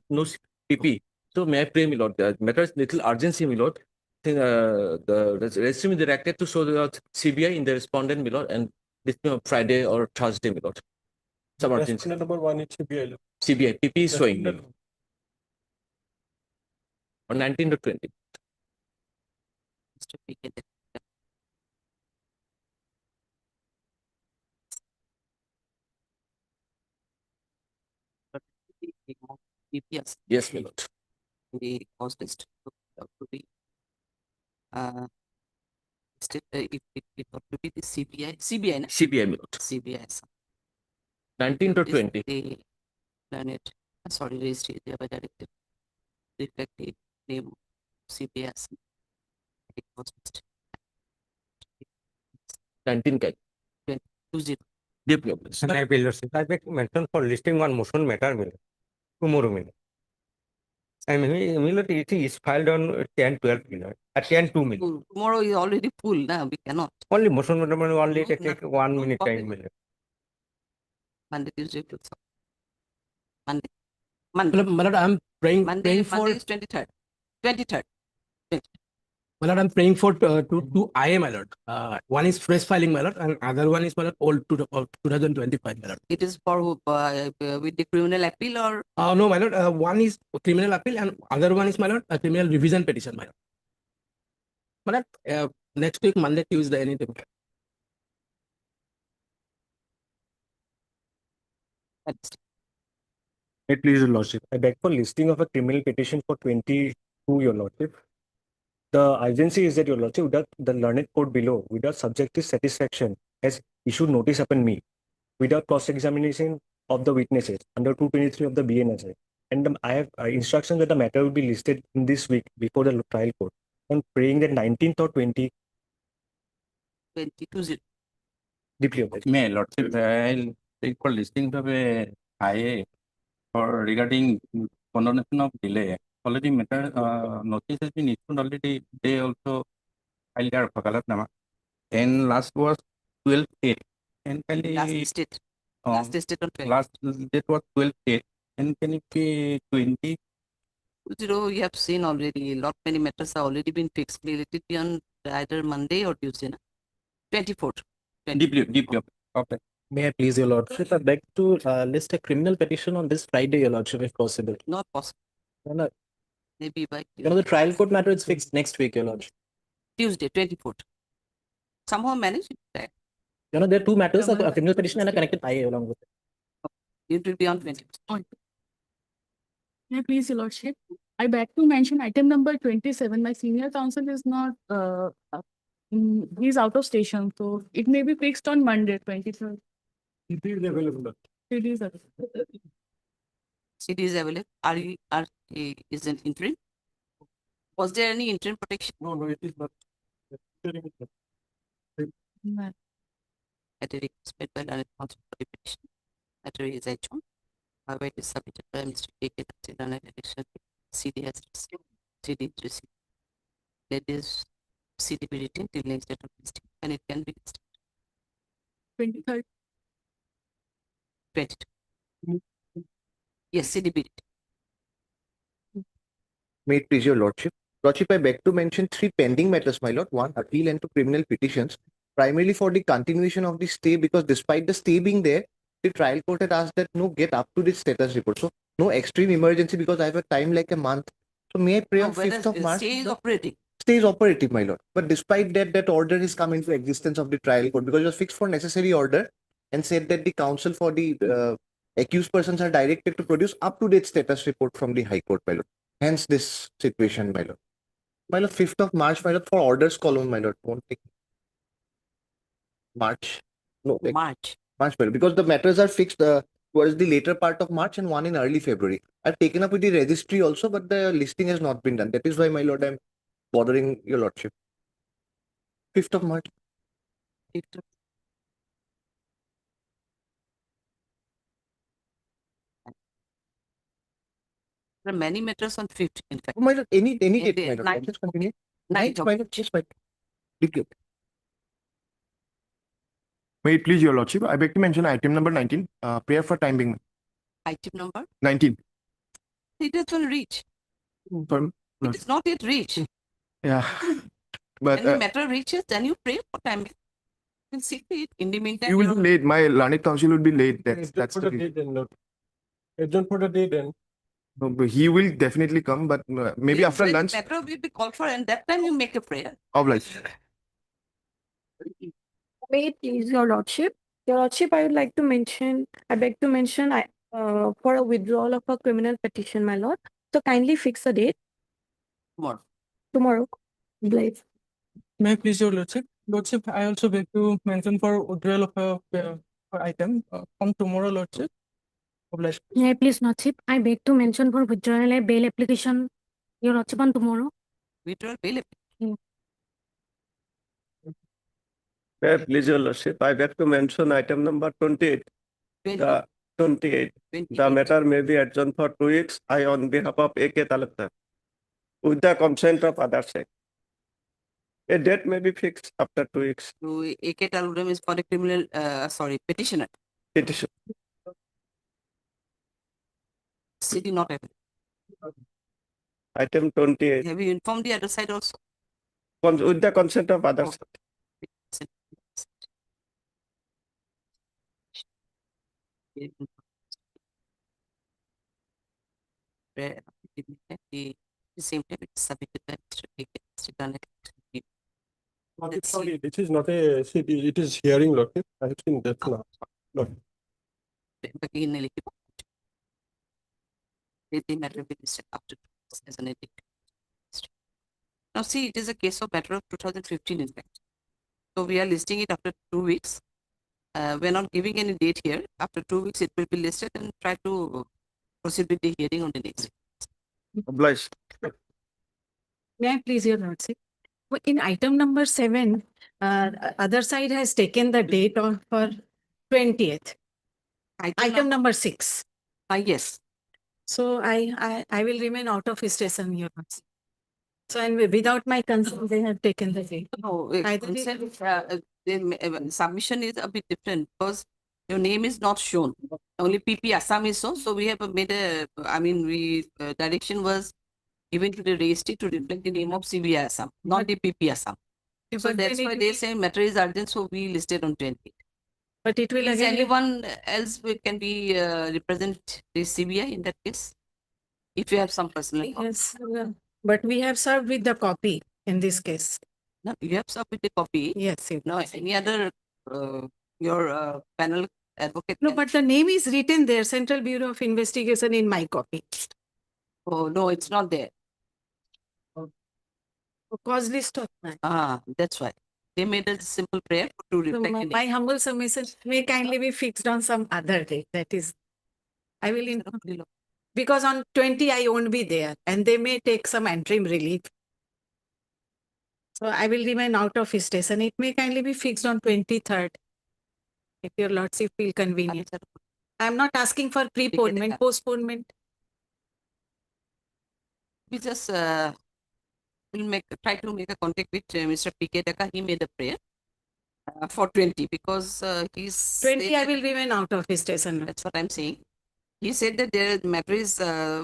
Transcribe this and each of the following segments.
no PP. So may I pray, my lord, the matter is little urgency, my lord. Think, the registry is directed to show the CBI in the respondent, my lord, and this Friday or Thursday, my lord. Some urgency. Respondent number 1 is CBI. CBI, PP is showing me. On 19 to 20. Yes, my lord. The cause list to be if it ought to be the CBI, na? CBI, my lord. CBI. 19 to 20. They learn it. Sorry, registry, they have a directive. Reflect the name CBI. It was 19 can. 20. Deep please. And I will mention for listing one motion matter tomorrow. I mean, it is filed on 10-12 at 10-2. Tomorrow is already full now. We cannot. Only motion matter only take 1 minute time. Monday, Tuesday, Monday. Malad, I'm praying Monday for. is 23rd. 23rd. Malad, I'm praying for two IA, my lord. One is fresh filing, my lord, and other one is, my lord, old 2025, my lord. It is for with the criminal appeal or? No, my lord. One is criminal appeal and other one is, my lord, a criminal revision petition, my lord. Malad, next week, Monday, Tuesday, anything. Please, Your Lordship. I beg for listing of a criminal petition for 22, Your Lordship. The urgency is that, Your Lordship, that the learned court below, without subjective satisfaction, has issued notice upon me, without cross-examination of the witnesses, under 223 of the BNSA. And I have instructions that the matter will be listed in this week before the trial court. I'm praying that 19th or 20. 22. Deeply obliged. May, Lordship, I'll take for listing of a IA for regarding condonation of delay. Already matter notice has been issued already. They also filed their Pakalat Nama. And last was 12/8. And can Last listed. Last listed on 20. last date was 12/8. And can it be 20? 20, you have seen already. Lot many matters have already been fixed. Will it be on either Monday or Tuesday? Na? 24th. Deeply. Okay. May I please, Your Lordship, I beg to list a criminal petition on this Friday, Your Lordship, if possible. Not possible. No, Maybe by the trial court matter is fixed next week, Your Lordship. Tuesday, 24th. Somehow manage it. Right? There are two matters, a criminal petition and a connected IA along with it. It will be on 24th. Yeah, please, Your Lordship. I beg to mention item number 27. My senior counsel is not, he's out of station, so it may be fixed on Monday, 23rd. It is available. It is available. It is available. Is an interim? Was there any interim protection? No, it is not. At a request made by learned counsel for the petition. Matter is adjourned. However, it is submitted by Mr. K.K. Learned election. CD has received. CD is received. Let this CD be written till next date of listing, and it can be listed. 23rd. 22. Yes, CD be written. May it please Your Lordship. Lordship, I beg to mention 3 pending matters, my lord. 1, appeal and 2 criminal petitions, primarily for the continuation of the stay, because despite the stay being there, the trial court had asked that no, get up to the status report. So no extreme emergency because I have a time like a month. So may I pray on 5th of March? Stay is operating. Stay is operative, my lord. But despite that, that order has come into existence of the trial court because it was fixed for necessary order and said that the counsel for the accused persons are directed to produce up-to-date status report from the High Court, my lord. Hence this situation, my lord. My lord, 5th of March, my lord, for orders column, my lord. Won't take March. No, March. March, my lord, because the matters are fixed towards the later part of March and one in early February. I've taken up with the registry also, but the listing has not been done. That is why, my lord, I'm bothering Your Lordship. 5th of March. 5th. There are many matters on 5th, in fact. Oh, my lord, any In date, the my lord. night. Just continue. Night. My lord, yes, my lord. Deeply. May it please Your Lordship, I beg to mention item number 19, prayer for time being. Item number? 19. It has not reached. Pardon? It is not yet reached. Yeah. But When the matter reaches, then you pray for time. You can see it. In the meantime, you will you're- be late. My learned counsel will be late. That's the reason. date then, Lord. Adjourn for the day then. No, but he will definitely come, but maybe Yes, after when the lunch. matter will be called for, and that time you make a prayer. Obliged. May it please your lordship. Your lordship, I would like to mention, I beg to mention, for a withdrawal of a criminal petition, my lord. So kindly fix a date Tomorrow. tomorrow. Blade. May I please your lordship? Lordship, I also beg to mention for withdrawal of a item from tomorrow, lordship. Obliged. May I please lordship? I beg to mention for withdrawal a bail application, your lordship, on tomorrow. Withdrawal bail. May I please your lordship, I beg to mention item number 28. 20, The 28. 28. The matter may be adjourned for 2 weeks. I, on behalf of A.K. Talukdar, with the consent of other side. A date may be fixed after 2 weeks. So A.K. Talukdar is for a criminal, petitioner. Petition. City not having. Item 28. Have you informed the other side also? With the consent of other side. The same time it's submitted by Mr. A.K. Let's see. Sorry, this is not a, it is hearing, lordship. I have seen that now. Lord. Begin eligible. The matter will be listed up to as an edict. Now see, it is a case of matter of 2015 in fact. So we are listing it after 2 weeks. We're not giving any date here. After 2 weeks, it will be listed and try to proceed with the hearing on the next. Obliged. May I please your lordship? Well, in item number 7, other side has taken the date on for 20th. Item number 6. Yes. So I will remain out of station, your lordship. So and without my consent, they have taken the date. No, Either consent, the submission is a bit different because your name is not shown. Only PP Assam is so. So we have made a, direction was given to the registry to reflect the name of CBI Assam, not the PP Assam. So But that's then why it they will- say matter is urgent, so we listed on 20. But it will Is again. anyone else can be represent the CBI in that case? If you have some personal. Yes, but we have served with the copy in this case. No, you have submitted the copy. Yes. No, any other your panel advocate? No, but the name is written there, Central Bureau of Investigation, in my copy. Oh no, it's not there. Cause list of mine. That's why they made a simple prayer to So reflect. my, the my humble submission may kindly be fixed on some other date. That is, I will inform name. because on 20 I won't be there and they may take some interim relief. So I will remain out of station. It may kindly be fixed on 23rd. If your lordship feel convenient. I am not asking for preponement, postponement. We just will try to make a contact with Mr. P.K. Daka. He made a prayer for 20 because he's 20 I will remain out of station. That's what I'm saying. He said that the matter is a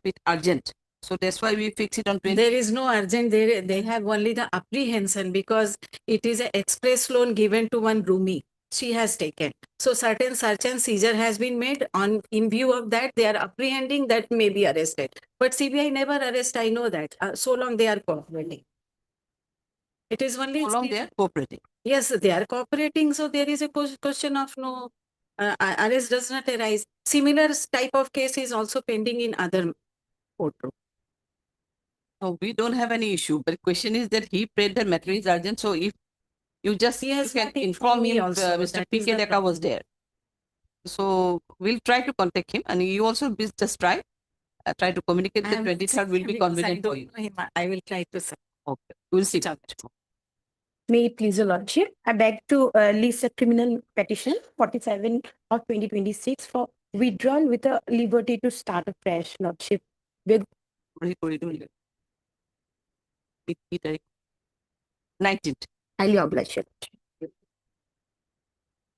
bit urgent. So that's why we fix it on 20. There is no urgent. They have only the apprehension because it is an express loan given to one roomie. She has taken. So certain search and seizure has been made on in view of that. They are apprehending that may be arrested. But CBI never arrest. I know that. So long they are cooperating. It is only. So long they are cooperating. Yes, they are cooperating. So there is a question of no arrest does not arise. Similar type of case is also pending in other courtroom. No, we don't have any issue. But question is that he prayed that matter is urgent. So if you just He has can not inform informed me him, also, Mr. that is P.K. the Deka was there. So we'll try to contact him, and you also just try to communicate. The 23rd will be convenient for you. I will try to. Okay, we'll see. May it please your lordship, I beg to list a criminal petition 47 of 2026 for withdrawal with a liberty to start afresh, lordship. With 19th. highly obliged.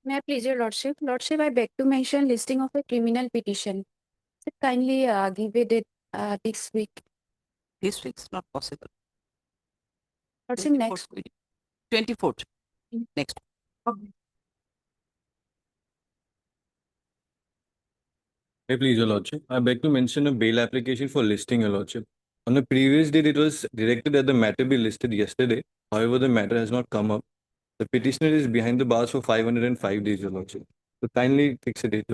May I please your lordship? Lordship, I beg to mention listing of a criminal petition. So kindly give a date This week. This week's not possible. Lordship, next. 24th. Mm. Next. Hey, please, Your Lordship. I beg to mention a bail application for listing, Your Lordship. On the previous date, it was directed that the matter be listed yesterday. However, the matter has not come up. The petitioner is behind the bars for 505 days, Your Lordship. So kindly fix a date.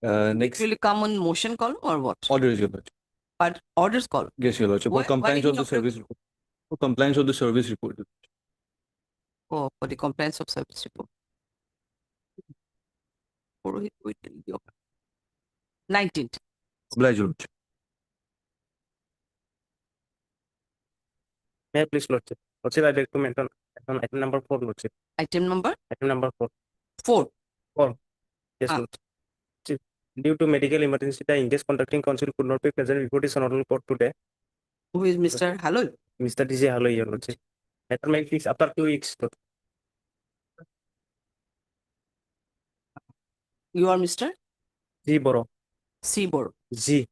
Next Will it come on motion call or what? orders, Your Lordship. But orders call. Yes, Your Lordship. For Why compliance in of the your service report. For compliance of the service report. Oh, for the compliance of service report. Wait, 19th. Oblige, Your Lordship. May I please, Lordship? Lordship, I beg to mention item number 4, Lordship. Item number Item number 4. 4. Yes, Ah. Lordship. Due to medical emergency, the engaged conducting counsel could not be present before this honorable court today. Who is Mr. Halol? Mr. DJ Hello, Your Lordship. Matter may fix after 2 weeks. You are Mr. G Boro. Seabor. G.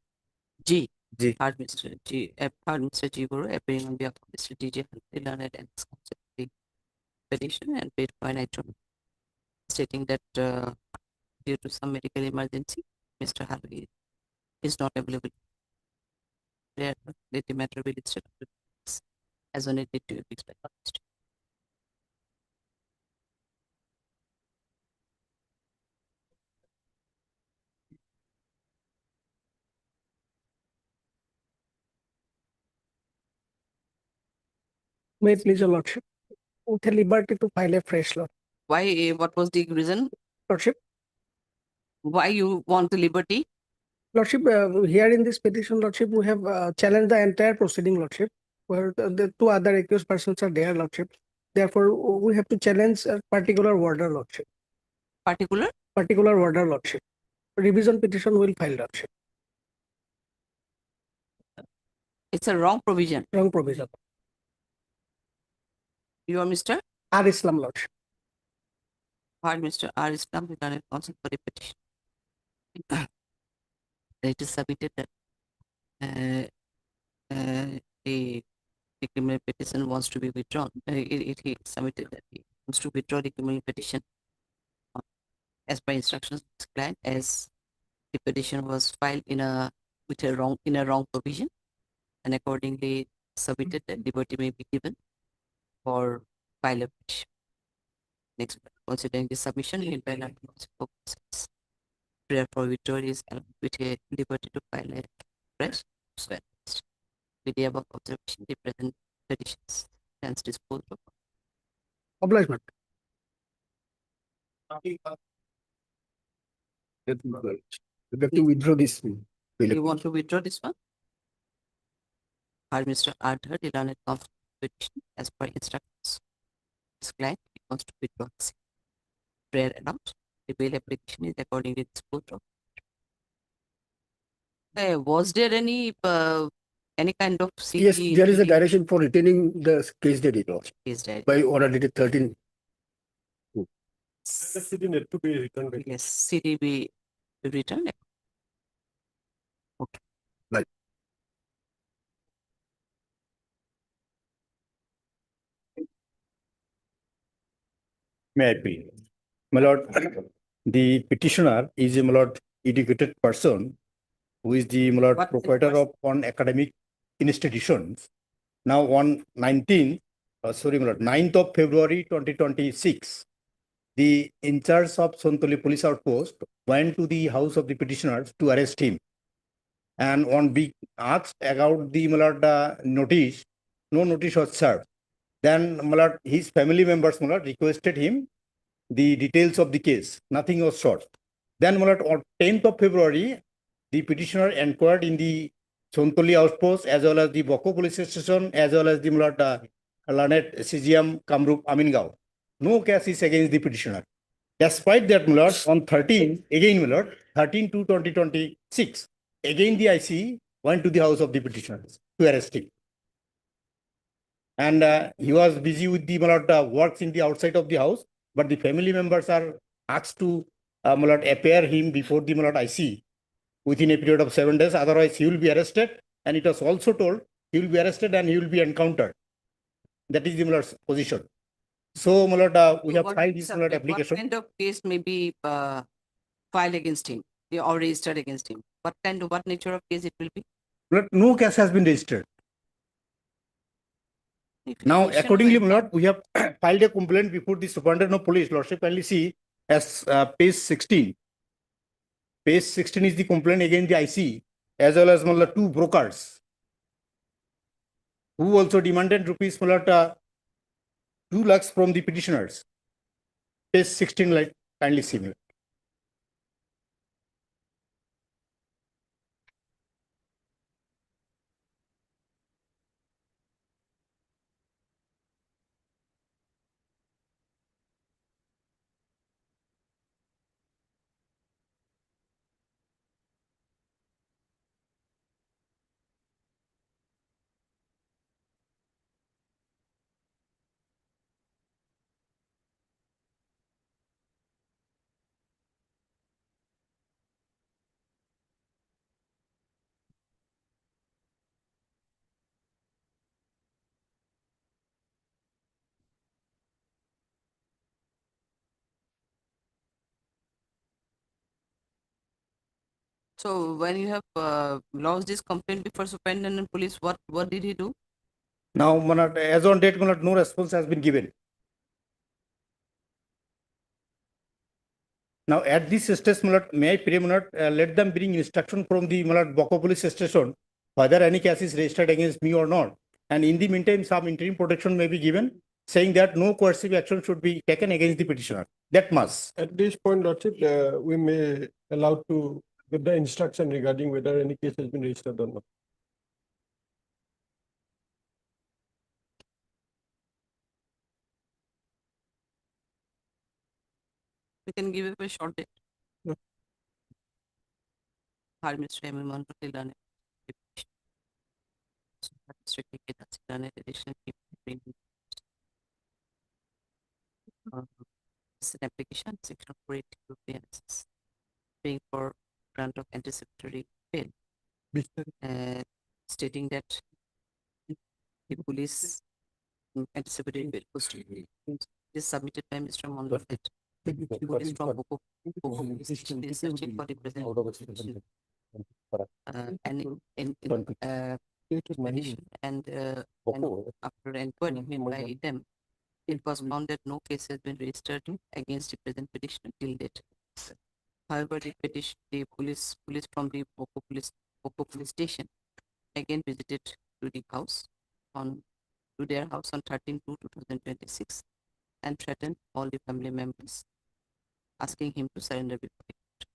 G. G. Heard Mr. G. Heard Mr. G. Boro appearing on behalf of Mr. DJ Halol, learned and the petition and paid for an item stating that due to some medical emergency, Mr. Halol is not available. Let the matter be listed as on it did to be expected. May it please, Your Lordship. With a liberty to file a fresh law. Why? What was the reason? Lordship, Why you want the liberty? Lordship, here in this petition, Lordship, we have challenged the entire proceeding, Lordship, where the 2 other accused persons are there, Lordship. Therefore, we have to challenge a particular order, Lordship. Particular? Particular order, Lordship. Revision petition will file, Lordship. It's a wrong provision. Wrong provision. You are Mr. R. Islam, Lordship. Heard Mr. R. Islam, returned counsel for the petition. It is submitted that the criminal petition wants to be withdrawn. He submitted that he wants to withdraw the criminal petition as per instructions of his client, as the petition was filed in a wrong provision, and accordingly submitted that liberty may be given for file a petition. Next, considering the submission made by non prayer for withdrawal is allowed with a liberty to file a fresh swear. With the above observation, the present petitions stands disposed of. Obligement. We have to withdraw this. You want to withdraw this one? Heard Mr. Arthur, the learned counsel petition as per instructions. His client he wants to withdraw his prayer announced. The bail application is accordingly disposed of. Was there any kind of Yes, there is a direction for retaining the case date case diary? by order dated 13. To be returned. Yes, CDB returned. Okay. Right. May I please? My lord, the petitioner is a my lord educated person who is the my lord What proprietor of one academic institutions. Now on 9th of February 2026, the in charge of Sontoli police outpost went to the house of the petitioners to arrest him. And on being asked about the my lord, notice, no notice was served. Then my lord, his family members my lord, requested him the details of the case. Nothing was sought. Then my lord, on 10th of February, the petitioner inquired in the Sontoli outpost as well as the Boko police station as well as the my lord, Lanet CGM Kamrup Amingao. No case is against the petitioner. Despite that, my lord, on 13, again, my lord, 13/2/2026, again the IC went to the house of the petitioners to arrest him. And he was busy with the my lord, works in the outside of the house, but the family members are asked to my lord, appear him before the my lord, IC within a period of 7 days. Otherwise, he will be arrested. And it was also told he will be arrested and he will be encountered. That is the Mullad's position. So, Mullad, we have filed this Mullad application. What kind of case may be filed against him or registered against him? What nature of case it will be? Mullad, no case has been registered. If you Now, mention accordingly, well, Mullad, we have filed a complaint before the Superintendent of Police. Lordship, kindly see as page 16. Page 16 is the complaint against the IC as well as Mullad, 2 brokers who also demanded rupees Mullad, 2 lakhs from the petitioners. Page 16, like kindly see. Mullad. so when you have lodged this complaint before Superintendent Police, what did he do? Now, Mullad, as on date, Mullad, no response has been given. Now, at this stage, Mullad, may I pray, Mullad, let them bring instruction from the Mullad Boko police station whether any case is registered against me or not. And in the meantime, some interim protection may be given, saying that no coercive action should be taken against the petitioner. That must. At this point, Lordship, we may allow to get the instruction regarding whether any case has been registered or not. We can give it a short date. Yeah. Har Mr. Hemant Patil strictly that's done additional it's an application section 480 of the NSS being for grant of anticipatory bail, stating that the police anticipatory bail was is submitted by Mr. Mondor that police from Boko station is searching for the present and in addition and after inquiry made by them, it was found that no case has been registered against the present petitioner till date. However, the police from the Boko police station again visited to the house to their house on 13/2/2026 and threatened all the family members, asking him to surrender before the court.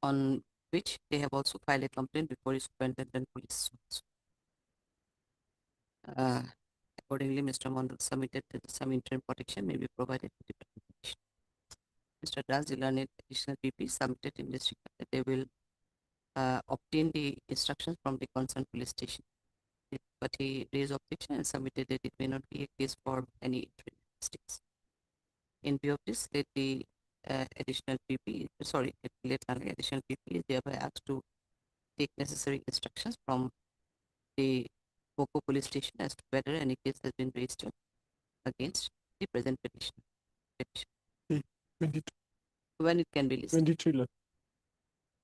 On which they have also filed a complaint before the Superintendent Police. Accordingly, Mr. Mondal submitted that some interim protection may be provided to the petition. Mr. Das, the learned additional PP, submitted in this regard that they will obtain the instructions from the concerned police station. But he raised objection and submitted that it may not be a case for any interim mistakes. In view of this, let the additional PP, additional PP is thereby asked to take necessary instructions from the Boko police station as to whether any case has been registered against the present petition. 23. When it can be listed? 23.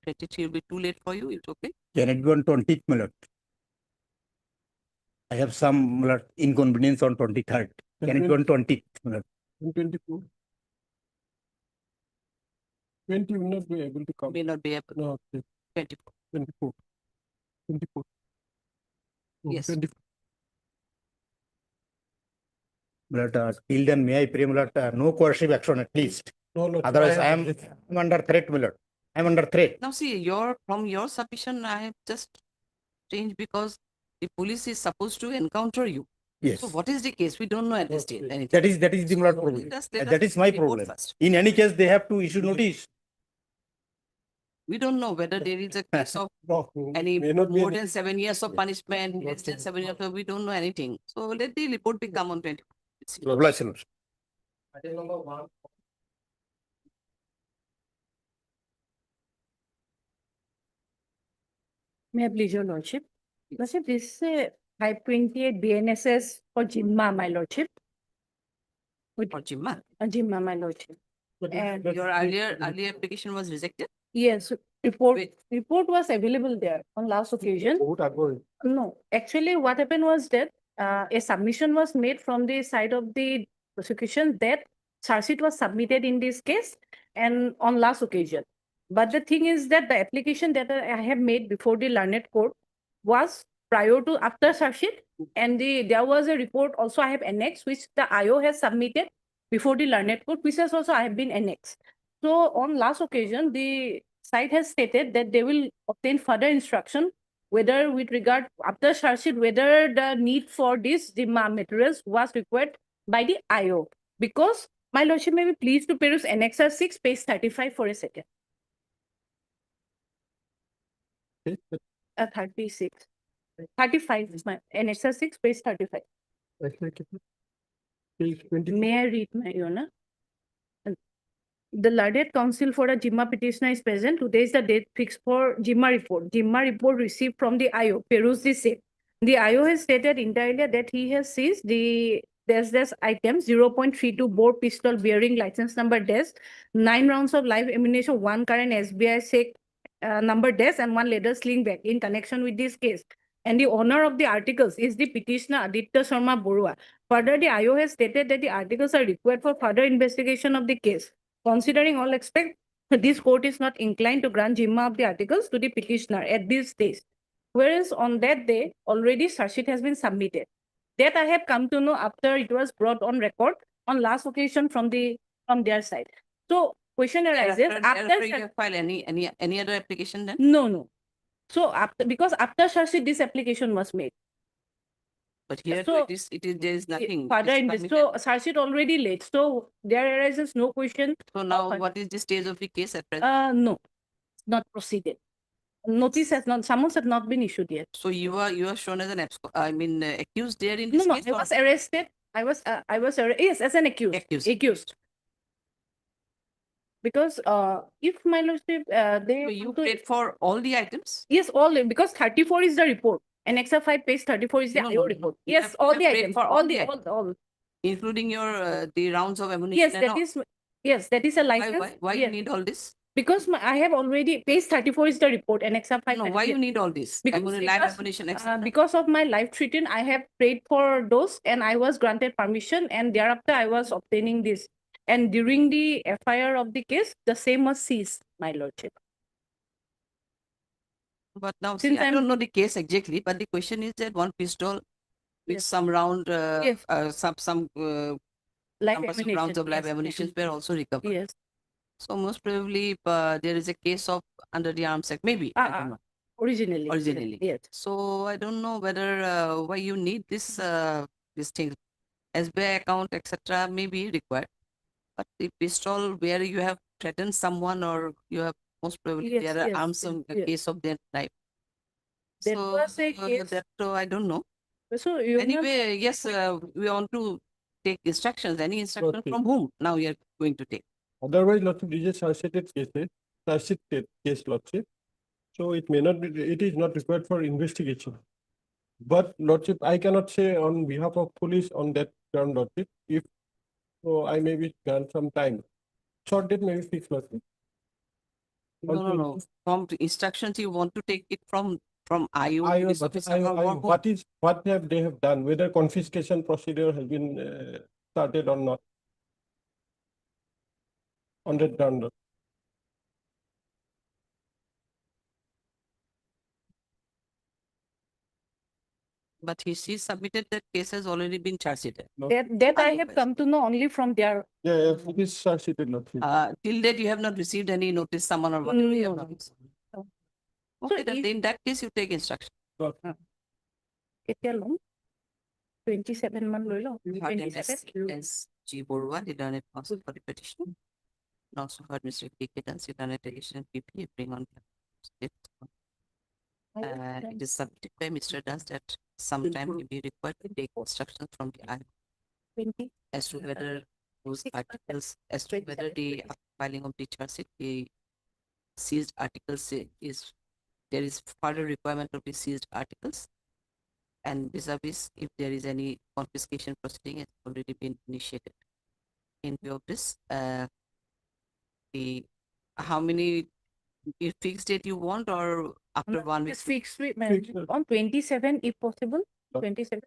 23 will be too late for you, it's okay? Can it be on 20th, Mullad? I have some Mullad, inconvenience on 23rd. Can it be on 20th, Mullad? 24. 20 will not be able to come. May not be able. No, okay. 24. 24. 24. No, Yes. 24. Mullad, till then, may I pray, Mullad, no coercive action at least. No, no. Otherwise, I am under threat, Mullad. I am under threat. Now see, from your submission, I have just changed because the police is supposed to encounter you. Yes. So what is the case? We don't know at this stage. anything. That is the Mullad So problem. let That us is my report problem. first. In any case, they have to issue notice. We don't know whether there is a case of No, any may not be more any- than 7 years of punishment, less than 7 years. We don't know anything. So let the report become on 20. Obliged, Lordship. Item number 1. May I please your lordship? Lordship, this is 528 BNSS for Jimma, my lordship. For Jimma. Jimma, my lordship. And Your earlier application was rejected? yes, report was available there on last occasion. No, actually what happened was that a submission was made from the side of the prosecution that charge sheet was submitted in this case and on last occasion. But the thing is that the application that I have made before the learned court was prior to after charge sheet, and there was a report also I have annexed which the IO has submitted before the learned court, which has also I have been annexed. So on last occasion, the site has stated that they will obtain further instruction whether with regard after charge sheet, whether the need for this materials was required by the IO. Because my lordship may be pleased to peruse Annexure 6, page 35 for a second. 36. 35 is my Annexure 6, page 35. May I read, my honor? The learned counsel for a Jimma petitioner is present. Today is the date fixed for Jimma report. Jimma report received from the IO. Peruse the same. The IO has stated entirely that he has seized the dash item 0.32 bore pistol bearing license number dash, 9 rounds of live ammunition, 1 current SBI SEC number dash, and 1 leather sling bag in connection with this case. And the owner of the articles is the petitioner Aditya Sharma Borua. Further, the IO has stated that the articles are required for further investigation of the case. Considering all aspects, this court is not inclined to grant Jimma of the articles to the petitioner at this stage. Whereas on that day, already charge sheet has been submitted. That I have come to know after it was brought on record on last occasion from their side. So question arises After you file any other application then? No. So because after charge sheet, this application was made. But here So, there is nothing. Further in this, so charge sheet already late. So there arises no question. So now what is the stage of the case at present? No, not proceeded. Notice has not, summons have not been issued yet. So you are shown as an accused there in No, this case? I was arrested. I was yes, as an accused. Accused. Because if my lordship, they So you paid for all the items? Yes, all because 34 is the report. Annexure 5 page 34 is the IO report. Yes, all the items. All. Including your the rounds of ammunition. Yes, that is. Yes, that is a license. Why you need all this? Because I have already page 34 is the report. Annexure 5. No, why you need all this? Live ammunition. Because of my life treatment, I have prayed for those, and I was granted permission, and thereafter I was obtaining this. And during the FIR of the case, the same was seized, my lordship. But now, see, I don't know the case exactly, but the question is that one pistol with some round, some rounds of live ammunition were also recovered. Yes. So most probably there is a case of under the Arms Act, maybe. I don't know. Originally. Yes. So I don't know whether why you need this thing. SBI account, etc. may be required. But the pistol where you have threatened someone or you have most probably there are arms in the case of their life. That was a case. That I don't know. So anyway, yes, we want to take instructions. Any instruction from whom now you are going to take? Otherwise, lordship, this is charge sheet case, lordship. So it may not be, it is not required for investigation. But lordship, I cannot say on behalf of police on that ground, lordship. If so, I may be grant some time. Short date may be fixed, lordship. No. From the instructions you want to take it from IO. What have they have done? Whether confiscation procedure has been started or not? On that ground. But he submitted that case has already been charged. That I have come to know only from their. Yeah, it is charged. Till date, you have not received any notice, someone or whatever. No. Okay, then in that case, you take instruction. It's long. 27 months. 27. G. Borua, the learned counsel for the petition. Also heard Mr. K.K. Dancy, learned edition PP, bring on. It is submitted by Mr. Das that sometime will be required to take instructions from the IO 20 as to whether those articles, as to whether the filing of the charge sheet, the seized articles is there is further requirement of the seized articles. And vis-a-vis, if there is any confiscation proceeding, has already been initiated. In view of this, how many fixed date you want, or after 1 week? Just fixed with Fixed. on 27 if possible. 27.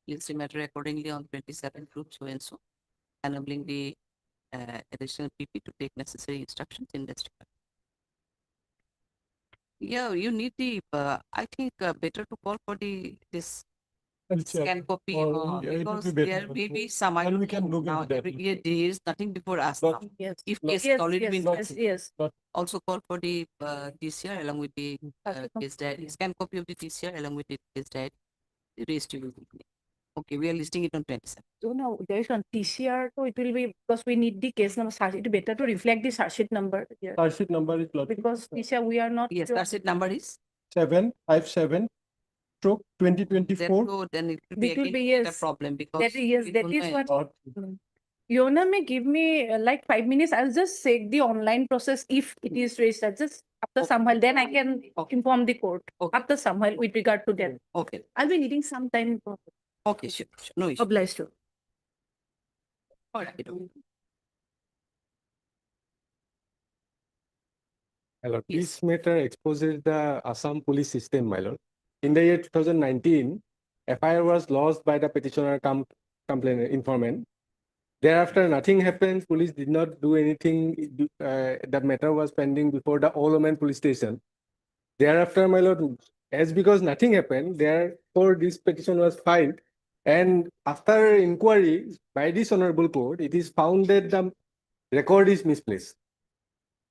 Please the matter accordingly on 27 group so and so, enabling the additional PP to take necessary instructions in this regard. Yeah, you need the, I think better to call for this I'll check. scan copy, Or, yeah, it would because be better. there may be some, I And we don't can know, look now into that. every year there is nothing before us Not- now. Yes. If Not- case Yes, already yes, been yes, filed. yes. Also call for the TCR along with the case diary, scan copy of the TCR along with the case diary, the rest you will be. Okay, we are listing it on 27. So now there is on TCR, so it will be because we need the case number. It is better to reflect the charge sheet number here Charge sheet number is because TCR we are not. Yes, that's it. Number is 757 stroke 2024. so then it will be It will again be, a yes. problem because That is, yes, we that don't is know what. Yona may give me like 5 minutes. I'll just check the online process if it is registered. Just after some while, then I can inform the court after some while with regard to that. Okay. I'll be needing some time. Okay, sure. No issue. Obliged to. All right. My lord, Yes. this matter exposes the Assam police system, my lord. In the year 2019, FIR was lodged by the petitioner complainant informant. Thereafter, nothing happened. Police did not do anything. That matter was pending before the Oloman police station. Thereafter, my lord, as because nothing happened, therefore this petition was filed. And after inquiry by this honorable court, it is found that the record is misplaced.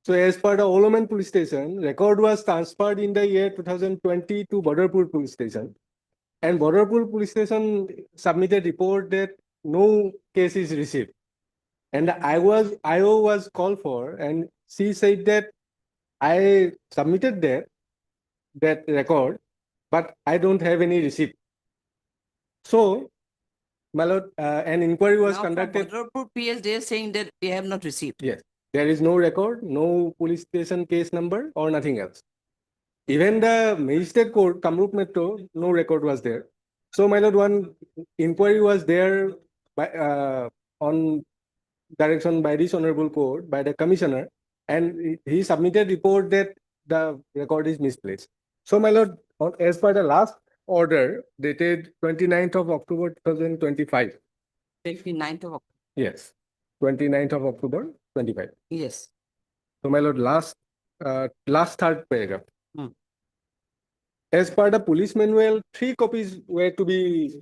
So as per the Oloman police station, record was transferred in the year 2020 to Badarpur police station. And Badarpur police station submitted report that no case is received. And the IO was called for, and she said that I submitted that record, but I don't have any receipt. So, my lord, an inquiry was Now conducted. from Badarpur PS, they are saying that they have not received. Yes, there is no record, no police station case number or nothing else. Even the magistrate court, Kamrup Metro, no record was there. So, my lord, one inquiry was there by, on direction by this honorable court, by the commissioner, and he submitted report that the record is misplaced. So, my lord, as per the last order dated 29th of October 2025. 29th of October. Yes, 29th of October 25. Yes. So, my lord, last third paragraph. Hmm. As per the police manual, 3 copies were to be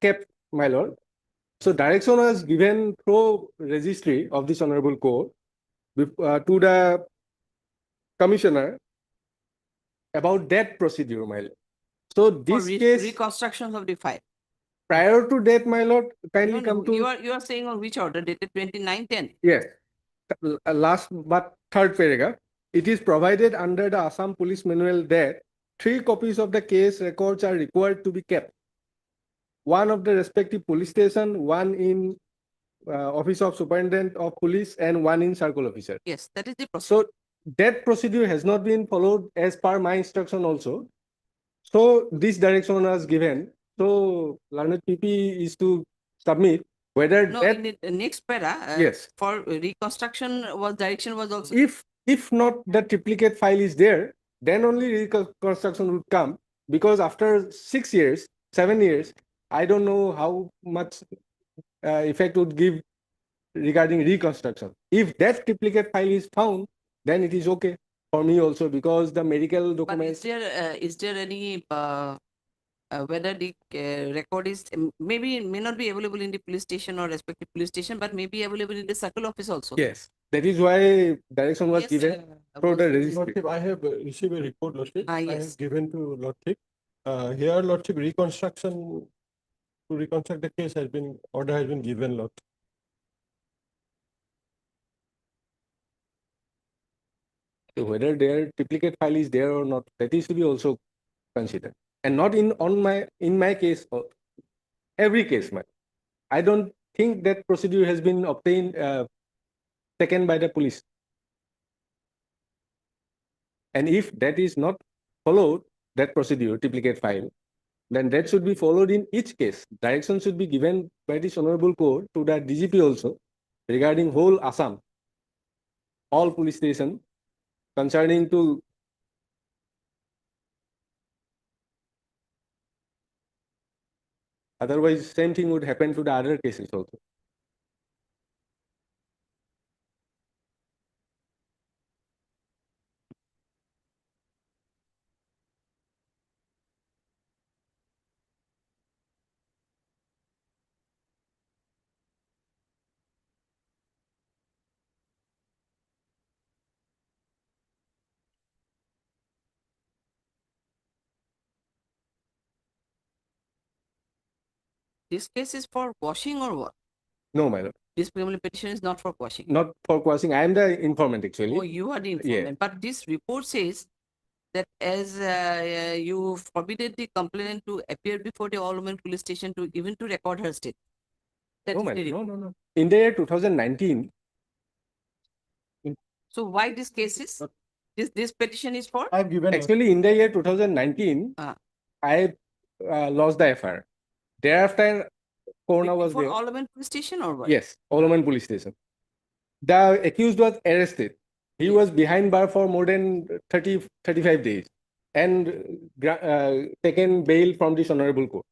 kept, my lord. So direction was given through registry of this honorable court to the commissioner about that procedure, my lord. So For this case, reconstruction of the file. prior to that, my lord, kindly No, come to. you are saying on which order dated 29/10? Yes, last but third paragraph. It is provided under the Assam Police Manual that 3 copies of the case records are required to be kept. One of the respective police station, one in Office of Superintendent of Police, and one in Circle Officer. Yes, that is the procedure. So that procedure has not been followed as per my instruction also. So this direction was given. So learned PP is to submit whether No, that. in the next para, Yes. for reconstruction direction was also. If not the triplicate file is there, then only reconstruction would come, because after 6 years, 7 years, I don't know how much effect would give regarding reconstruction. If that triplicate file is found, then it is okay for me also, because the medical But documents. is there any whether the record is may not be available in the police station or respective police station, but may be available in the circle office also? Yes, that is why direction was Yes, given through the registry. Lordship, I have received a report, Lordship. I yes. have given to Lordship. Here, Lordship, reconstruction to reconstruct the case order has been given, Lord. So whether their triplicate file is there or not, that is to be also considered, and not in my case, every case, I don't think that procedure has been obtained taken by the police. And if that is not followed, that procedure, triplicate file, then that should be followed in each case. Direction should be given by this honorable court to the DGP also regarding whole Assam, all police station concerning to otherwise same thing would happen to the other cases also. This case is for quashing or what? No, my lord. This preliminary petition is not for quashing. Not for quashing. I am the informant actually. Oh, you are the informant. But this report says that as you forbidden the complainant to appear before the All-Women Police Station to even to record her state. That No, is my the lord. report. No. In the year 2019. So why this case is? This petition is for? I've given Actually, in the year 2019, I lost the FIR. Thereafter, Corona was for there. All-Women Police Station or what? Yes, All-Women Police Station. The accused was arrested. He was behind bar for more than 35 days and taken bail from this honorable court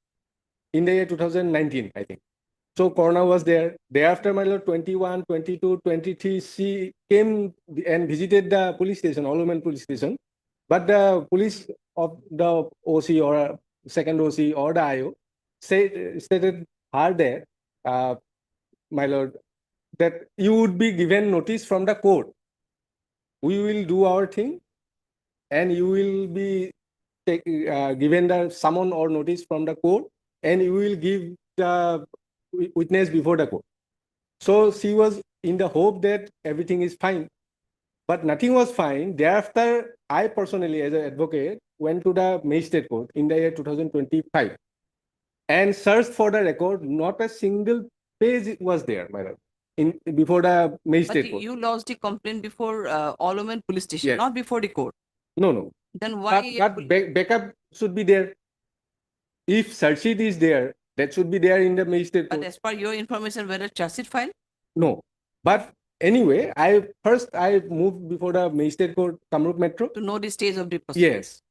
in the year 2019, I think. So Corona was there. Thereafter, my lord, 21, 22, 23, she came and visited the police station, All-Women Police Station. But the police of the OC or second OC or the IO stated her there, my lord, that you would be given notice from the court. We will do our thing and you will be given the summon or notice from the court and you will give the witness before the court. So she was in the hope that everything is fine, but nothing was fine. Thereafter, I personally, as an advocate, went to the magistrate court in the year 2025 and searched for the record. Not a single page was there, my lord, before the magistrate But court. you lost the complaint before All-Women Police Station, Yes. not before the court. No. Then why? But backup should be there. If search sheet is there, that should be there in the magistrate But court. as per your information, whether charge sheet file? No. But anyway, I moved before the magistrate court, Kamrup Metro. To know the stage of the proceedings. Yes.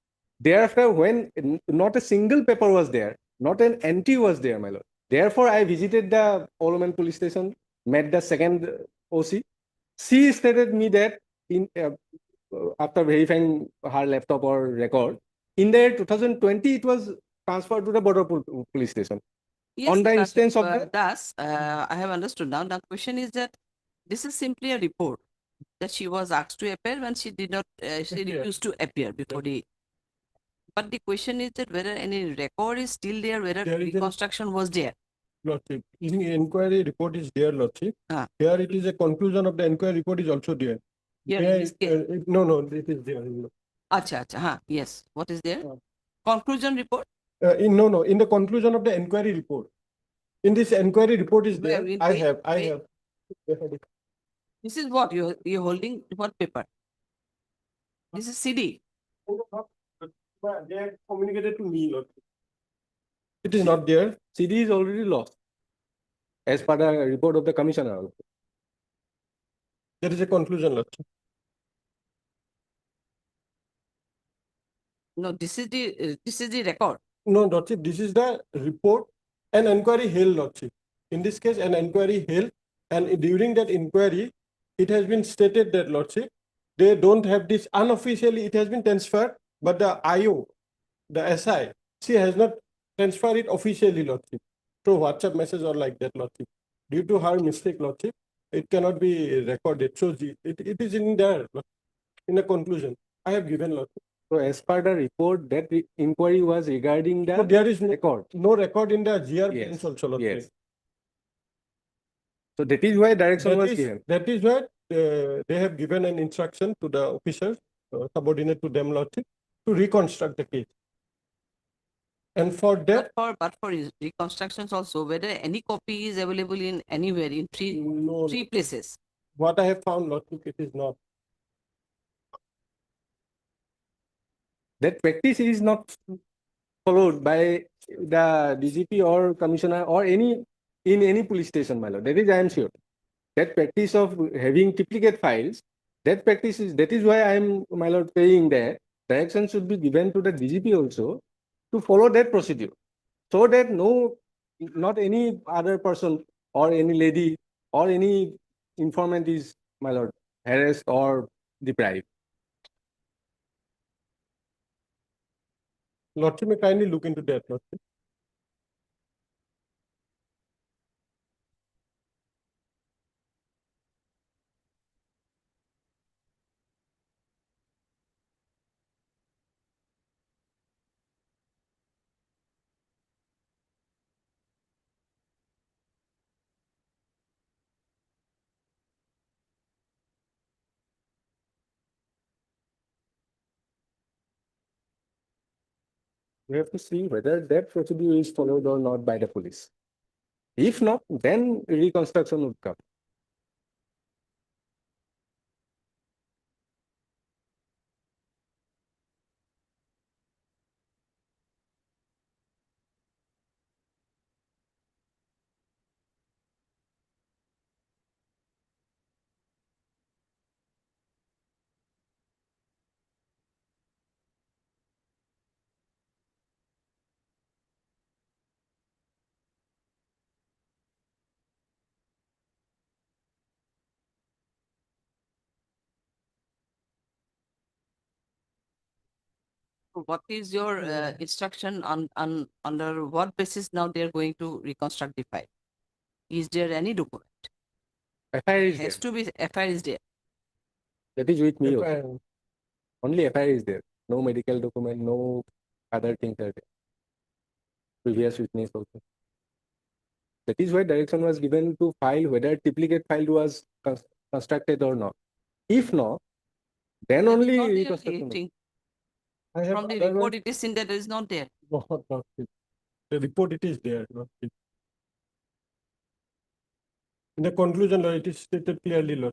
Thereafter, when not a single paper was there, not an entry was there, my lord. Therefore, I visited the All-Women Police Station, met the second OC. She stated me that after verifying her laptop or record, in the year 2020, it was transferred to the Border Police Station. Yes, On the Rashid, instance of the Das, I have understood now. The question is that this is simply a report that she was asked to appear when she did not, she refused to appear before the. But the question is that whether any record is still there, whether reconstruction was there. Lordship, in the inquiry report is there, Lordship. Here it is a conclusion of the inquiry report is also there. Here in this case? No, it is there. Acha, yes. What is there? Conclusion report? In the conclusion of the inquiry report. In this inquiry report is there. I have. This is what you're holding. What paper? This is CD. They have communicated to me, Lord. It is not there. CD is already lost, as per the report of the commissioner. There is a conclusion, Lord. No, this is the record. No, Lordship, this is the report. An inquiry held, Lordship. In this case, an inquiry held, and during that inquiry, it has been stated that, Lordship, they don't have this unofficially. It has been transferred, but the IO, the SI, she has not transferred it officially, Lordship, through WhatsApp message or like that, Lordship. Due to her mistake, Lordship, it cannot be recorded. So it is in there, in the conclusion. I have given, Lordship. So as per the report, that inquiry was regarding the there is record. No record in the GR bench also, Lordship. Yes. So that is why direction was given. That is why they have given an instruction to the officers, subordinate to them, Lordship, to reconstruct the case. And for that, but for reconstructions also, whether any copy is available in anywhere in three places. What I have found, Lordship, it is not. that practice is not followed by the DGP or commissioner or any in any police station, my lord. That is I am sure. That practice of having duplicate files, that is why I am, my lord, saying that direction should be given to the DGP also to follow that procedure, so that not any other person or any lady or any informant is, my lord, harassed or deprived. Lordship may kindly look into that, Lordship. We have to see whether that procedure is followed or not by the police. If not, then reconstruction would come. What is your instruction on under what basis now they are going to reconstruct the file? Is there any document? FIR is Has there. to be FIR is there. That is with me also. FIR. Only FIR is there. No medical document, no other things are there. Previous witness also. That is why direction was given to file whether duplicate file was constructed or not. If not, then That is only not there, reconstruction. thing. I have From the other report, one. it is in that it is not there. No, Lordship. The report it is there, Lordship. In the conclusion, Lord, it is stated clearly, Lord.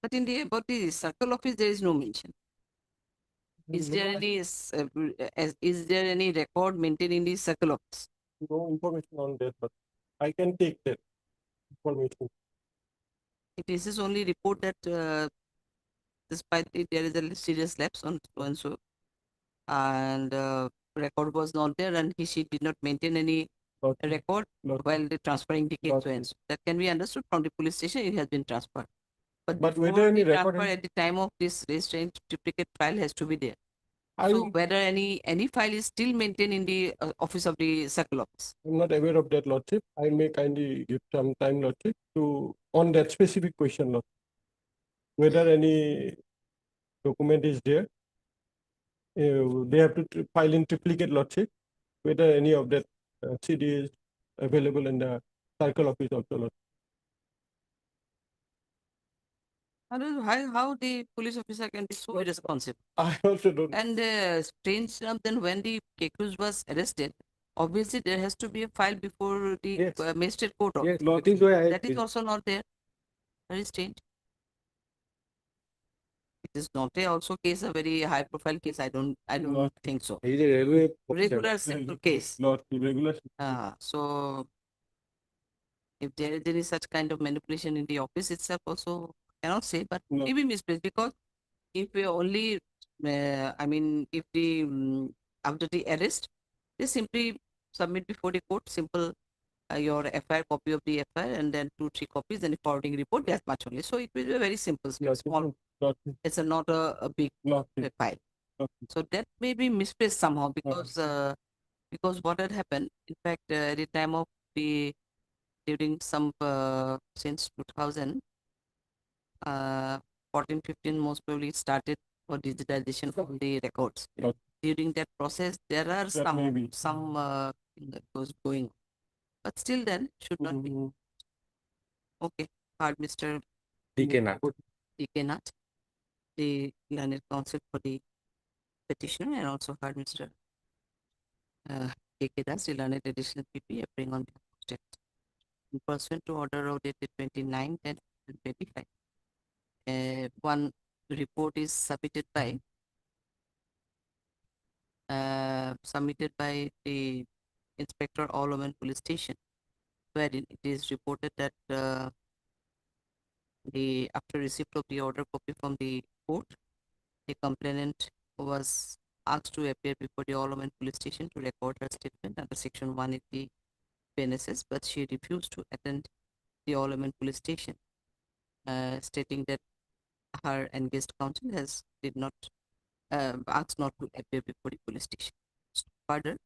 But in the about the circle office, there is no mention. Is No, there any is there any record maintained in the circle office? no information on that, but I can take that information. It is only report that despite it, there is a serious lapse on so and so, and record was not there, and she did not maintain any Lordship. record Lordship. while they transferring the case so and so. That can be understood from the police station. It has been transferred. But whether before any the record transfer is- at the time of this restraint duplicate file has to be there. I- So whether any file is still maintained in the office of the circle office. I'm not aware of that, Lordship. I may kindly give some time, Lordship, to on that specific question, Lord. Whether any document is there, they have to file in triplicate, Lordship. Whether any of that CD is available in the circle office also, Lord. How the police officer can be so irresponsible? I also don't. And strange enough, then when the accused was arrested, obviously there has to be a file before the Yes. magistrate court. Also. Yes, that is why That is also not there. Very strange. It is not a also case a very high profile case. I don't Not- think so. He is a railway Regular simple case. Not regular. So if there is any such kind of manipulation in the office itself, also cannot say, but No. maybe misplaced because if we only, I mean, if the after the arrest, they simply submit before the court simple your FIR copy of the FIR and then 2-3 copies and the forwarding report. That much only. So it will be a very simple, small. It's not a big file. So that may be misplaced somehow because what had happened, in fact, at the time of the during some since 2000 14-15 most probably started for digitization from the records. During that process there are some thing that was going on. But still then should not be. Okay, heard Mr. DK Nath. DK Nath, the learned counsel for the petitioner, and also heard Mr. KK Das, the learned additional PP appearing on behalf of state. In pursuant to order of dated 29/10/2023, 2025. One report is submitted by the Inspector All Women Police Station, wherein it is reported that after receipt of the order copy from the court, the complainant was asked to appear before the All Women Police Station to record her statement under Section 180 PNSS, but she refused to attend the All Women Police Station, stating that her engaged counsel did not asked not to appear before the police station. Further,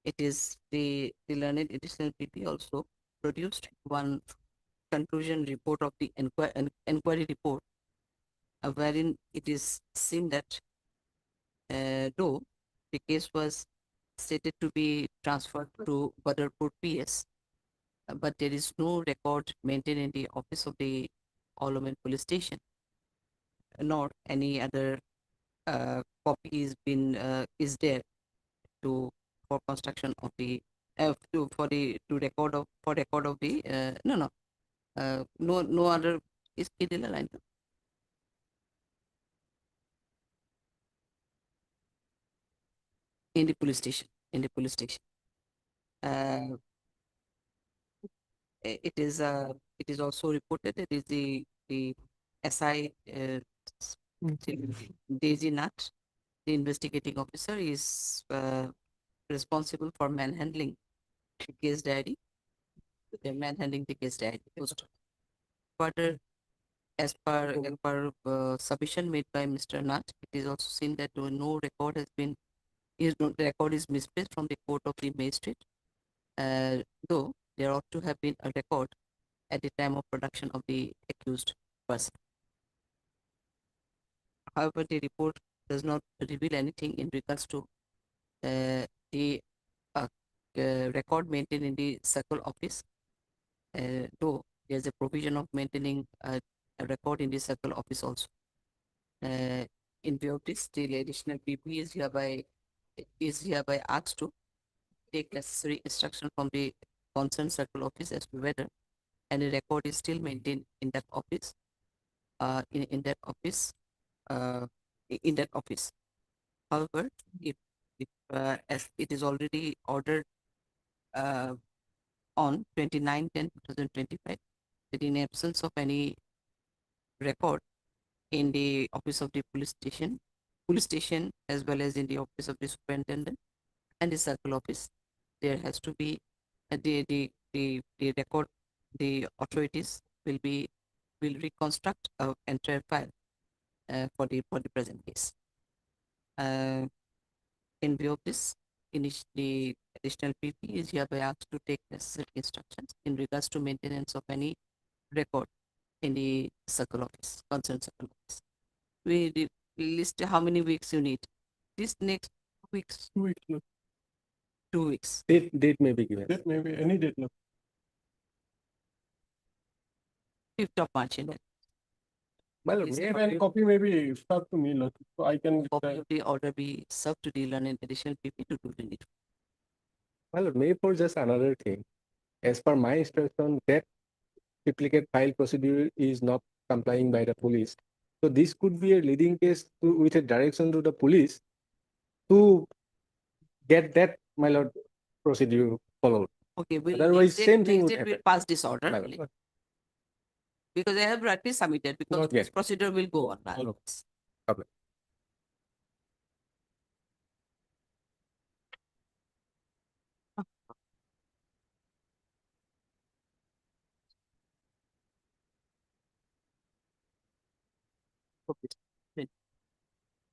it is the learned additional PP also produced one conclusion report of the inquiry report, wherein it is seen that though the case was stated to be transferred to Badarpur PS, but there is no record maintained in the office of the All Women Police Station, nor any other copy is there for construction of the to record of the no other is KDL line in the police station it is also reported that is the SI Daisy Nut, the investigating officer, is responsible for manhandling the case diary. Manhandling the case diary. Further, as per submission made by Mr. Nut, it is also seen that no record has been the record is misplaced from the court of the magistrate, though there ought to have been a record at the time of production of the accused person. However, the report does not reveal anything in regards to the record maintained in the circle office, though there is a provision of maintaining a record in the circle office also. In view of this, the additional PP is hereby asked to take necessary instruction from the concerned circle office as to whether any record is still maintained in that office. In that office. However, if as it is already ordered on 29/10/2025, that in absence of any record in the office of the police station as well as in the office of the superintendent and the circle office, there has to be the record. The authorities will reconstruct an entire file for the present case. In view of this, the additional PP is hereby asked to take necessary instructions in regards to maintenance of any record in the circle office, concerned circle office. We list how many weeks you need. This next weeks. 2 weeks. No. 2 weeks. Date may be given. Date maybe any date. No. 5th of March in it. Well, and copy maybe start to me, so I can copy of the order be served to the learned additional PP to do the need. Well, maybe for just another thing. As per my instruction, that duplicate file procedure is not complying by the police. So this could be a leading case with a direction to the police to get that, my lord, procedure followed. Okay, Otherwise, same thing would we'll happen. pass this order. Because I have rightly submitted, because this procedure will go on. Okay.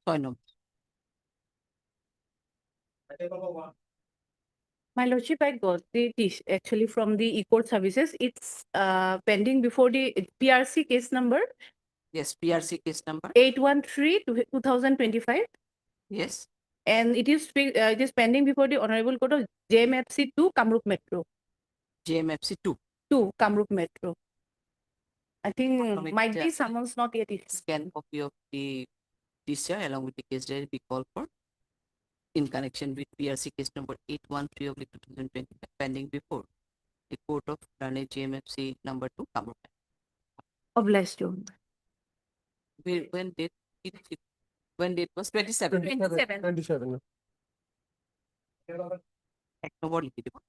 So no. My lordship, I got it actually from the e-court services. It's pending before the PRC case number. Yes, PRC case number 813/2025. Yes. And it is pending before the Honorable Court of JMFC 2, Kamrup Metro. JMFC 2. 2, Kamrup Metro. I think might be someone's not yet issued. Scan copy of the DCI along with the case diary be called for in connection with PRC case number 813/2025 pending before the Court of Rane JMFC number 2, Kamrup. of last June. When date was 27. 27. 27. October report.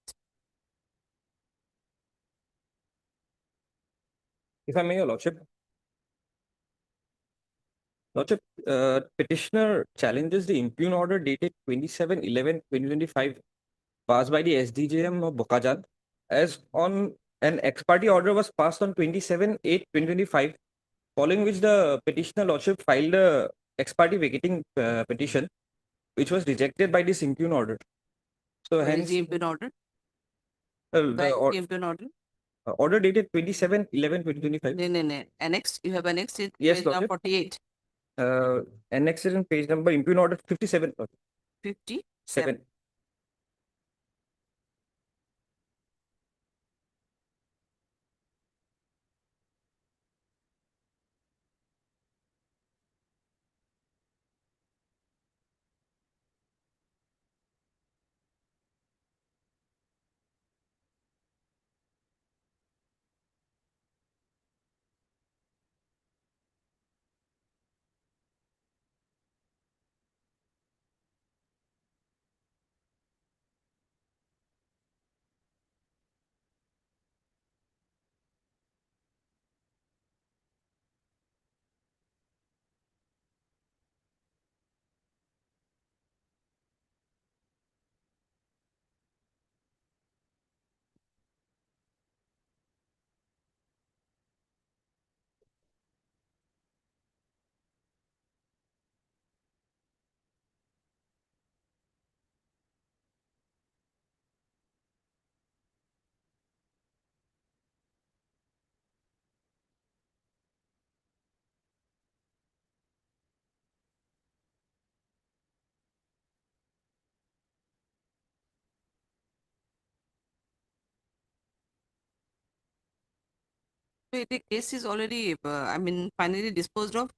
If I may, Your Lordship. Lordship, petitioner challenges the impugn order dated 27/11/2025 passed by the SDJM of Bokajad as on an ex parte order was passed on 27/8/2025, following which the petitioner Lordship filed a ex parte vacating petition, which was rejected by this impugn order. So Where is hence, the impugn order? the The impugn order? order dated 27/11/2025. No. Annexed. You have annexed it. Yes, Page number Lordship. 48. Annexed in page number impugn order 57. 57. So the case is already, finally disposed of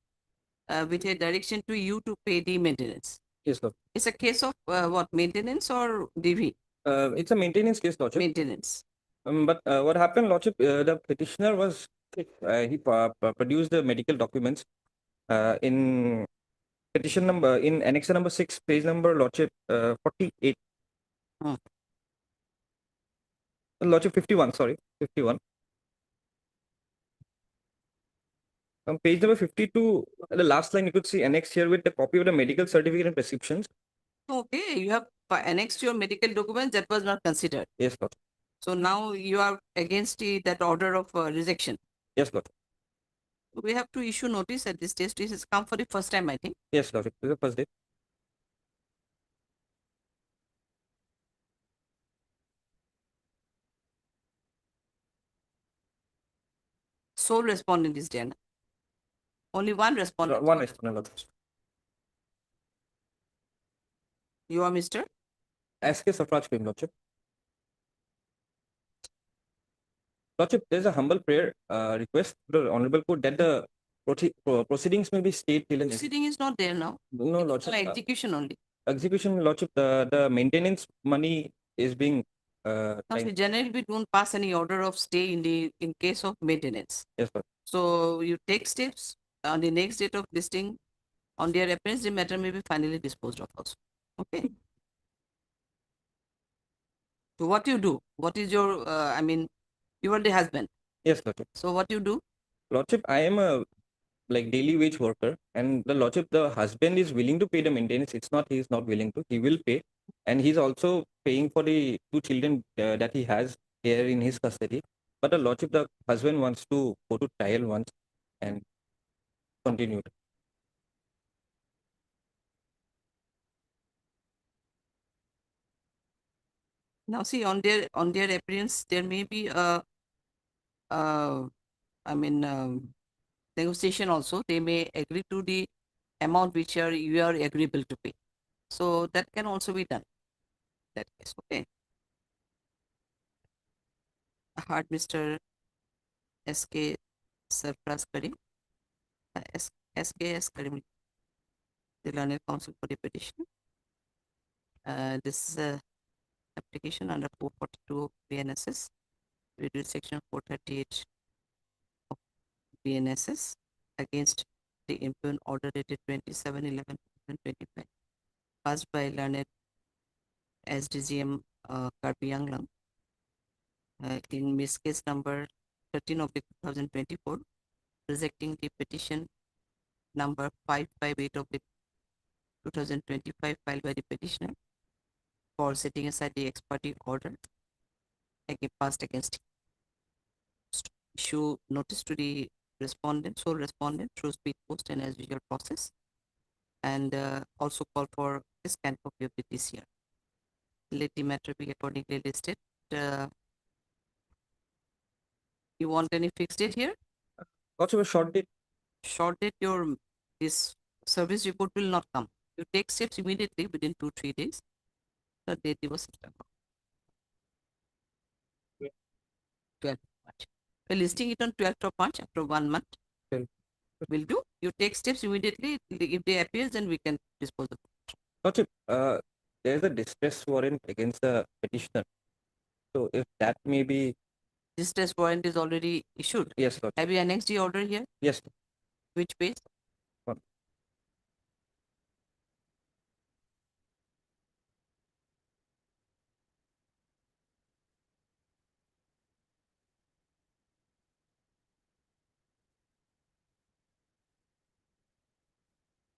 with a direction to you to pay the maintenance. Yes, Lord. It's a case of what, maintenance or DV? It's a maintenance case, Lordship. Maintenance. But what happened, Lordship, the petitioner was, he produced the medical documents in petition number, in annexure number 6, page number, Lordship, 48. Lordship, 51, sorry, 51. On page number 52, the last line you could see annexed here with the copy of the medical certificate and prescriptions. Okay, you have annexed your medical documents that was not considered. Yes, Lord. So now you are against that order of rejection. Yes, Lord. We have to issue notice at this stage. This has come for the first time, I think. Yes, Lord. This is the first day. Sole respondent is there. Only one respondent. One respondent, Lord. You are Mr. SK Safraj Prem, Lordship. Lordship, there's a humble prayer request to the Honorable Court that the proceedings may be stayed till an Proceeding is not there now. No, Lordship. Execution only. Execution, Lordship, the maintenance money is being Now, so generally we don't pass any order of stay in case of maintenance. Yes, sir. So you take steps on the next date of listing. On their appearance, the matter may be finally disposed of also. Okay. So what you do? What is your, you are the husband. Yes, Lordship. So what you do? Lordship, I am a daily wage worker, and the Lordship, the husband is willing to pay the maintenance. It's not he is not willing to. He will pay, and he's also paying for the 2 children that he has here in his custody. But the Lordship, the husband wants to go to trial once and continue. Now see, on their appearance, there may be a negotiation also. They may agree to the amount which you are agreeable to pay. So that can also be done. That case, okay. I heard Mr. SK Sarfraz Karim, SKS Karim, the learned counsel for the petition. This is a application under 442 BNSS, reduced section 438 BNSS against the impugned order dated 27/11/2025, passed by learned SDGM Karpi Yanglang in Miss Case number 13 of 2024, rejecting the petition number 558 of 2025 filed by the petitioner for setting aside the ex parte order passed against him. Issue notice to the respondent, sole respondent through speed post and as usual process, and also call for a scan copy of the TCR. Let the matter be accordingly listed. You want any fixed date here? Also a short date. Short date, your this service report will not come. You take steps immediately within 2-3 days. The date was 12th March. We're listing it on 12th of March after 1 month. Will do. You take steps immediately. If they appear, then we can dispose of it. Lordship, there is a distress warrant against the petitioner. So if that may be. Distress warrant is already issued. Yes, Lordship. Have you annexed the order here? Yes. Which page?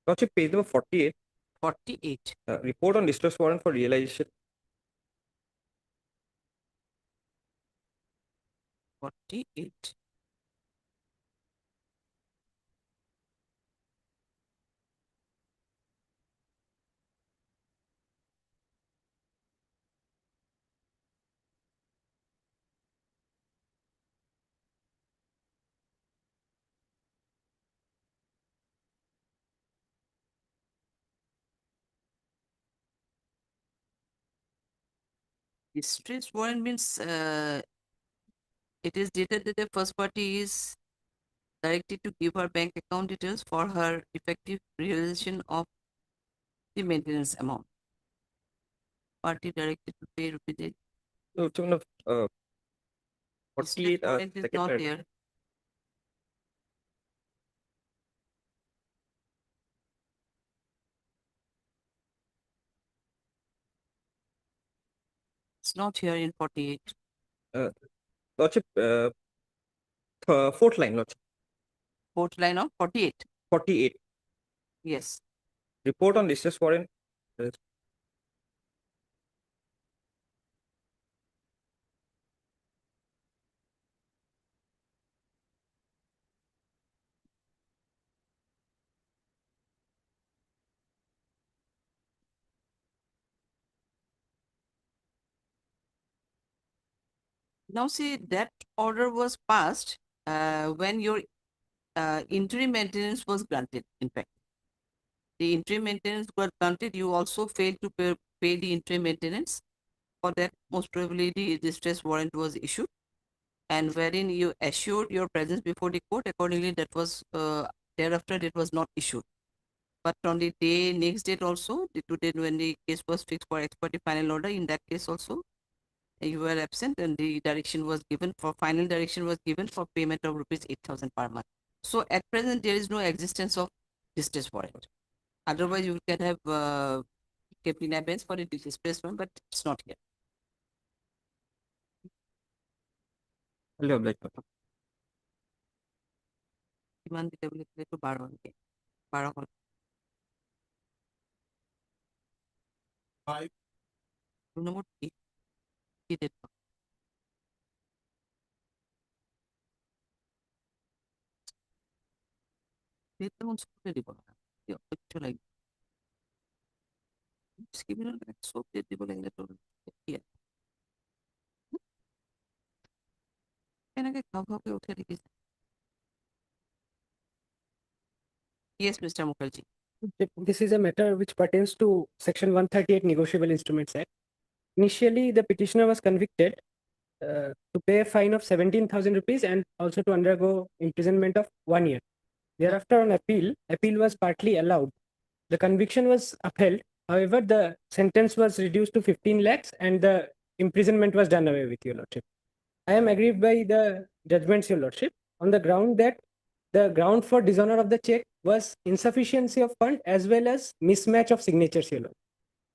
Lordship, page number 48. 48. Report on distress warrant for realization. 48. Distress warrant means it is dated that the first party is directed to give her bank account details for her effective realization of the maintenance amount. Party directed to pay rupees. So, tune of 48. Warrant is not there. It's not here in 48. Lordship, fourth line, Lordship. Fourth line of 48. 48. Yes. Report on distress warrant. Now see, that order was passed when your interim maintenance was granted. In fact, the interim maintenance was granted, you also failed to pay the interim maintenance. For that, most probably the distress warrant was issued, and wherein you assured your presence before the court. Accordingly, that was thereafter it was not issued. But on the next date also, the today when the case was fixed for ex parte final order, in that case also, you were absent, and the direction was given for final direction was given for payment of rupees 8,000 per month. So at present there is no existence of distress warrant. Otherwise you can have kept in abeyance for the disbursement, but it's not here. Demand দিতে একটু 12 হল। 5 নম্বর কি date? Date তেমন ছুটে দিব না, কিছু লাগবে। Criminal সব date দিব লাগলে তো কি আছে? এনাকে খাওয়া উঠে রেখেছে। Yes, Mr. Mukherjee. This is a matter which pertains to Section 138 Negotiable Instruments Act. Initially, the petitioner was convicted to pay a fine of 17,000 rupees and also to undergo imprisonment of 1 year. Thereafter, on appeal was partly allowed. The conviction was upheld. However, the sentence was reduced to 15 lakhs and the imprisonment was done away with, Your Lordship. I am aggrieved by the judgments, Your Lordship, on the ground that the ground for dishonor of the check was insufficiency of fund as well as mismatch of signatures, Your Lordship.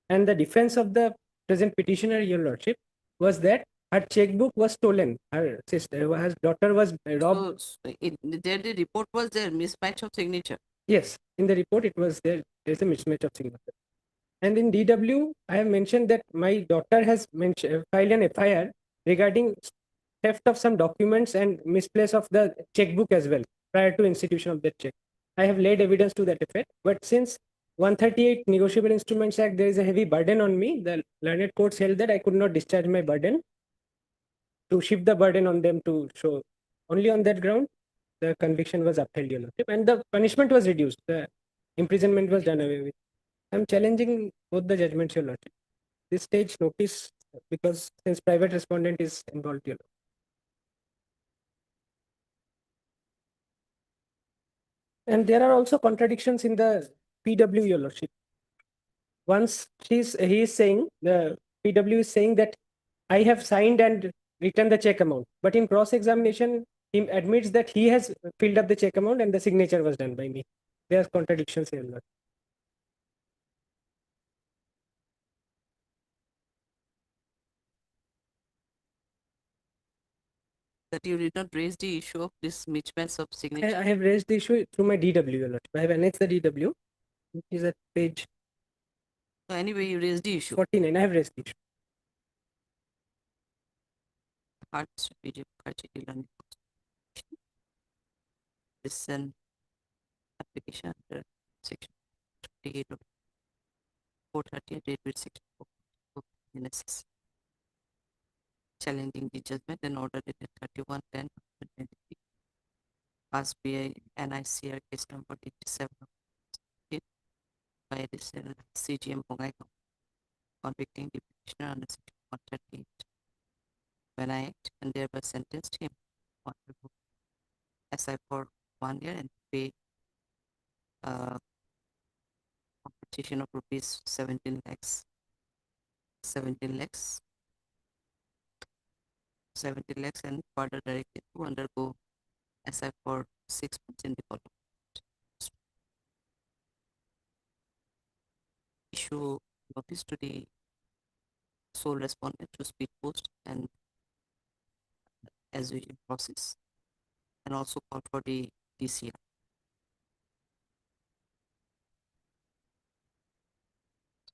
And the defense of the present petitioner, Your Lordship, was that her checkbook was stolen. Her sister, her daughter was robbed. So there the report was there, mismatch of signature. Yes, in the report it was there. There's a mismatch of signature. And in DW, I have mentioned that my daughter has filed an FIR regarding theft of some documents and misplace of the checkbook as well prior to institution of that check. I have laid evidence to that effect. But since 138 Negotiable Instruments Act, there is a heavy burden on me. The learned courts held that I could not discharge my burden, to shift the burden on them to show. Only on that ground, the conviction was upheld, Your Lordship, and the punishment was reduced. The imprisonment was done away with. I'm challenging both the judgments, Your Lordship. This stage notice, because since private respondent is involved, Your Lordship. And there are also contradictions in the PW, Your Lordship. Once he is saying, the PW is saying that I have signed and returned the check amount, but in cross-examination, he admits that he has filled up the check amount and the signature was done by me. There are contradictions here, Lord. That you did not raise the issue of this mismatch of signature. I have raised the issue through my DW, Your Lordship. I have annexed the DW, which is at page. So anyway, you raised the issue. 49. I have raised the issue. This is an application under section 28 of 430 date with section 4 NSS. Challenging the judgment and order dated 31/10/2023 passed by NICR case number 87 by additional CGM Bongaigaon, convicting the petitioner under section 138 when I act and thereby sentenced him on SI for 1 year and pay compensation of rupees 17 lakhs 17 lakhs and further directed to undergo SI for 6 months in the following. Issue notice to the sole respondent to speed post and as usual process, and also call for the DCR.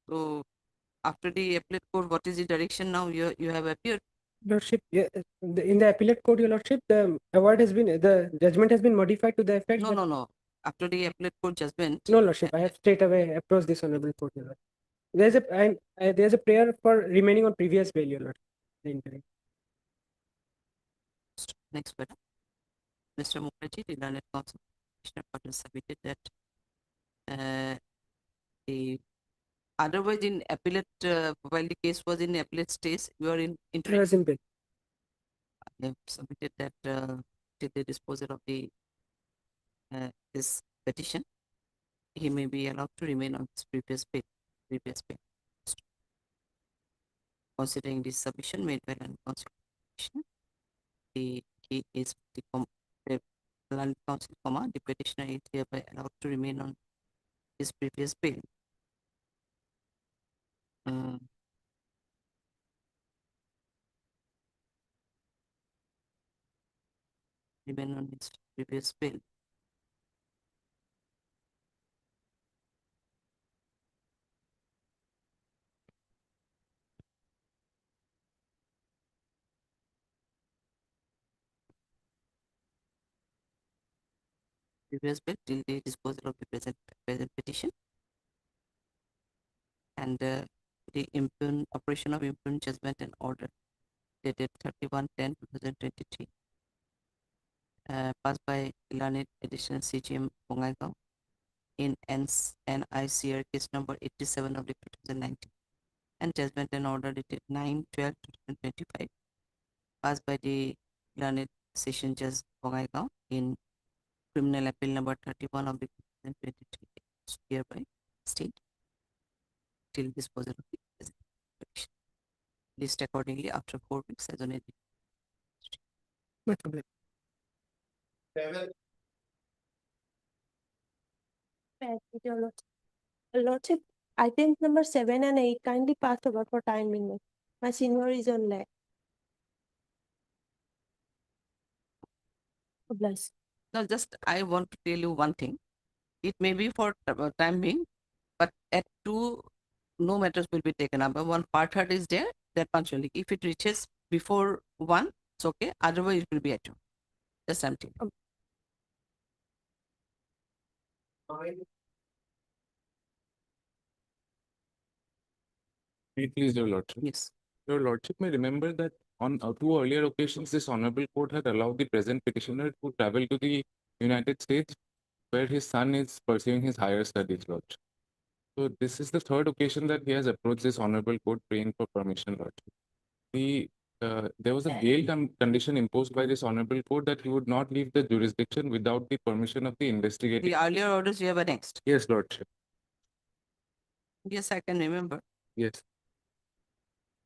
So after the appellate court, what is the direction now? You have appeared. Lordship, yeah, in the appellate court, Your Lordship, the judgment has been modified to the effect. No. After the appellate court judgment. No, Lordship, I have straight away approached this honorable court, Your Lordship. There's a prayer for remaining on previous bail, Your Lordship. Next matter. Mr. Mukherjee, the learned counsel submitted that the otherwise in appellate while the case was in appellate stage, you are in interim. Yes, in bail. I have submitted that till the disposal of the this petition, he may be allowed to remain on his previous bail. Considering this submission made by an petitioner, he is the learned counsel, the petitioner is hereby allowed to remain on his previous bail. Remain on his previous bail. Previous bail till the disposal of the present petition, and the operation of impugned judgment and order dated 31/10/2023 passed by learned additional CGM Bongaigaon in NICR case number 87 of 2019, and judgment and order dated 9/12/2025 passed by the learned session judge Bongaigaon in criminal appeal number 31 of 2023, hereby state till disposal of the present petition. List accordingly after 4 weeks as on a Your Lordship, items number 7 and 8 kindly passed over for time limit. My senior is on lag. Bless. Now, just I want to tell you one thing. It may be for time being, but at 2, no matters will be taken up. One part heard is there, that punctually. If it reaches before 1, it's okay. Otherwise, it will be at 2. Just something. Please, Your Lordship. Yes. Your Lordship may remember that on 2 earlier occasions, this Honorable Court had allowed the present petitioner to travel to the United States, where his son is pursuing his higher studies, Lordship. So this is the 3rd occasion that he has approached this Honorable Court praying for permission, Lordship. There was a bail condition imposed by this Honorable Court that he would not leave the jurisdiction without the permission of the investigating. The earlier orders you have annexed. Yes, Lordship. Yes, I can remember. Yes.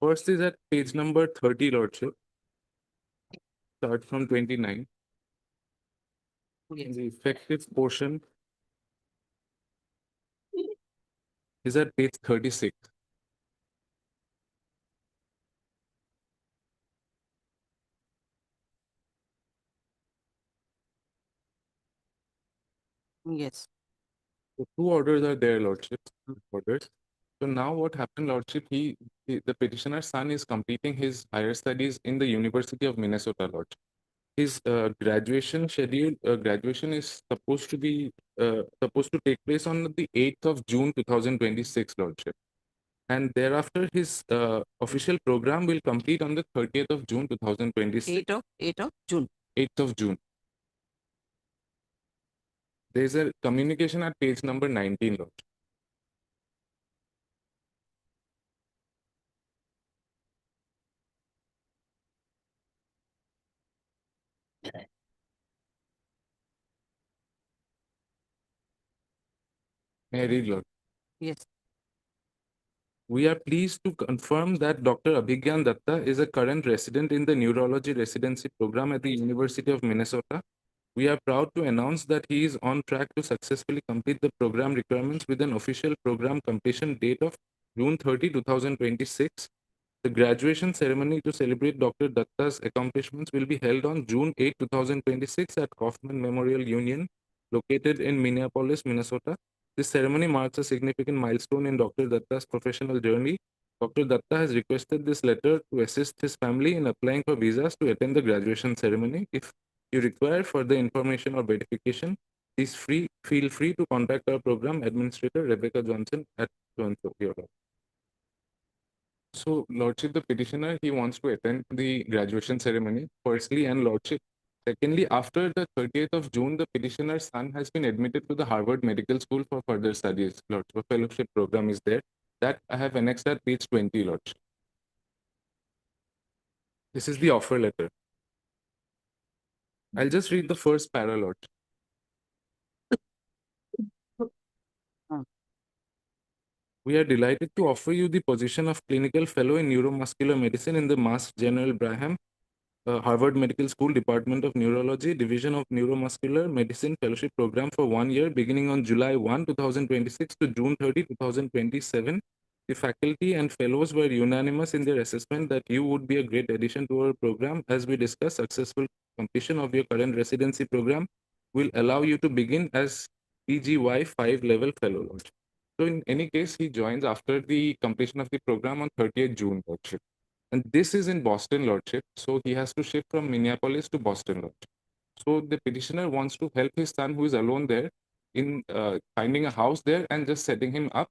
First is at page number 30, Lordship. Start from 29. Yes. The effective portion is at page 36. Yes. So 2 orders are there, Lordship. Orders. So now what happened, Lordship? The petitioner's son is completing his higher studies in the University of Minnesota, Lordship. His graduation is supposed to take place on the 8th of June 2026, Lordship. And thereafter, his official program will complete on the 30th of June 2026. 8th of June. 8th of June. There is a communication at page number 19, Lord. May I read, Lord? Yes. We are pleased to confirm that Dr. Abhigyan Datta is a current resident in the neurology residency program at the University of Minnesota. We are proud to announce that he is on track to successfully complete the program requirements with an official program completion date of June 30, 2026. The graduation ceremony to celebrate Dr. Datta's accomplishments will be held on June 8, 2026 at Kaufman Memorial Union, located in Minneapolis, Minnesota. This ceremony marks a significant milestone in Dr. Datta's professional journey. Dr. Datta has requested this letter to assist his family in applying for visas to attend the graduation ceremony. If you require further information or verification, please feel free to contact our program administrator, Rebecca Johnson, at your office. So, Lordship, the petitioner, he wants to attend the graduation ceremony, firstly, and Lordship. Secondly, after the 30th of June, the petitioner's son has been admitted to the Harvard Medical School for further studies. Lordship, a fellowship program is there. That I have annexed at page 20, Lordship. This is the offer letter. I'll just read the first para, Lordship. We are delighted to offer you the position of Clinical Fellow in Neuromuscular Medicine in the Mass General Brigham Harvard Medical School Department of Neurology, Division of Neuromuscular Medicine Fellowship Program for 1 year, beginning on July 1, 2026 to June 30, 2027. The faculty and fellows were unanimous in their assessment that you would be a great addition to our program. As we discussed, successful completion of your current residency program will allow you to begin as PGY 5 level fellow. Lordship. So in any case, he joins after the completion of the program on 30th June, Lordship. And this is in Boston, Lordship. So he has to shift from Minneapolis to Boston, Lordship. So the petitioner wants to help his son who is alone there in finding a house there and just setting him up.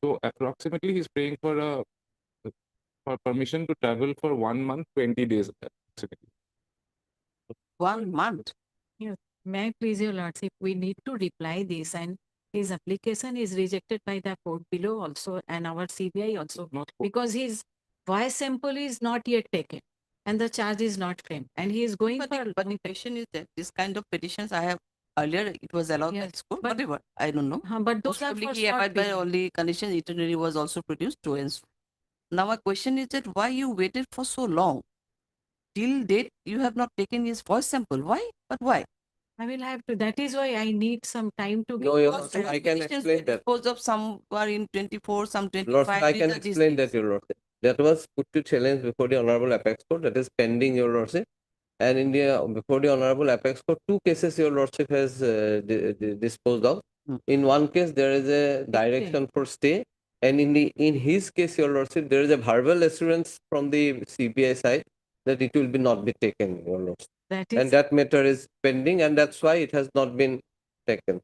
So approximately he's praying for permission to travel for 1 month, 20 days. 1 month. Yes. May I please your lordship, we need to reply this, and his application is rejected by the court below also and our CBI also, because his voice sample is not yet taken and the charge is not framed and he is going But for. but the question is that this kind of petitions I have earlier, it was allowed by Yes, school, but- whatever, I don't know. But those Most are probably for he short abide by period. all the conditions, itinerary was also produced to and so. Now my question is that why you waited for so long? Till date, you have not taken his voice sample. Why? But why? I will have to, that is why I need some time to. No, Your get Lordship, those I can petitions explain that. disposed of. Some are in 24, some Lordship, 25. I These can are these explain things. that, Your Lordship. That was put to challenge before the Honorable Apex Court. That is pending, Your Lordship. And in the before the Honorable Apex Court, two cases Your Lordship has disposed of. In one case, there is a direction for stay, and in his case, Your Lordship, there is a verbal assurance from the CBI side that it will be not be taken, Your Lordship. That And is, that matter is pending, and that's why it has not been taken.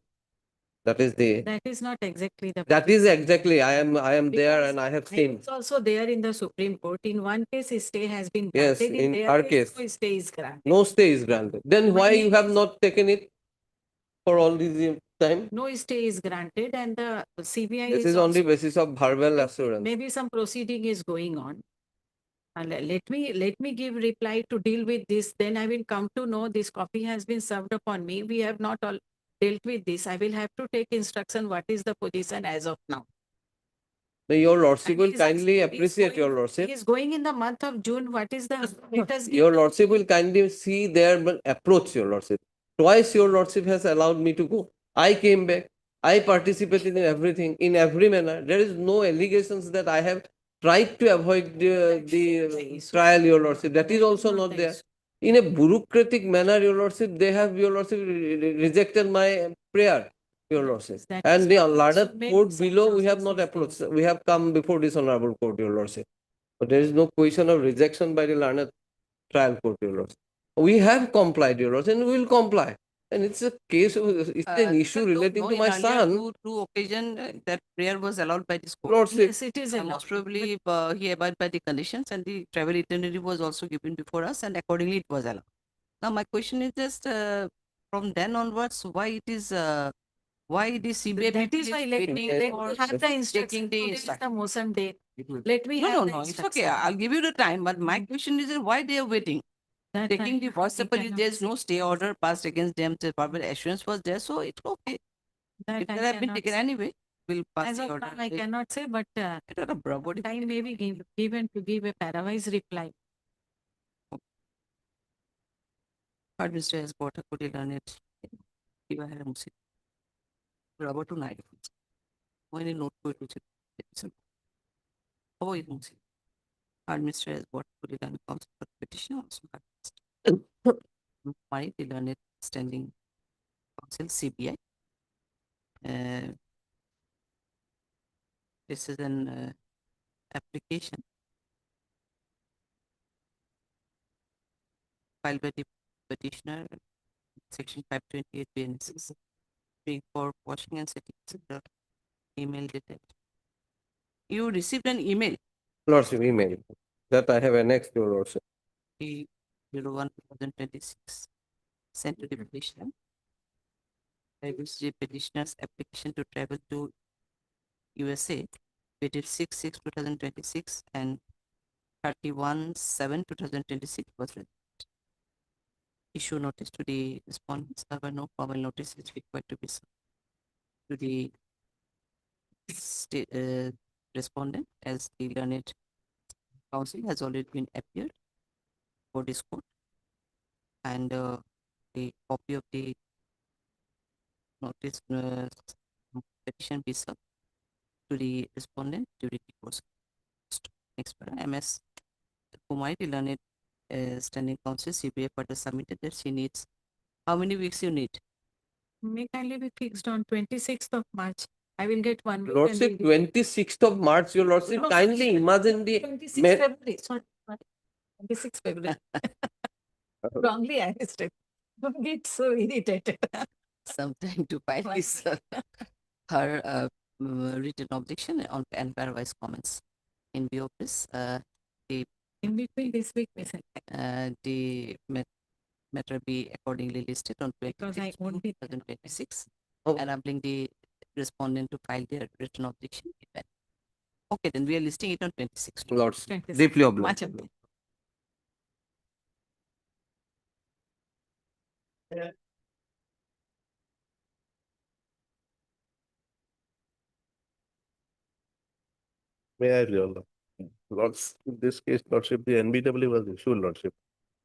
That is the. that is not exactly the. That is exactly. I am there, Because and I have I seen. was also there in the Supreme Court. In one case, a stay has been Yes, granted. in their our case, case. no stay is granted. No stay is granted. Then why you have not taken it for all this time? No stay is granted, and the CBI This is is on the also, basis of verbal assurance. maybe some proceeding is going on. Let me give reply to deal with this. Then I will come to know this copy has been served upon me. We have not all dealt with this. I will have to take instruction. What is the position as of now? Your Lordship And will he is kindly asking- he is appreciate Your going- Lordship. He is going in the month of June. What is the status? Your Lordship will kindly see their approach, Your Lordship. Twice Your Lordship has allowed me to go. I came back. I participated in everything, in every manner. There is no allegations that I have tried to avoid the trial, Your Lordship. That is also not there. In a bureaucratic manner, Your Lordship, they have, Your Lordship, rejected my prayer, Your Lordship. And the learned court below, we have not approached. We have come before this honorable court, Your Lordship. But there is no question of rejection by the learned trial court, Your Lordship. We have complied, Your Lordship, and we will comply. And it's a case, it's an issue relating to my son. Two occasion that prayer was allowed by this court. Lordship. Yes, it is allowed. Most probably he abided by the conditions, and the travel itinerary was also given before us, and accordingly it was allowed. Now my question is just from then onwards, why it is why the CBI That is why let me have the instruction. the Today is the motion date. Let me No, have no, the no. It's instruction. okay. I'll give you the time. But my question is why they are waiting. Taking the first step, there's no stay order passed against them. The verbal assurance was there, so it's okay. That It I could have been cannot taken say. anyway. We'll pass As the of order. now, I cannot say, but time may be given to give a parawise reply. Hard Mr. has bought a good on it. Give a musi. Rubber to night. When you note to it, oh, it musi. Hard Mr. has bought a good on council for petition also. My learned standing council CBI. This is an application filed by the petitioner, section 528 BNSS, being for washing and setting the email dated. You received an email. Lordship, email. That I have annexed, Your Lordship. 01/2026 sent to the petitioner. I wish the petitioner's application to travel to USA dated 6/6/2026 and 31/7/2026 was read. Issue notice to the respondents. However, no formal notice is required to be served to the respondent, as the learned counsel has already been appeared for this court, and the copy of the notice petition be served to the respondent during the course. Next para, MS Kumari, the learned standing counsel CBI further submitted that she needs. How many weeks you need? May kindly be fixed on 26th of March. I will get 1 week. Lordship, 26th of March, Your Lordship, kindly imagine the. 26th February. Sorry, 26th February. Wrongly arrested. Don't get so irritated. Sometime to file this her written objection on and parawise comments. In view of this, the in between this week, the matter be accordingly listed on 2026, enabling the respondent to file their written objection. Okay, then we are listing it on 26. Lords, deeply obliged. Much obliged. May I, Your Lord? Lords, in this case, Lordship, the NBW was issued, Lordship.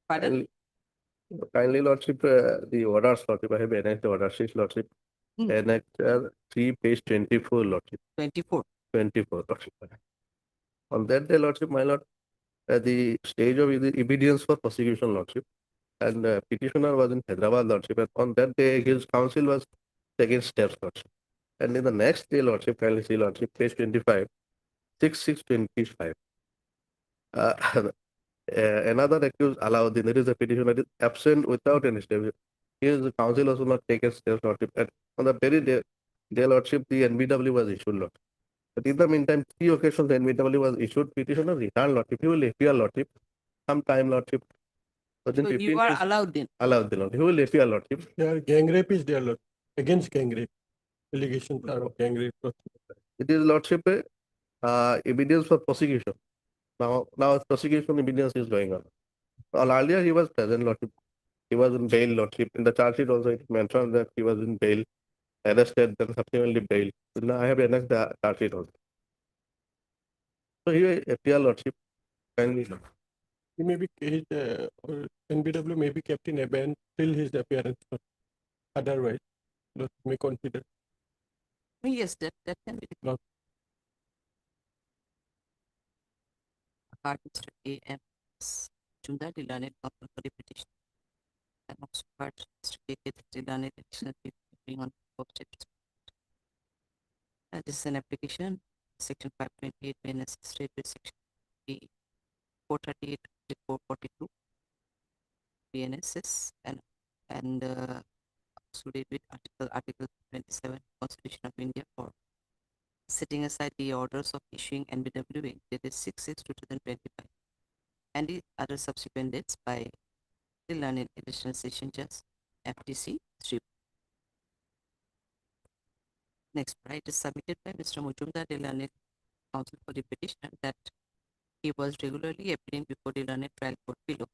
Pardon? Kindly Lordship, the orders, Lordship, I have annexed the order sheet, Lordship. Annex 3, page 24, Lordship. 24. 24, Lordship. On that day, Lordship, my Lord, at the stage of the obedience for prosecution, Lordship, and petitioner was in Hyderabad, Lordship, and on that day, his counsel was taking steps, Lordship. And in the next day, Lordship, kindly see, Lordship, page 25, 6/6/25. Another accused Alauddin, there is a petitioner is absent without any step. His counsel also not taken steps, Lordship. And on the very day, Lordship, the NBW was issued, Lordship. But in the meantime, 3 occasions the NBW was issued, petitioner returned, Lordship. He will appear, Lordship, sometime, Lordship. So you are allowed in. Allowed the Lordship. He will appear, Lordship. Yeah, gang rape is there, Lord. Against gang rape. Allegations are of gang rape. It is, Lordship, evidence for prosecution. Now prosecution evidence is going on. Earlier he was present, Lordship. He was in bail, Lordship. In the charge sheet also it mentioned that he was in bail, arrested, then subsequently bail. So now I have annexed the charge sheet also. So he will appear, Lordship. Kindly. He may be his or NBW may be kept in abeyance till his appearance. Otherwise, Lord may consider. Yes, that can be the case. Mr. A.M. Junda Dilane counsel for the petition. And also part Mr. A.K. Dilane additional being on objects. This is an application, section 528 BNS state with section 438 to 442 BNSS and also with article 27 Constitution of India for setting aside the orders of issuing NBWA dated 6/6/2025 and the other subsequent dates by the learned additional session judge FTC 3. Next, right is submitted by Mr. Mujumdar, the learned counsel for the petitioner, that he was regularly appearing before the learned trial court below.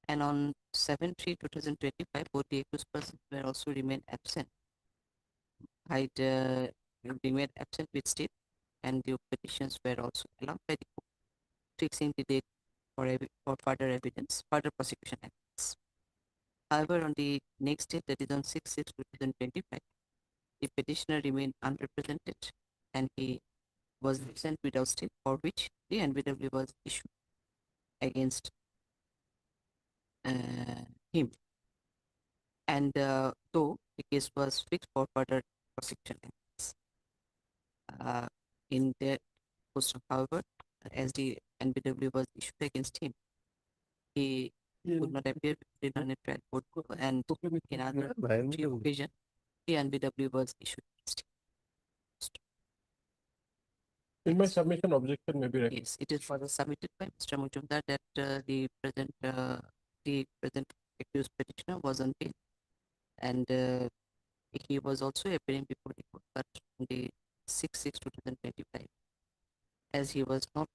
And on 7/3/2025, both the accused persons were also remained absent. Remained absent with state, and the petitions were also allowed by the court, fixing the date for further evidence, further prosecution evidence. However, on the next date, that is on 6/6/2025, the petitioner remained unrepresented and he was absent without state, for which the NBW was issued against him. And though the case was fixed for further prosecution evidence. In the post, however, as the NBW was issued against him, he could not appear before the learned trial court, and in other 3 occasions, the NBW was issued against him. In my submission, objection may be read. Yes, it is further submitted by Mr. Mujumdar that the present accused petitioner was on bail, and he was also appearing before the court, but on the 6/6/2025, as he was not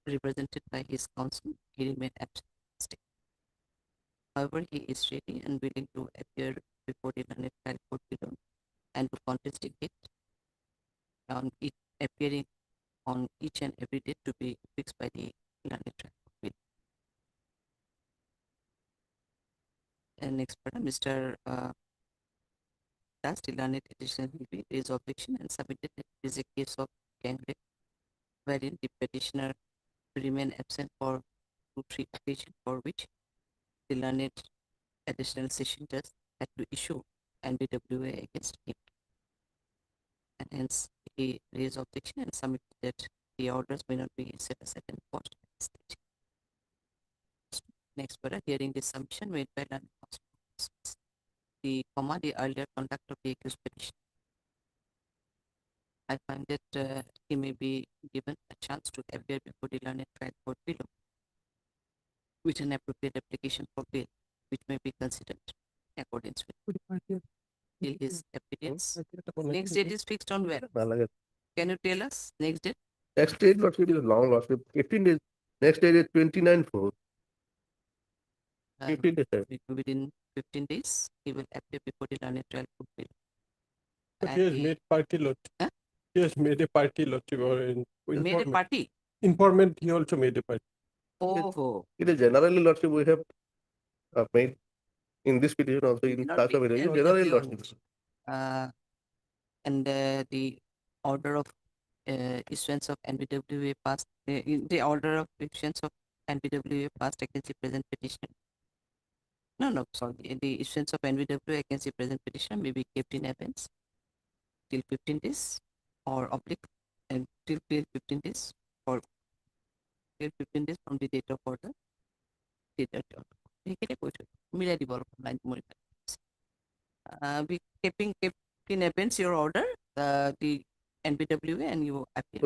represented by his counsel, he remained absent. However, he is ready and willing to appear before the learned trial court below and to contest the date on it appearing on each and every date to be fixed by the learned trial court below. And next part, Mr. Das, the learned additional will raise objection and submitted that it is a case of gang rape, wherein the petitioner remained absent for 2-3 occasions, for which the learned additional session judge had to issue NBWA against him. And hence he raised objection and submitted that the orders may not be set aside and enforced at this stage. Next, for hearing the submission made by learned counsel, the earlier conduct of the accused petition. I find that he may be given a chance to appear before the learned trial court below with an appropriate application for bail, which may be considered in accordance with till his appearance. Next date is fixed on where? Can you tell us next date? Next date, Lordship, is long, Lordship. 15 days. Next date is 29/4. 15 days. Within 15 days, he will appear before the learned trial court below. But he has made party lot. He has made a party lot. Made a party? Informant, he also made a party. Oh. It is generally, Lordship, we have made in this petition also in Not class of be general NBW. lordships. And the order of issuance of NBWA passed, in the order of issuance of NBWA passed against the present petition. No, sorry. The issuance of NBWA against the present petition may be kept in abeyance till 15 days or oblique and till 15 days or till 15 days from the date of order. সেইখিনি কৈছো মিলাই দিব অলপ line modify be kept in abeyance your order, the NBWA, and you appeal.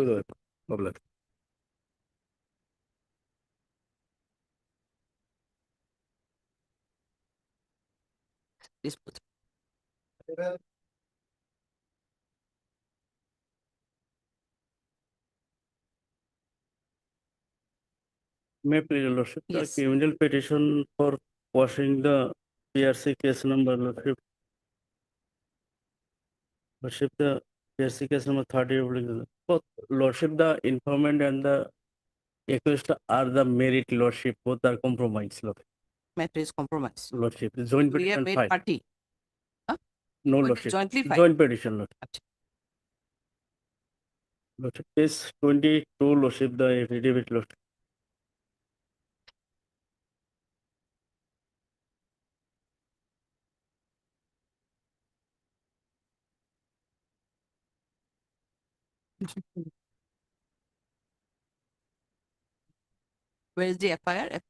This May please, Your Lordship, Yes. the criminal petition for quashing the PRC case number, Lordship. Lordship, the PRC case number 30, both Lordship, the informant and the accused are the merit, Lordship, both are compromised, Lordship. matter is compromised. Lordship, the joint We have petition made filed. party. Huh? No, Going to Lordship, jointly file. joint petition, Lordship. Lordship, case 22, Lordship, the affidavit, Lordship. Where is the FIR?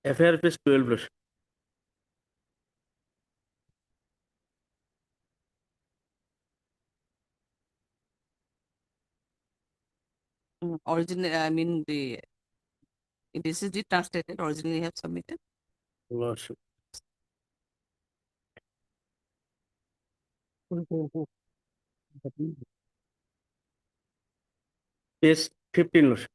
FIR is 12, Lordship. Originally, I mean this is the translated. Originally, have submitted. Lordship. Case 15, Lordship.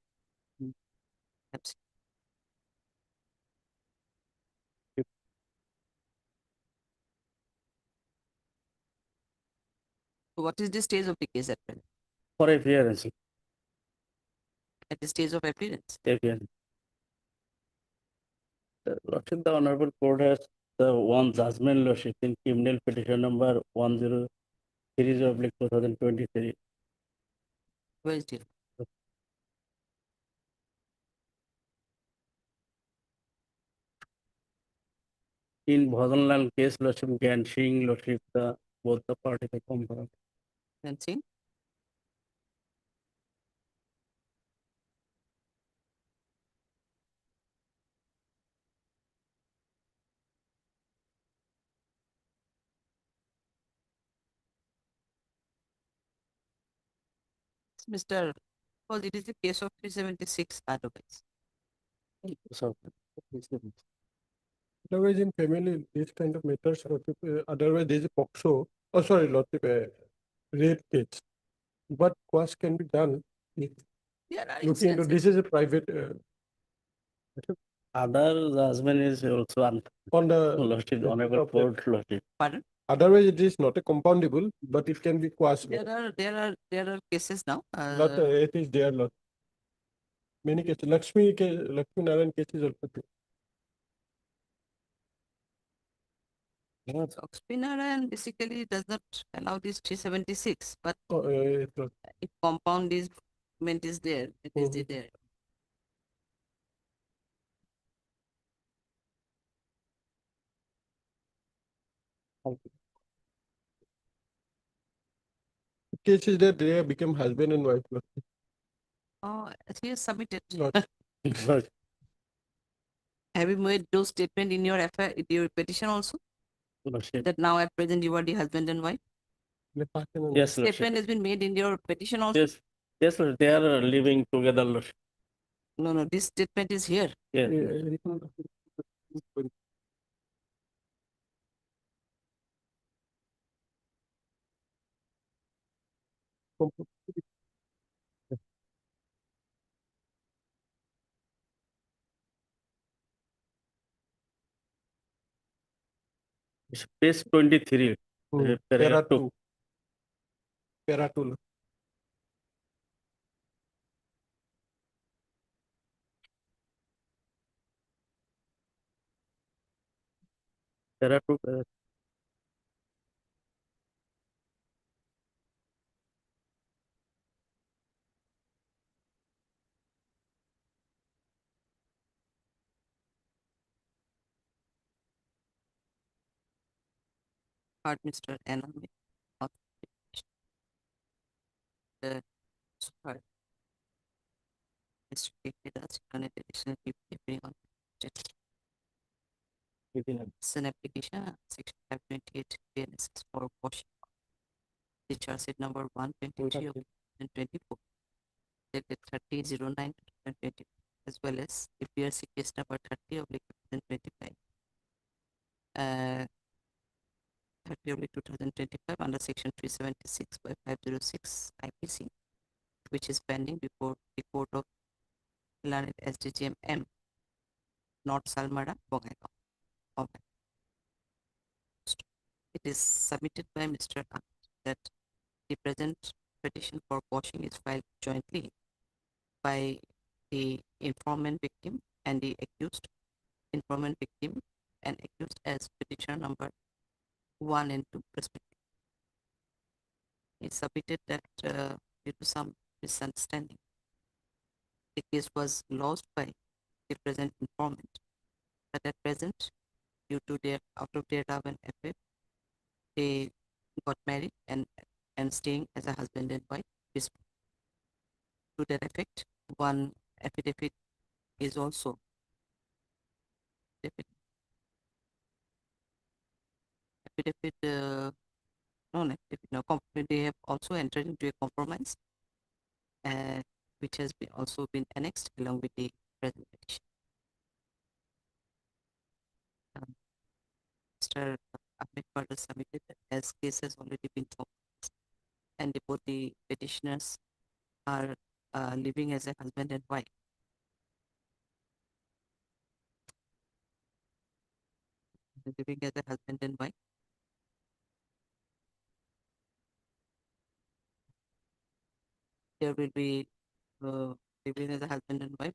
So what is the stage of the case at present? For appearance. At the stage of appearance. Appearance. Lordship, the Honorable Court has the one judgment, Lordship, in criminal petition number 103/2023. Where is it? In Bhadanlal case, Lordship, Gyan Singh, Lordship, both the parties are compromised. And see. Mr. Well, it is the case of 376 otherwise. So, Otherwise, in family, these kind of matters, otherwise there is a POCSO, oh sorry, Lordship, rape case. But quash can be done. Looking into this is a private. other judgment is also on the Lordship, the Honorable Court, Lordship. Pardon? Otherwise, it is not a compoundable, but it can be quashed. There are cases now. Not it is there, Lord. Many cases. Lakshmi Narayan cases also. Spinner basically does not allow this 376, but if compound is meant is there, it is there. Cases that they have become husband and wife. Oh, he has submitted. Not. Have you made those statement in your your petition also? Lordship. That now at present you are the husband and wife? Yes, Statement Lordship. has been made in your petition also? Yes, yes, Lordship. They are living together, Lordship. No, this statement is here. Yes. It's page 23. Paragraph 2. Para 2. There are two. Heard Mr. Anand. The heard Mr. Kekidas on an additional PPA on it's an application section 528 PNSS for washing the charge sheet number 123 of 2024 dated 30/09/2020 as well as the PRC case number 30 of 2025 30 of 2025 under section 376 by 506 IPC, which is pending before the court of Learned SDGM M, North Salmara, Bongaigaon. It is submitted by Mr. that the present petition for quashing is filed jointly by the informant victim and the accused, informant victim and accused as petitioner number 1 and 2 respectively. It submitted that due to some misunderstanding, the case was lost by the present informant, but at present, due to their out of their love and affair, they got married and staying as a husband and wife. To that effect, one affidavit is also they have also entered into a compromise, which has been also been annexed along with the present petition. Mr. Ahmed further submitted that as case has already been formalized and both the petitioners are living as a husband and wife. Living as a husband and wife. There will be living as a husband and wife.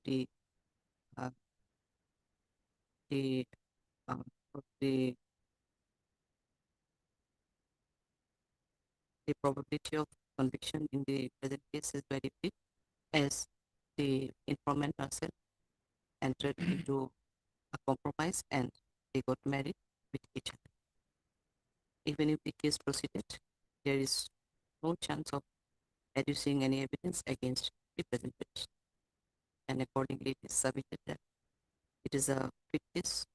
The probability of conviction in the present case is very big, as the informant herself entered into a compromise and they got married with each other. Even if the case proceeded, there is no chance of adducing any evidence against the present petition. And accordingly, it is submitted that it is a fit case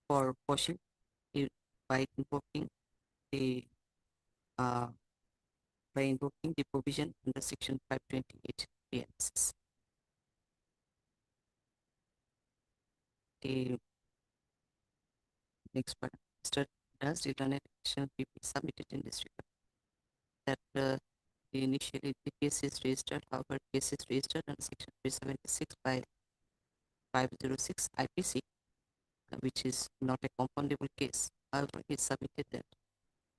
for quashing by invoking the provision under section 528 PNSS. The next part, Mr. Does return an action be submitted in this regard that initially the case is registered, however, case is registered under section 376 by 506 IPC, which is not a confoundable case. However, he submitted that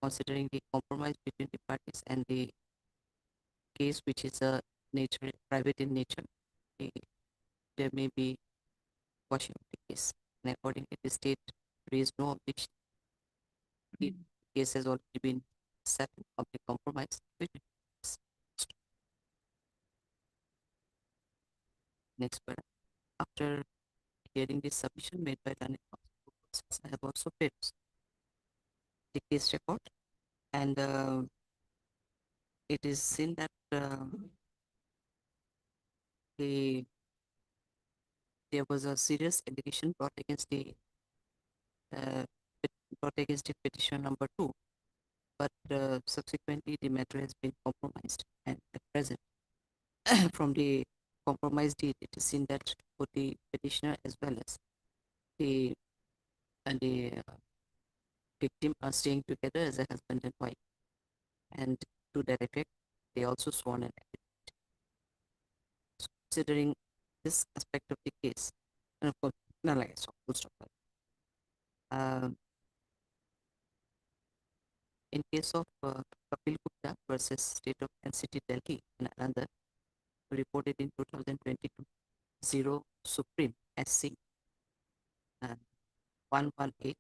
considering the compromise between the parties and the case which is a nature private in nature, there may be quashing of the case. And accordingly, the state raised no objection. The case has already been settled of the compromise. Next part. After hearing the submission made by the I have also read the case record, and it is seen that there was a serious allegation brought against the petition number 2, but subsequently the matter has been compromised, and at present from the compromise deed, it is seen that both the petitioner as well as the victim are staying together as a husband and wife, and to that effect, they also sworn an affidavit. So considering this aspect of the case, and of course, not like I saw, full stop. In case of Kapil Gupta versus State of NCT Delhi and another reported in 2022, 0 Supreme SC 118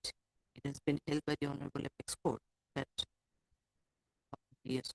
it has been held by the Honorable Apex Court that yes,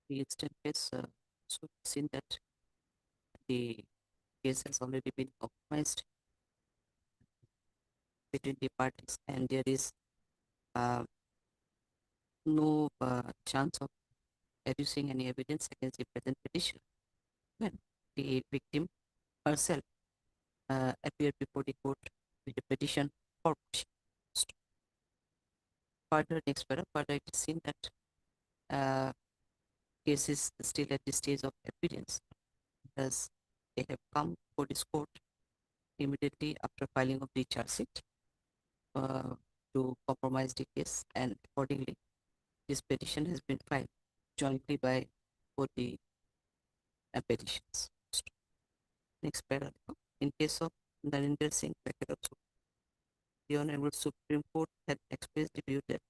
the instant case, so we've seen that the case has already been compromised between the parties, and there is uh, no chance of adducing any evidence against the present petition when the victim herself appeared before the court with a petition for motion. Further, further it is seen that case is still at the stage of evidence, as they have come before this court immediately after filing of the charge sheet to compromise the case, and accordingly this petition has been filed jointly by both the petitions. Next paragraph. In case of Narinder Singh, the Honorable Supreme Court had expressed the view that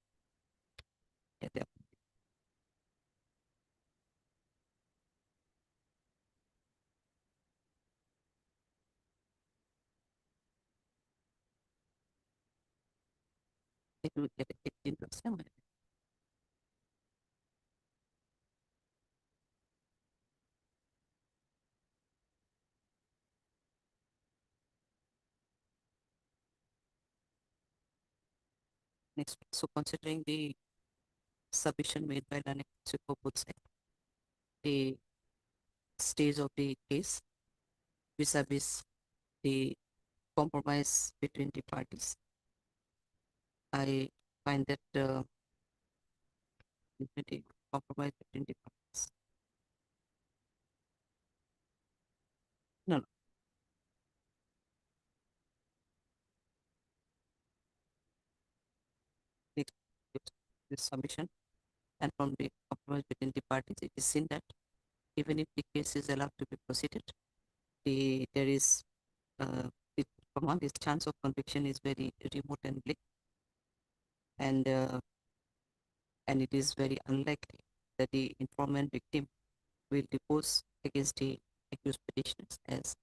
it will get 18%. Next, so considering the submission made by Lanik for both sides, the stage of the case vis-a-vis the compromise between the parties, I find that the compromise between the parties. No. This submission, and from the compromise between the parties, it is seen that even if the case is allowed to be proceeded, there is from all this chance of conviction is very remote and bleak, and it is very unlikely that the informant victim will depose against the accused petitioners, as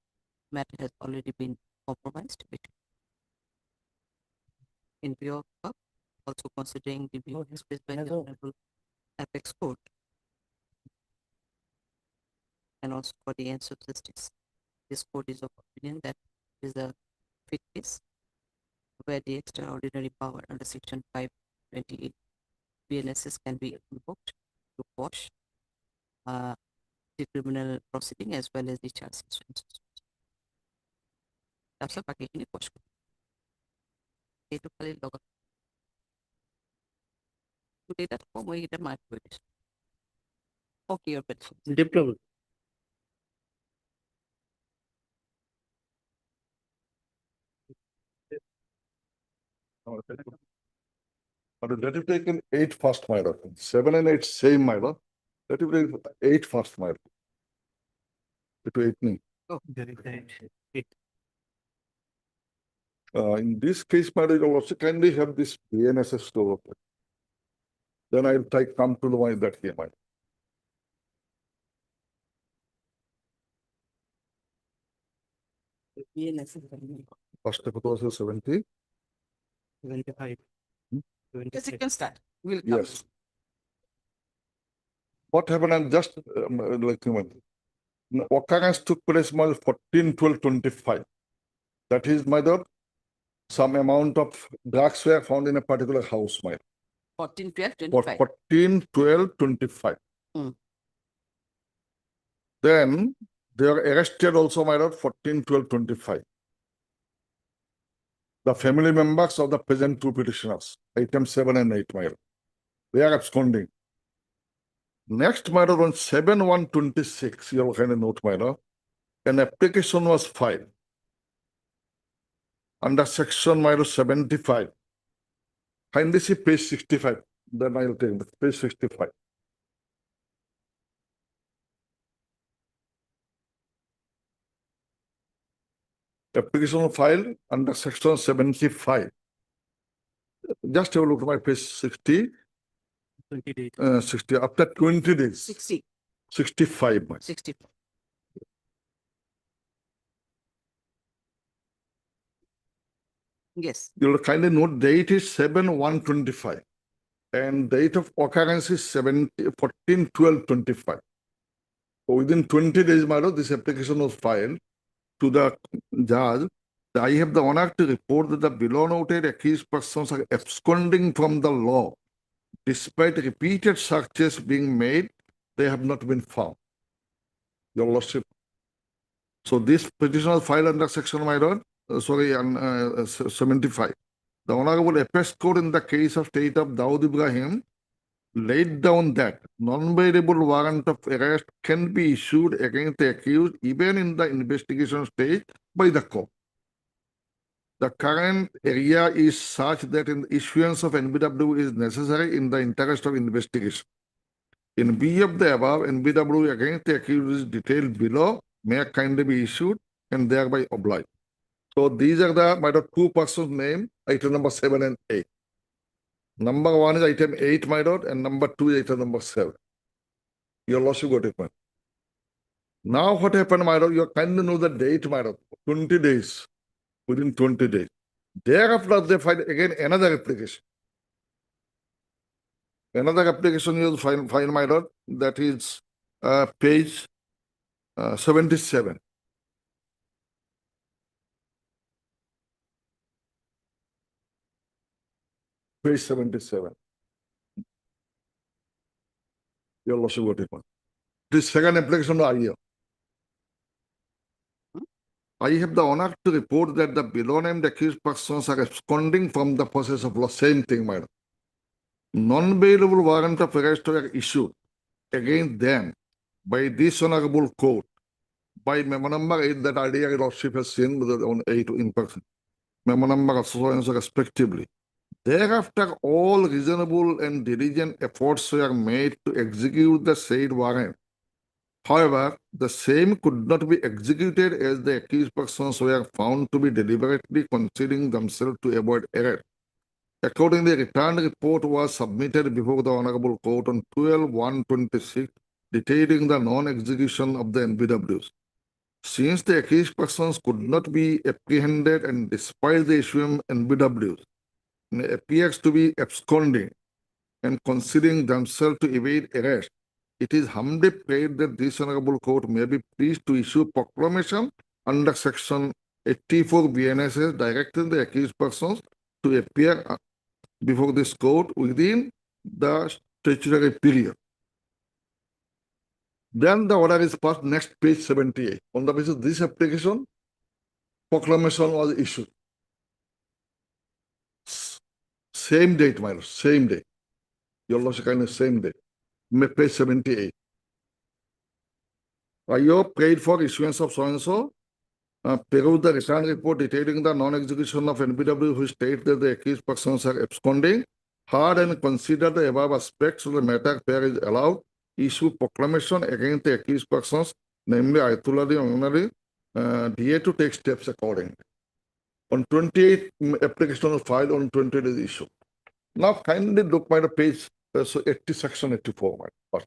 matter has already been compromised between. In view of also considering the view expressed by the Honorable Apex Court, and also for the ends of justice, this court is of opinion that it is a fit case where the extraordinary power under Section 528 BNSS can be invoked to quash the criminal proceeding as well as the charges. That's a package in quash. Today that form we get a mark with it. Okay, your petition. Diploma. But let it taken 8 first, my lord. 7 and 8 same, my lord. Let it take 8 first, my lord. It will 8 me. Oh, Eight. In this case, my lord, also kindly have this BNSS store open. Then I'll try come to know that here, my lord. First step was 70. 75. Hmm? Yes, you can start. We'll come. Yes. What happened? And just like occurrence took place on 14/12/25. That is, my lord, some amount of drugs were found in a particular house, my lord. 14/12/25. 14/12/25. Then they were arrested also, my lord, 14/12/25. The family members of the present two petitioners, item 7 and 8, my lord. They are absconding. Next, my lord, on 7/1/26, you'll kind of note, my lord, an application was filed under section, my lord, 75. Kindly see page 65. Then I'll take the page 65. Application filed under section 75. Just have a look at my page 60. 20 days. 60 after 20 days. 60. 65. My. 64. Yes. You'll kindly note date is 7/1/25 and date of occurrence is 14/12/25. So within 20 days, my lord, this application was filed to the judge. I have the honor to report that the below noted accused persons are absconding from the law. Despite repeated searches being made, they have not been found. Your Lordship. So this petition was filed under section, my lord, 75. The Honorable Apex Court in the case of State of Dawood Ibrahim laid down that non-bailable warrant of arrest can be issued against the accused even in the investigation stage by the court. The current area is such that in the issuance of NBW is necessary in the interest of investigation. In view of the above, NBW against the accused is detailed below, may kindly be issued and thereby obliged. So these are the, my lord, two persons' name, item number 7 and 8. Number 1 is item 8, my lord, and number 2 is item number 7. Your Lordship got it, man. Now what happened, my lord? You kindly know the date, my lord. 20 days. Within 20 days. Thereafter, they filed again another application. Another application you find, my lord, that is page 77. Page 77. Your Lordship got it, man. This second application to alia. I have the honor to report that the below named accused persons are absconding from the process of law. Same thing, madam. Non-bailable warrant of arrest were issued against them by this honorable court by memo number 8 that earlier Lordship has seen on 8 in person. Memo number so and so respectively. Thereafter, all reasonable and diligent efforts were made to execute the said warrant. However, the same could not be executed as the accused persons were found to be deliberately concealing themselves to avoid arrest. Accordingly, the returned report was submitted before the Honorable Court on 12/1/26, detailing the non-execution of the NBWs. Since the accused persons could not be apprehended and despite the issuing NBWs, appears to be absconding and concealing themselves to evade arrest, it is humbly prayed that this Honorable Court may be pleased to issue proclamation under section 84 BNSS directing the accused persons to appear before this court within the statutory period. Then the order is passed, next page 78. On the basis of this application, proclamation was issued. Same date, my lord, same day. Your Lordship, kind of same day. Page 78. I prayed for issuance of so and so. Peruse the return report detailing the non-execution of NBW, which states that the accused persons are absconding. Heard and consider the above aspects of the matter where is allowed. Issue proclamation against the accused persons, namely Ayatullah Onari, DA to take steps accordingly. On 28, application was filed on 20 days issue. Now kindly look by the page, so 80, section 84, my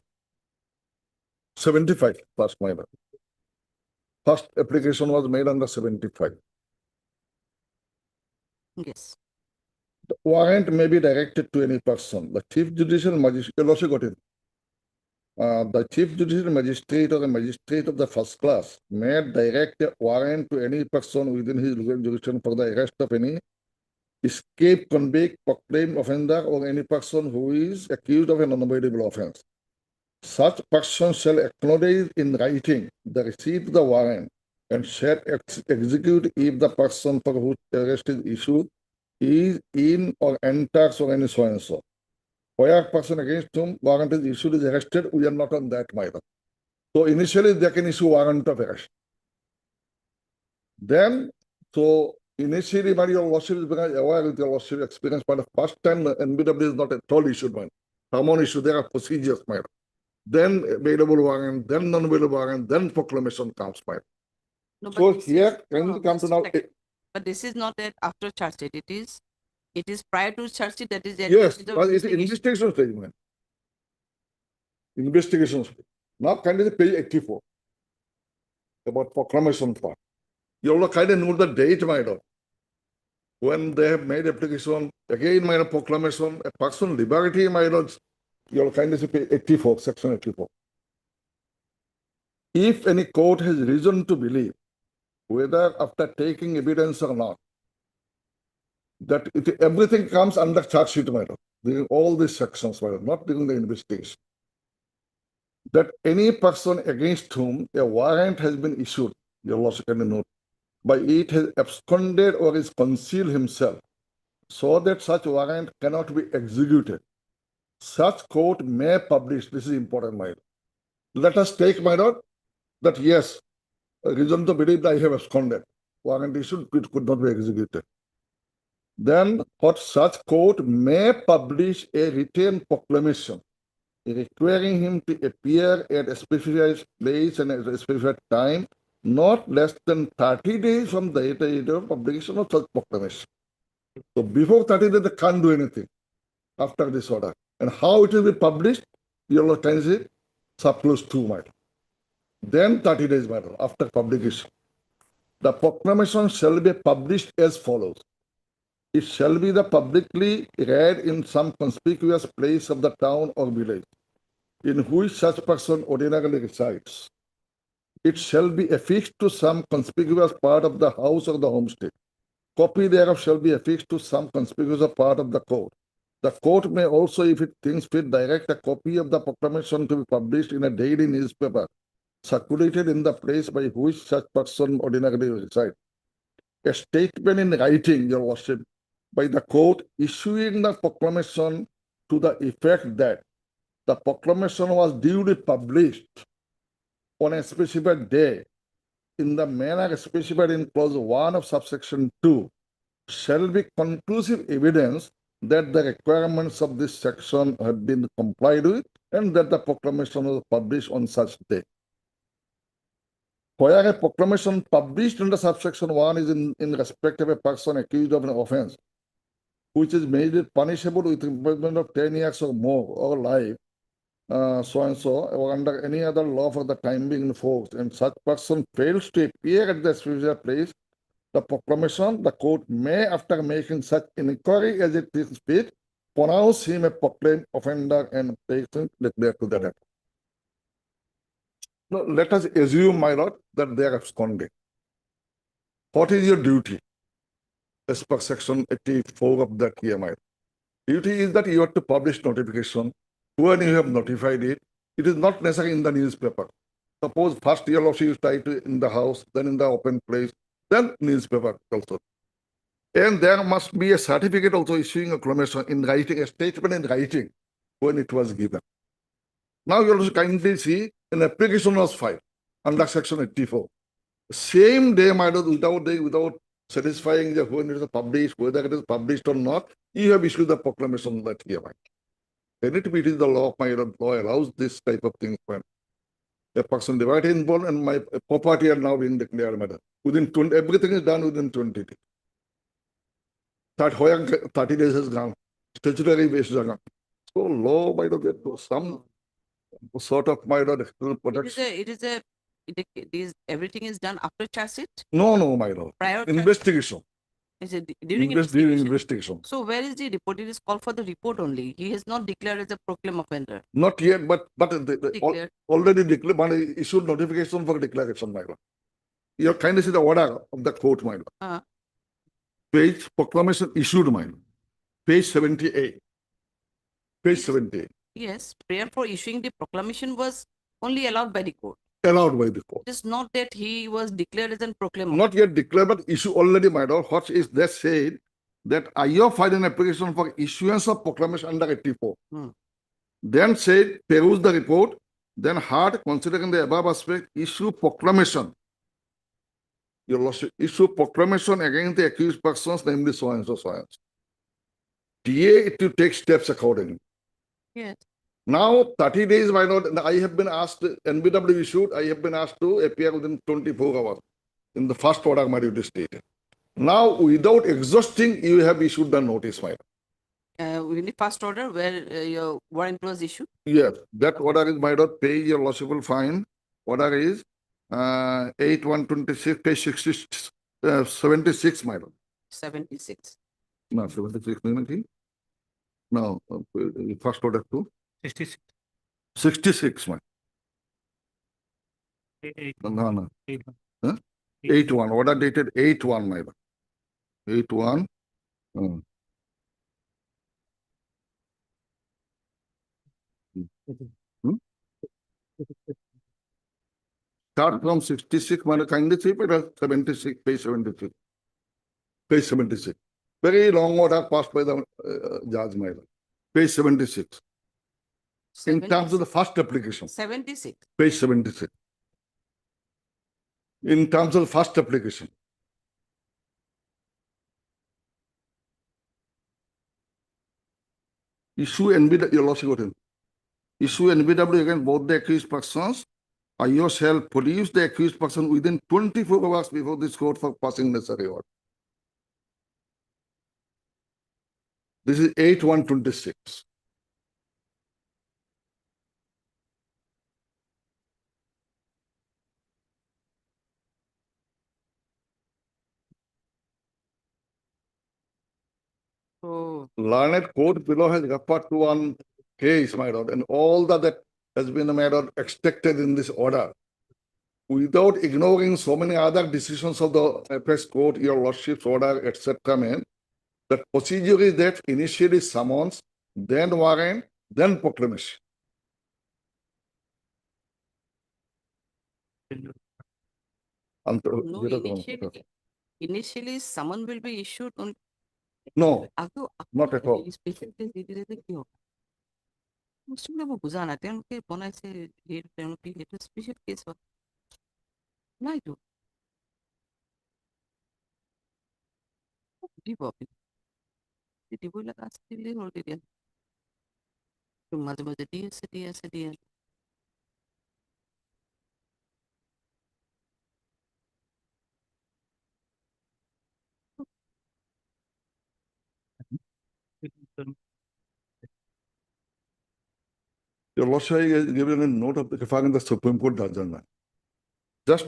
75, first minor. First application was made under 75. Yes. The warrant may be directed to any person. The Chief Judicial Magistrate, also got it. The Chief Judicial Magistrate or the Magistrate of the first class may direct a warrant to any person within his legal jurisdiction for the arrest of any escape, convict, proclaimed offender, or any person who is accused of an unavoidable offense. Such person shall acknowledge in writing the receipt of the warrant and shall execute if the person for whose arrest is issued is in or enters or any so and so. Where person against whom warrant is issued is arrested, we are not on that matter. So initially they can issue warrant of arrest. Then, so initially, my your lordship is becoming aware with your lordship experience, but the first time NBW is not at all issued, man. Common issue, there are procedures, man. Then available warrant, then non-available warrant, then proclamation comes, man. No, but So this here, is- when no, it comes to Mr. now, Secretary, but this is not that after charge date. It is prior to charge date. That is the yes, the but it's investigation stage, man. Investigation stage. Now, kind of page 84 about proclamation part. You all kind of know the date, my lord. When they have made application, again, my proclamation, a person liberty, my lord, you'll kind of say 84, section 84. If any court has reason to believe, whether after taking evidence or not, that everything comes under charge sheet, my lord, during all these sections, my lord, not during the investigation, that any person against whom a warrant has been issued, your lordship can note, by it has absconded or is concealed himself, so that such warrant cannot be executed. Such court may publish, this is important, my lord. Let us take, my lord, that yes, a reason to believe that I have absconded, warrant issued, it could not be executed. Then, what such court may publish a written proclamation requiring him to appear at a specified place and at a specified time, not less than 30 days from the date of publication of such proclamation. So before 30 days, they can't do anything after this order. And how it will be published, your time is surplus 2 matter. Then 30 days matter after publication. The proclamation shall be published as follows. It shall be the publicly read in some conspicuous place of the town or village in which such person ordinarily resides. It shall be affixed to some conspicuous part of the house or the homestead. Copy thereof shall be affixed to some conspicuous part of the court. The court may also, if it thinks fit, direct a copy of the proclamation to be published in a daily newspaper, circulated in the place by which such person ordinarily resides. A statement in writing, your worship, by the court issuing the proclamation to the effect that the proclamation was duly published on a specified day in the manner specified in clause 1 of subsection 2 shall be conclusive evidence that the requirements of this section have been complied with and that the proclamation was published on such day. Where a proclamation published under subsection 1 is in respect of a person accused of an offense, which is made punishable with imprisonment of 10 years or more or life, so and so, or under any other law for the time being enforced, and such person fails to appear at the specific place, the proclamation, the court may, after making such inquiry as it is fit, pronounce him a proclaimed offender and place him declared to the death. Now, let us assume, my lord, that they are absconding. What is your duty? As per section 84 of that here, my lord. Duty is that you have to publish notification. When you have notified it, it is not necessary in the newspaper. Suppose first year of you try to in the house, then in the open place, then newspaper also. And there must be a certificate also issuing a proclamation in writing, a statement in writing when it was given. Now you also kindly see an application was filed under section 84. Same day, my lord, without satisfying the when it is published, whether it is published or not, you have issued the proclamation that here. Then it is the law of my law allows this type of thing when a person divided involved and my property are now being declared matter. Within 20, everything is done within 20 days. That where 30 days has gone, statutory basis are gone. So law might have get some sort of my products. It is everything is done after charge sheet? No, my lord. Prior Investigation. Is it during During investigation? investigation. So where is the report? It is called for the report only. He has not declared as a proclaimed offender. Not yet, but Declared. already declared, but issued notification for declaration, my lord. You kindly see the order of the court, my lord. Page proclamation issued, my lord. Page 78. Page 78. Yes, prayer for issuing the proclamation was only allowed by the court. allowed by the court. It is not that he was declared as a proclaimer. Not yet declared, but issue already, my lord. What is that said that I have filed an application for issuance of proclamation under 84. Then said, peruse the report, then heard, considering the above aspect, issue proclamation. Your lordship, issue proclamation against the accused persons, namely so and so, so and so. DA to take steps accordingly. Yes. Now, 30 days, my lord, and I have been asked, NBW issued, I have been asked to appear within 24 hours in the first order, my duty stated. Now, without exhausting, you have issued the notice, my lord. In the first order where your warrant was issued? Yes, that order is, my lord, pay your lawful fine. Order is 8126, page 76, my lord. 76. No, 76, no, first order to 66. 66, my. No. 81. Huh? 81, order dated 81, my lord. 81. Start from 66, kindly see it 76, page 76. Page 76. Very long order passed by the judge, my lord. Page 76. In terms of the first application. 76. Page 76. In terms of the first application. Issue NBW, your lordship got him. Issue NBW against both the accused persons. IO shall produce the accused person within 24 hours before this court for passing necessary order. This is 8126. Oh. Learned court below has referred to one case, my lord, and all that has been, my lord, extracted in this order. Without ignoring so many other decisions of the apex court, your lordship's order, etc., man, the procedure is that initially summons, then warrant, then proclamation. No, initially summon will be issued on. No, not at all. বুজা নাই তেওঁলোকে বনাইছে তেওঁলোকে সেইটো special case হয় নাইতো দিব দিবই লগা আছে দিলেই হ'ল তেতিয়া মাজে মাজে দি আছে Your lordship has given a note of the referring the Supreme Court judgment. Just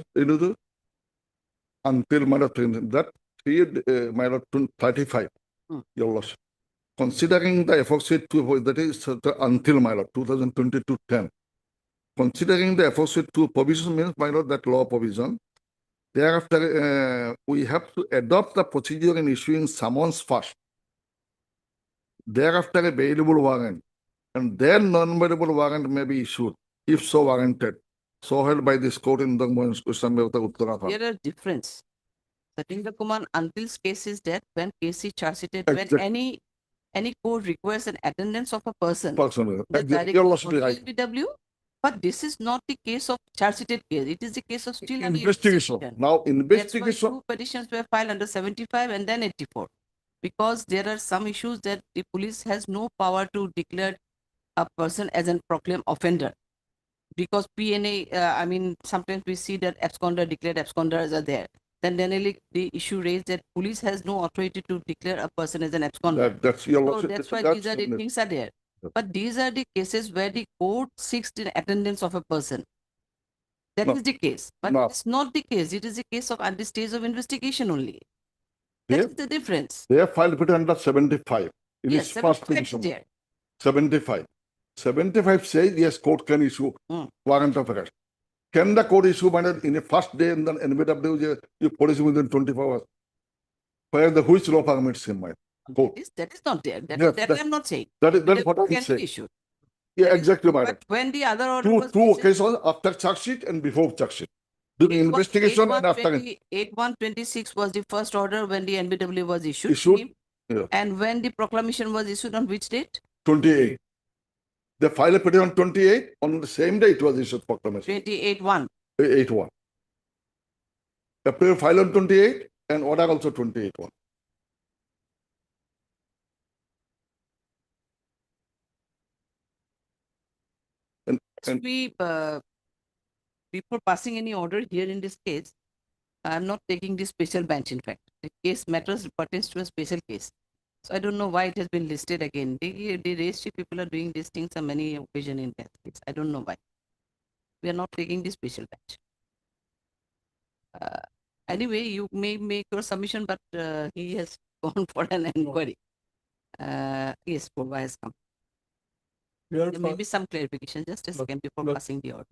until my lord, that period, my lord, 35, your lordship. Considering the aforesaid two, that is until my lord, 2022-10. Considering the aforesaid two provisions means, my lord, that law provision. Thereafter, we have to adopt the procedure in issuing summons first. Thereafter, a bailable warrant. And then non-bailable warrant may be issued, if so warranted. So held by this court in the Uttarakhand. There are difference. Setting the command until case is dead, when case is charged, Exactly. when any court requires an attendance of a person. Exactly. Your lordship is right. NBW, but this is not the case of charged case. It is the case of still under Investigation. Now, investigation. That's why two petitions were filed under 75 and then 84. Because there are some issues that the police has no power to declare a person as a proclaimed offender. Because PNA, I mean, sometimes we see that declared absconders are there. Then the issue raised that police has no authority to declare a person as an absconder. That's your So lordship. that's why these are the things are there. But these are the cases where the court seeks the attendance of a person. That is the case. But it's not the case. It is the case of at the stage of investigation only. That's the difference. They have filed petition under 75. In Yes, its first 75 petition. is there. 75. 75 says, yes, court can issue warrant of arrest. Can the court issue in the first day and then NBW, you police within 24 hours? Where the which law permits him, my court? That is not there. Yes, that I'm not saying. That is what I'm Can be saying. issued. Yeah, exactly, madam. But when the other order Two was two issued, occasions after charge sheet and before charge sheet. During investigation and after 8126 was the first order when the NBW was issued. to issued. him. Yeah, And when the proclamation was issued on which date? 28. They filed a petition on 28. On the same day it was issued proclamation. 28-1. 8-1. April filed on 28 and order also 28-1. And We, before passing any order here in this case, I'm not taking the special bench, in fact. The case matters pertains to a special case. So I don't know why it has been listed again. The registry people are doing these things on many occasions in that case. I don't know why. We are not taking the special bench. Anyway, you may make your submission, but he has gone for an inquiry. Yes, Purva has come. There may be some clarification, just a second before passing the order.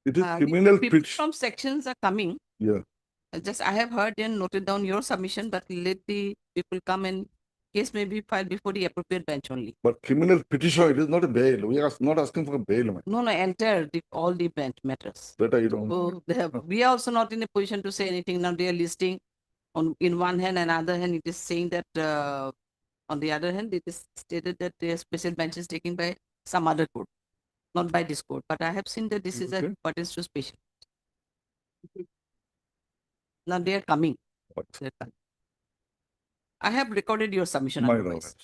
it is criminal People petition. from sections are coming. Yeah. Just I have heard and noted down your submission, but let the people come and case may be filed before the appropriate bench only. But criminal petition, it is not a bail. We are not asking for a bail, man. No, entire all the bench matters. That I don't. So we are also not in a position to say anything. Now they are listing on in one hand and other hand it is saying that on the other hand it is stated that the special bench is taken by some other court, not by this court. But I have seen that this is a pertains to special. Now they are coming. I have recorded your submission. My Otherwise. Lord.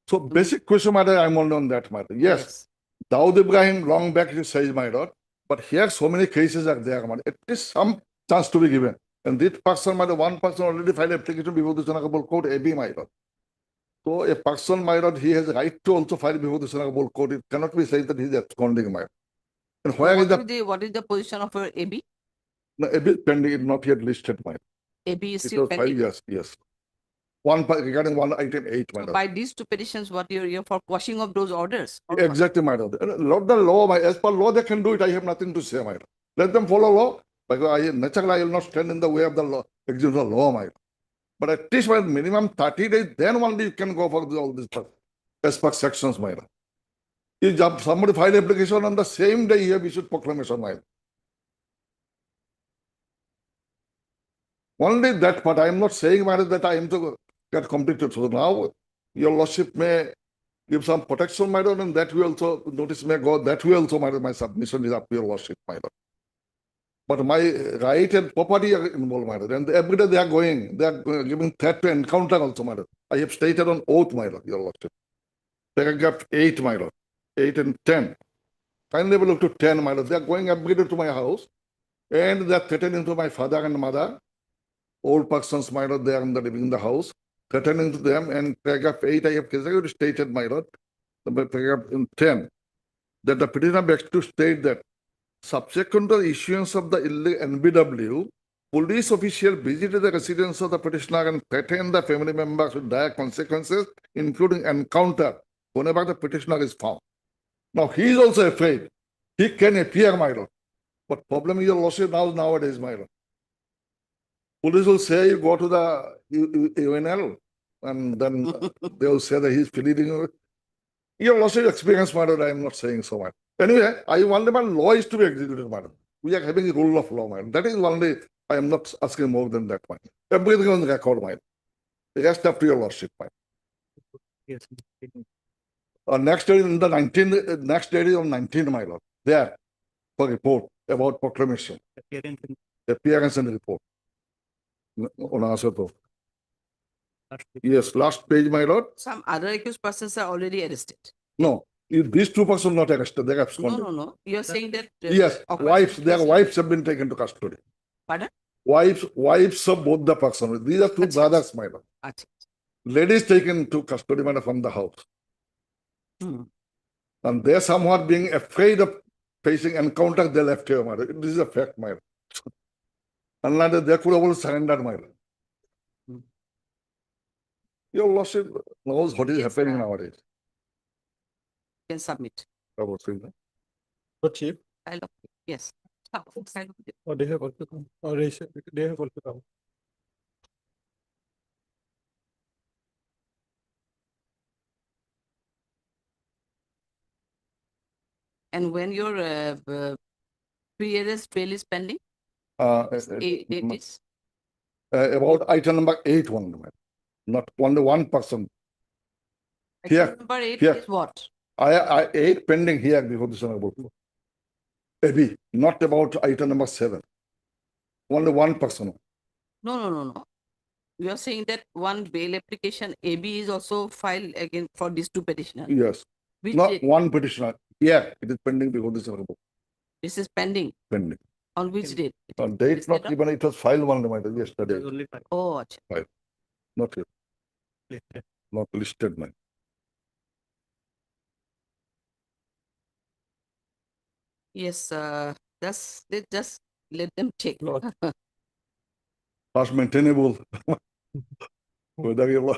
So basic question matter, I'm only on that matter. Yes. Dawood Ibrahim long back he says, my lord. But here so many cases are there, man. At least some chance to be given. And this person, my lord, one person already filed application before the Honorable Court, AB, my lord. So a person, my lord, he has right to also file before the Honorable Court. It cannot be said that he is absconding, my lord. And where is what is the position of your AB? No, AB pending, it not yet listed, my lord. AB is It still was pending. filed, yes. Regarding one item 8, my lord. By these two petitions, what you're for quashing of those orders? Exactly, my lord. Not the law, as per law, they can do it. I have nothing to say, my lord. Let them follow law. Because naturally, I will not stand in the way of the law, execute the law, my lord. But at least by minimum 30 days, then only you can go for all this stuff. As per sections, my lord. If somebody filed application on the same day, you have issued proclamation, my lord. Only that part. I am not saying, my lord, that I am to get completed. So now, your lordship may give some protection, my lord, and that we also, notice may go, that way also, my lord, my submission is up to your lordship, my lord. But my right and property are involved, my lord. And every day they are going, they are giving threat to encounter also, my lord. I have stated on oath, my lord, your lordship. Paragraph 8, my lord. 8 and 10. Kindly look to 10, my lord. They are going every day to my house. And they are threatening to my father and mother. Old persons, my lord, they are living in the house. Threatening to them. And paragraph 8, I have clearly stated, my lord. Paragraph 10. That the petitioner begs to state that subsequent to the issuance of the NBW, police official visited the residence of the petitioner and threatened the family members with dire consequences, including encounter whenever the petitioner is found. Now, he is also afraid. He can appear, my lord. But problem is your lordship nowadays, my lord. Police will say, you go to the UNL, and then they will say that he is pleading. Your lordship experience, my lord, I am not saying so much. Anyway, I only my law is to be executed, madam. We are having a rule of law, madam. That is only, I am not asking more than that, madam. Everything on the record, madam. The rest up to your lordship, madam. Yes. Next day in the 19th, next day is on 19th, my lord. There, for report about proclamation. Appearance and report. On answer to. Yes, last page, my lord. Some other accused persons are already arrested. No. These two persons not arrested, they are absconded. No. You are saying that yes, wives, their wives have been taken to custody. Pardon? Wives of both the persons. These are two brothers, my lord. Ladies taken to custody, my lord, from the house. And they somewhat being afraid of facing encounter, they left here, my lord. This is a fact, my lord. Unless they could have surrendered, my lord. Your lordship knows what is Yes, happening sir. nowadays. Can submit. Lordship, File of, yes. File of- or they have also come, or they have also come. And when your pre-arrest bail is pending, date is About item number 8 only, my lord. Not only one person. Here, number 8 here. is what? I 8 pending here before this honorable court. Maybe not about item number 7. Only one person. No. You are saying that one bail application AB is also filed again for these two petitioners. Yes. Which Not date? one petitioner. Yeah, it is pending before this honorable. This is pending. Pending. On which date? Date not even, it was filed one reminder yesterday. Oh, acha. Filed. Not yet. Not listed, man. Yes, just let them check. First maintainable. Whether you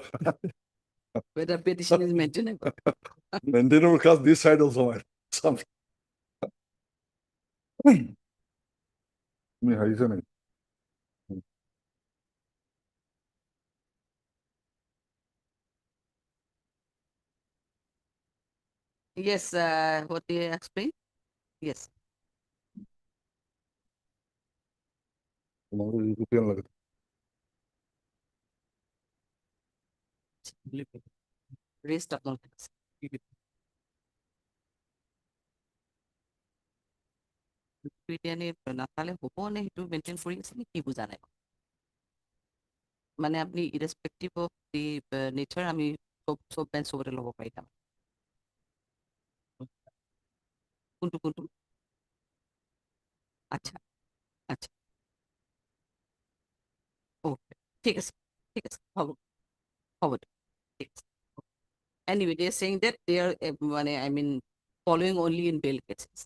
Whether petition is maintainable. maintainable because this side also, man. Some. Me, how is it? Yes, what they explain? Yes. European lagata. Rest আপনার কাছে। বিরিয়ানি নাখালে হ'ব নে সেইটো maintain কৰি আছে নে কি বুজা নাই মানে আপনি ইৰেসপেক্টিভ অফ দি নেচাৰ আমি সব বেঞ্চ চবতে ল'ব পাৰিম কোনটো আচ্ছা আচ্ছা ওকে ঠিক আছে হ'ব ঠিক আছে anyway they are saying that they are I mean following only in bail cases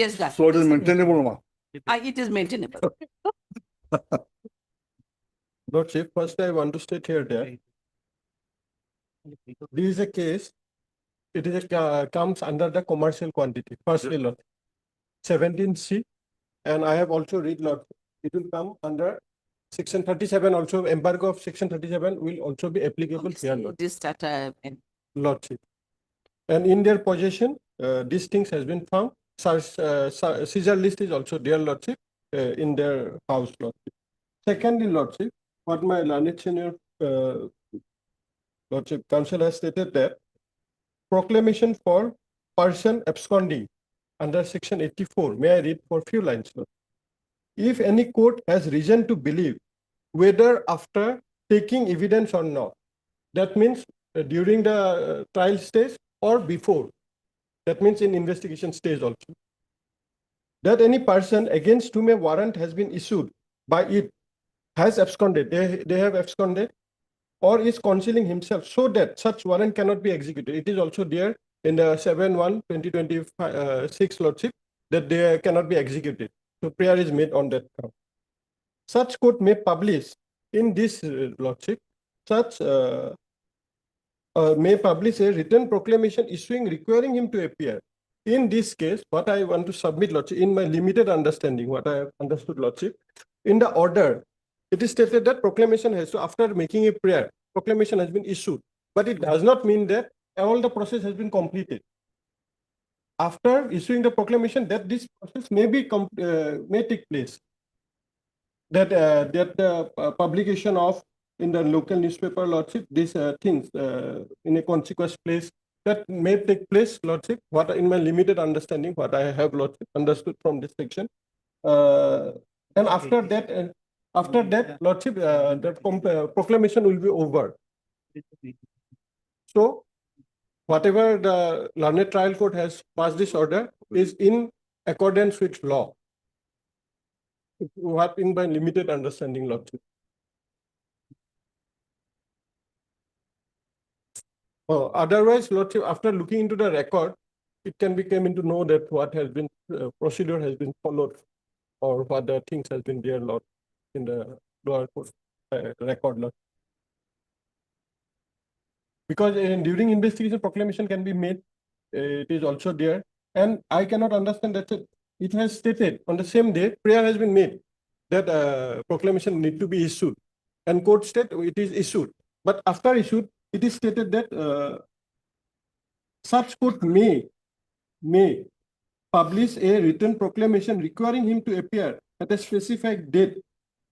yes guys So it is maintainable, ma. it is maintainable Lordship, first I want to state here that this is a case, it is comes under the commercial quantity, firstly, Lord. 17C, and I have also read, Lord, it will come under section 37 also, embargo of section 37 will also be applicable here, Lord. This data Lordship. And in their possession, these things has been found. Seizure list is also there, Lordship, in their house, Lordship. Secondly, Lordship, what my learned senior Lordship Counsel has stated that proclamation for person absconding under section 84. May I read for a few lines, Lord? If any court has reason to believe whether after taking evidence or not, that means during the trial stage or before, that means in investigation stage also, that any person against whom a warrant has been issued by it has absconded, they have absconded or is concealing himself so that such warrant cannot be executed. It is also there in the 7/1/2026 Lordship that they cannot be executed. So prayer is made on that count. Such court may publish in this Lordship, such may publish a written proclamation issuing requiring him to appear. In this case, what I want to submit, Lordship, in my limited understanding, what I have understood, Lordship, in the order, it is stated that proclamation has to, after making a prayer, proclamation has been issued. But it does not mean that all the process has been completed. After issuing the proclamation, that this process may take place. That the publication of in the local newspaper, Lordship, these things in a conspicuous place that may take place, Lordship. What in my limited understanding, what I have, Lordship, understood from this section, and after that, Lordship, the proclamation will be over. So, whatever the learned trial court has passed this order is in accordance with law. What in my limited understanding, Lordship. Otherwise, Lordship, after looking into the record, it can be came into know that what has been procedure has been followed, or what the things has been there lot in the lower court record lot. Because during investigation proclamation can be made, it is also there, and I cannot understand that it has stated on the same day prayer has been made that proclamation need to be issued, and court state it is issued, but after issued it is stated that such court may publish a written proclamation requiring him to appear at a specified date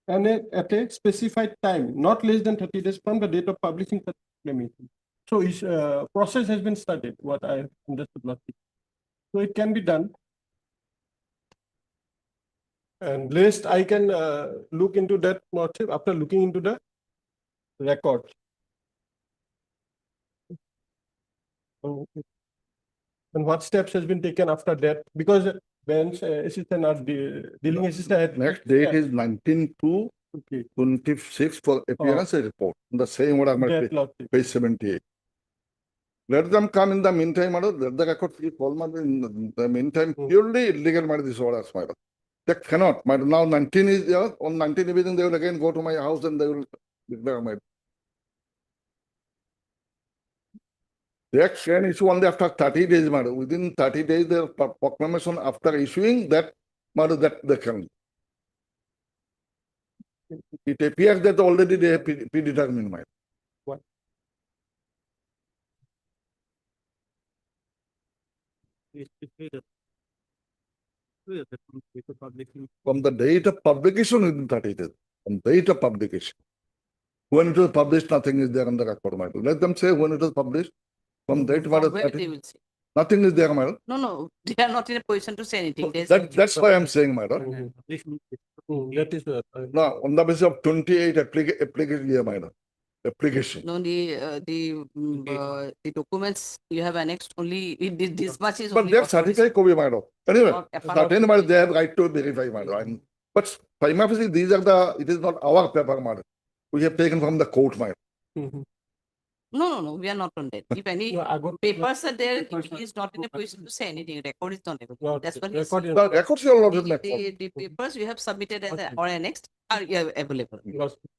and at a specified time, not less than 30 days from the date of publishing such proclamation. So his process has been started, what I understood last week. So it can be done. And lest I can look into that motive after looking into the records. And what steps has been taken after that? Because bench assistant or the dealing assistant had Next date is 19 to 26 for appearance and report. The same what I'm That lot. page 78. Let them come in the meantime, madam. Let the record be called in the meantime. Purely illegal, madam. This orders, madam. That cannot, madam. Now 19 is there. On 19 evening, they will again go to my house and they will declare, madam. They can issue only after 30 days, madam. Within 30 days, their proclamation after issuing that, madam, that they can. It appears that already they have predetermined, madam. What? From the date of publication within 30 days. From date of publication. When it was published, nothing is there on the record, madam. Let them say when it was published. From date, madam. Where they will say. Nothing is there, madam. No, they are not in a position to say anything. That's why I'm saying, madam. That is No, on the basis of 28 application here, madam. Application. No, the documents you have annexed only this much is But only their authorized. certificate could be, madam. Anyway, Not apart certain from madam, they have right to verify, madam. But prima facie, these are the, it is not our paper, madam. We have taken from the court, madam. No, we are not on that. If any papers are there, he is not in a position to say anything. Record is not able. That's what he's saying. The records are not in the The papers you have submitted as or annexed are available.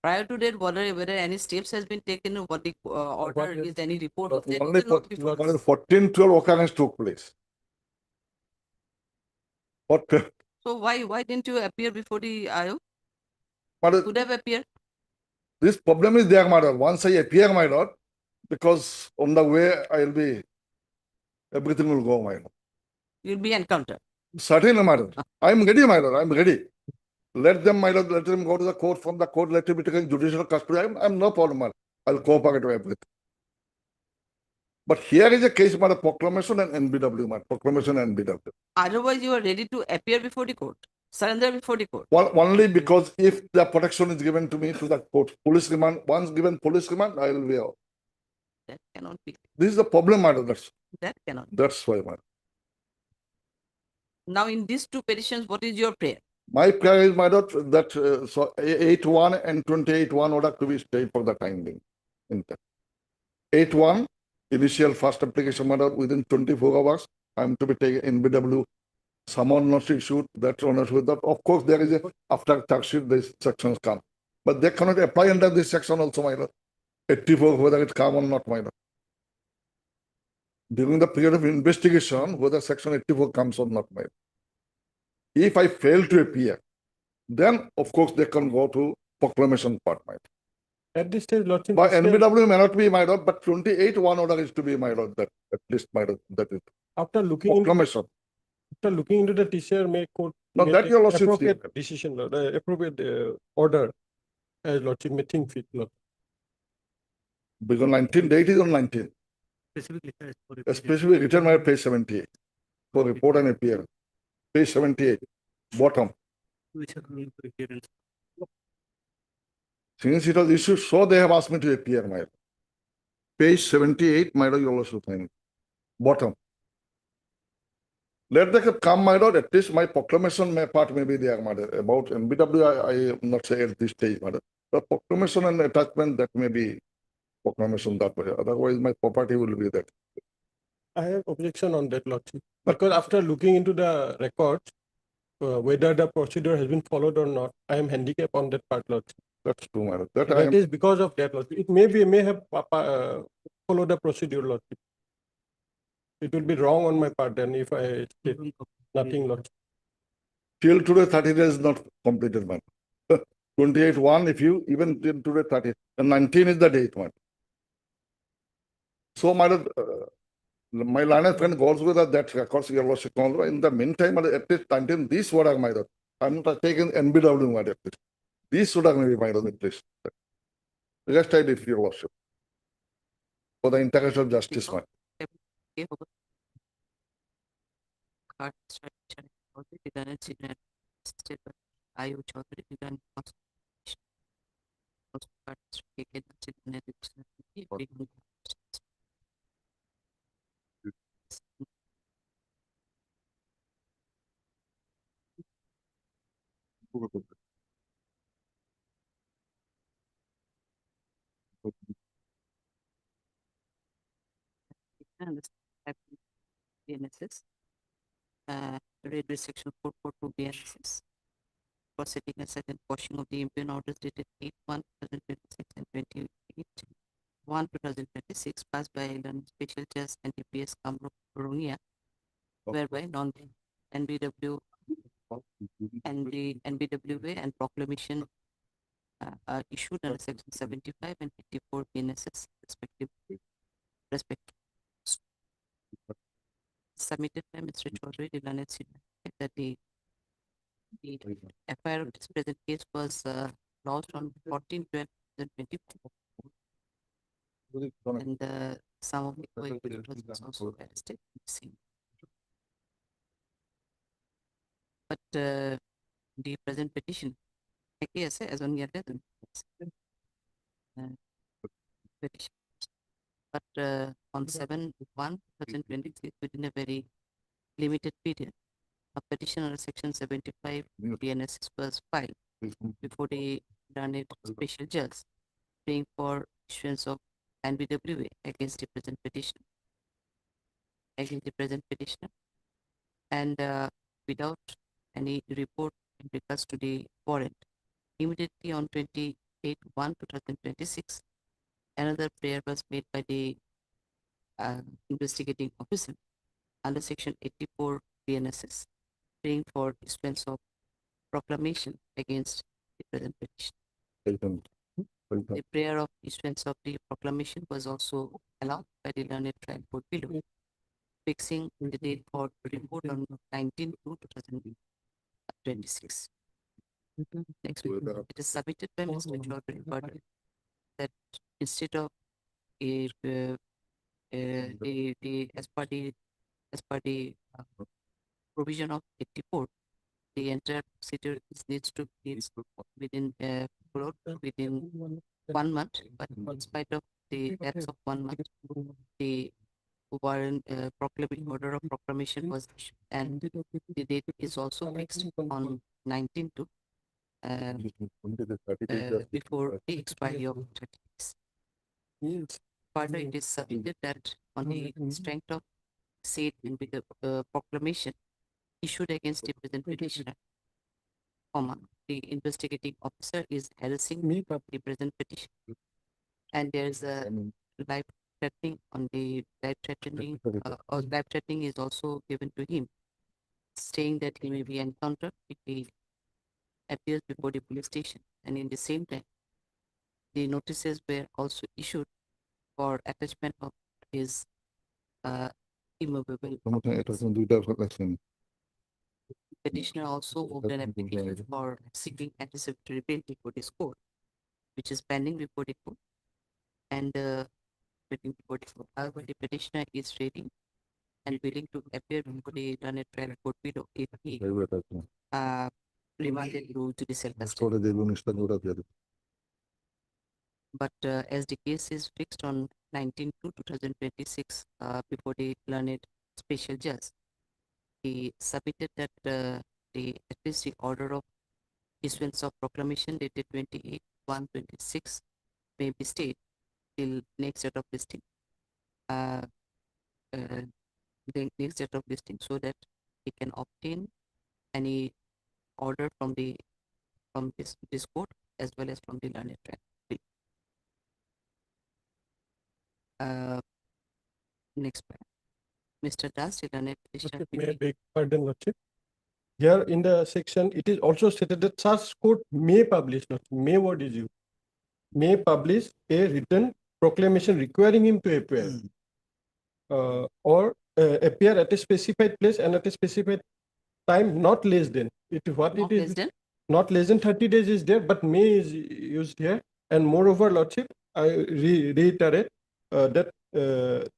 Prior to that, whether any steps has been taken, what the order is, any report of that. Only is not before us. 14-12 occurrence took place. What? So why didn't you appear before the IO? Madam, Could have appeared. this problem is there, madam. Once I appear, my lord, because on the way I'll be, everything will go, my lord. You'll be encountered. Certainly, madam. I'm ready, my lord. I'm ready. Let them, my lord, let them go to the court. From the court, let them be taken judicial custody. I'm no problem, madam. I'll cooperate with everything. But here is a case, madam, proclamation and NBW, madam. Proclamation and NBW. Otherwise, you are ready to appear before the court, surrender before the court. Only because if the protection is given to me to the court, police remand, once given police remand, I will be out. That cannot be. This is the problem, madam. That cannot. That's why, madam. Now, in these two petitions, what is your prayer? My prayer is, my lord, that so 8-1 and 28-1 order to be stayed for the time being. 8-1, initial first application, my lord, within 24 hours, I'm to be taken NBW. Someone not issued, that's honest with that. Of course, there is a, after tax sheet, these sections come. But they cannot apply under this section also, my lord. 84, whether it come or not, my lord. During the period of investigation, whether section 84 comes or not, my lord. If I fail to appear, then of course they can go to proclamation part, my lord. At this stage, Lordship. But NBW may not be, my lord, but 28-1 order is to be, my lord, that at least, my lord, that is. After looking proclamation. After looking into the TCR, may court No, may that take your lordship appropriate decision, Lord, appropriate order as Lordship may think fit, Lord. Because 19 date is on 19. Especially written by page 78 for report and appearance. Page 78, bottom. Since it was issued, so they have asked me to appear, my lord. Page 78, my lord, you also find it. Bottom. Let the come, my lord, at least my proclamation part may be there, my lord. About NBW, I am not saying at this stage, my lord. The proclamation and attachment, that may be proclamation that way. Otherwise, my property will be that. I have objection on that, Lordship, because after looking into the records, whether the procedure has been followed or not, I am handicapped on that part, Lordship. That's true, my lord. That is because of that, Lordship. It may have followed the procedure, Lordship. It will be wrong on my part then if I state nothing, Lordship. Till today, 30 days not completed, man. 28/1, if you even till today 30, and 19 is the date, man. So, my lord, my learned friend goes with that records, your lordship. In the meantime, my lord, at least 19, this would have, my lord. I'm not taking NBW, my lord, at least. This should have maybe, my lord, at least. Rest I did, your lordship. For the interest of justice, man. BNSS, read with section 442 BNSS, proceeding a second quashing of the impugn orders dated 8/1/2026 and 28/1/2026 passed by London Special Judge and DPS Kamrup Ronia, whereby non-NBW and the NBWA and proclamation are issued under section 75 and 54 BNSS respectively. Submitted by Mr. Chaudhary, the learned senior, that the FIR of this present case was lodged on 14/12/2024, and some of the co-accused was also arrested. But the present petition, yes, as on yet petition. But on 7/1/2026, within a very limited period, a petition under section 75 BNSS was filed before the learned special judge, praying for issuance of NBWA against the present petitioner, and without any report in regards to the warrant. Immediately on 28/1/2026, another prayer was made by the investigating officer under section 84 BNSS, praying for issuance of proclamation against the present petition. The prayer of issuance of the proclamation was also allowed by the learned trial court below, fixing the date for report on 19/2/2026. Next, it is submitted by Mr. Chaudhary further that instead of as per the provision of 84, the entire procedure needs to be within followed within 1 month. But in spite of the lapse of 1 month, the warrant order of proclamation was issued, and the date is also fixed on 19/2 before the expiry of 30 days. Further, it is submitted that on the strength of said and with the proclamation issued against the present petitioner, the investigating officer is harassing the present petitioner, and there is a life threatening on the life threatening or life threatening is also given to him, saying that he may be encountered if he appears before the police station, and in the same time, the notices were also issued for attachment of his immovable objects. Petitioner also moved an application for seeking anticipatory bail before this court, which is pending before the court, and waiting before the court. However, the petitioner is ready and willing to appear before the learned trial court below if he remanded to judicial custody. But as the case is fixed on 19/2/2026 before the learned special judge, he submitted that the at least the order of issuance of proclamation dated 28/1/26 may be stayed till next date of listing. the next date of listing, so that he can obtain any order from this court as well as from the learned track. Next point. Mr. Das, the learned petitioner. May I beg pardon, Lordship? Here in the section, it is also stated that such court may publish, not may word is used, may publish a written proclamation requiring him to appear or appear at a specified place and at a specified time, not less than. Not less than? Not less than 30 days is there, but may is used here. And moreover, Lordship, I reiterate that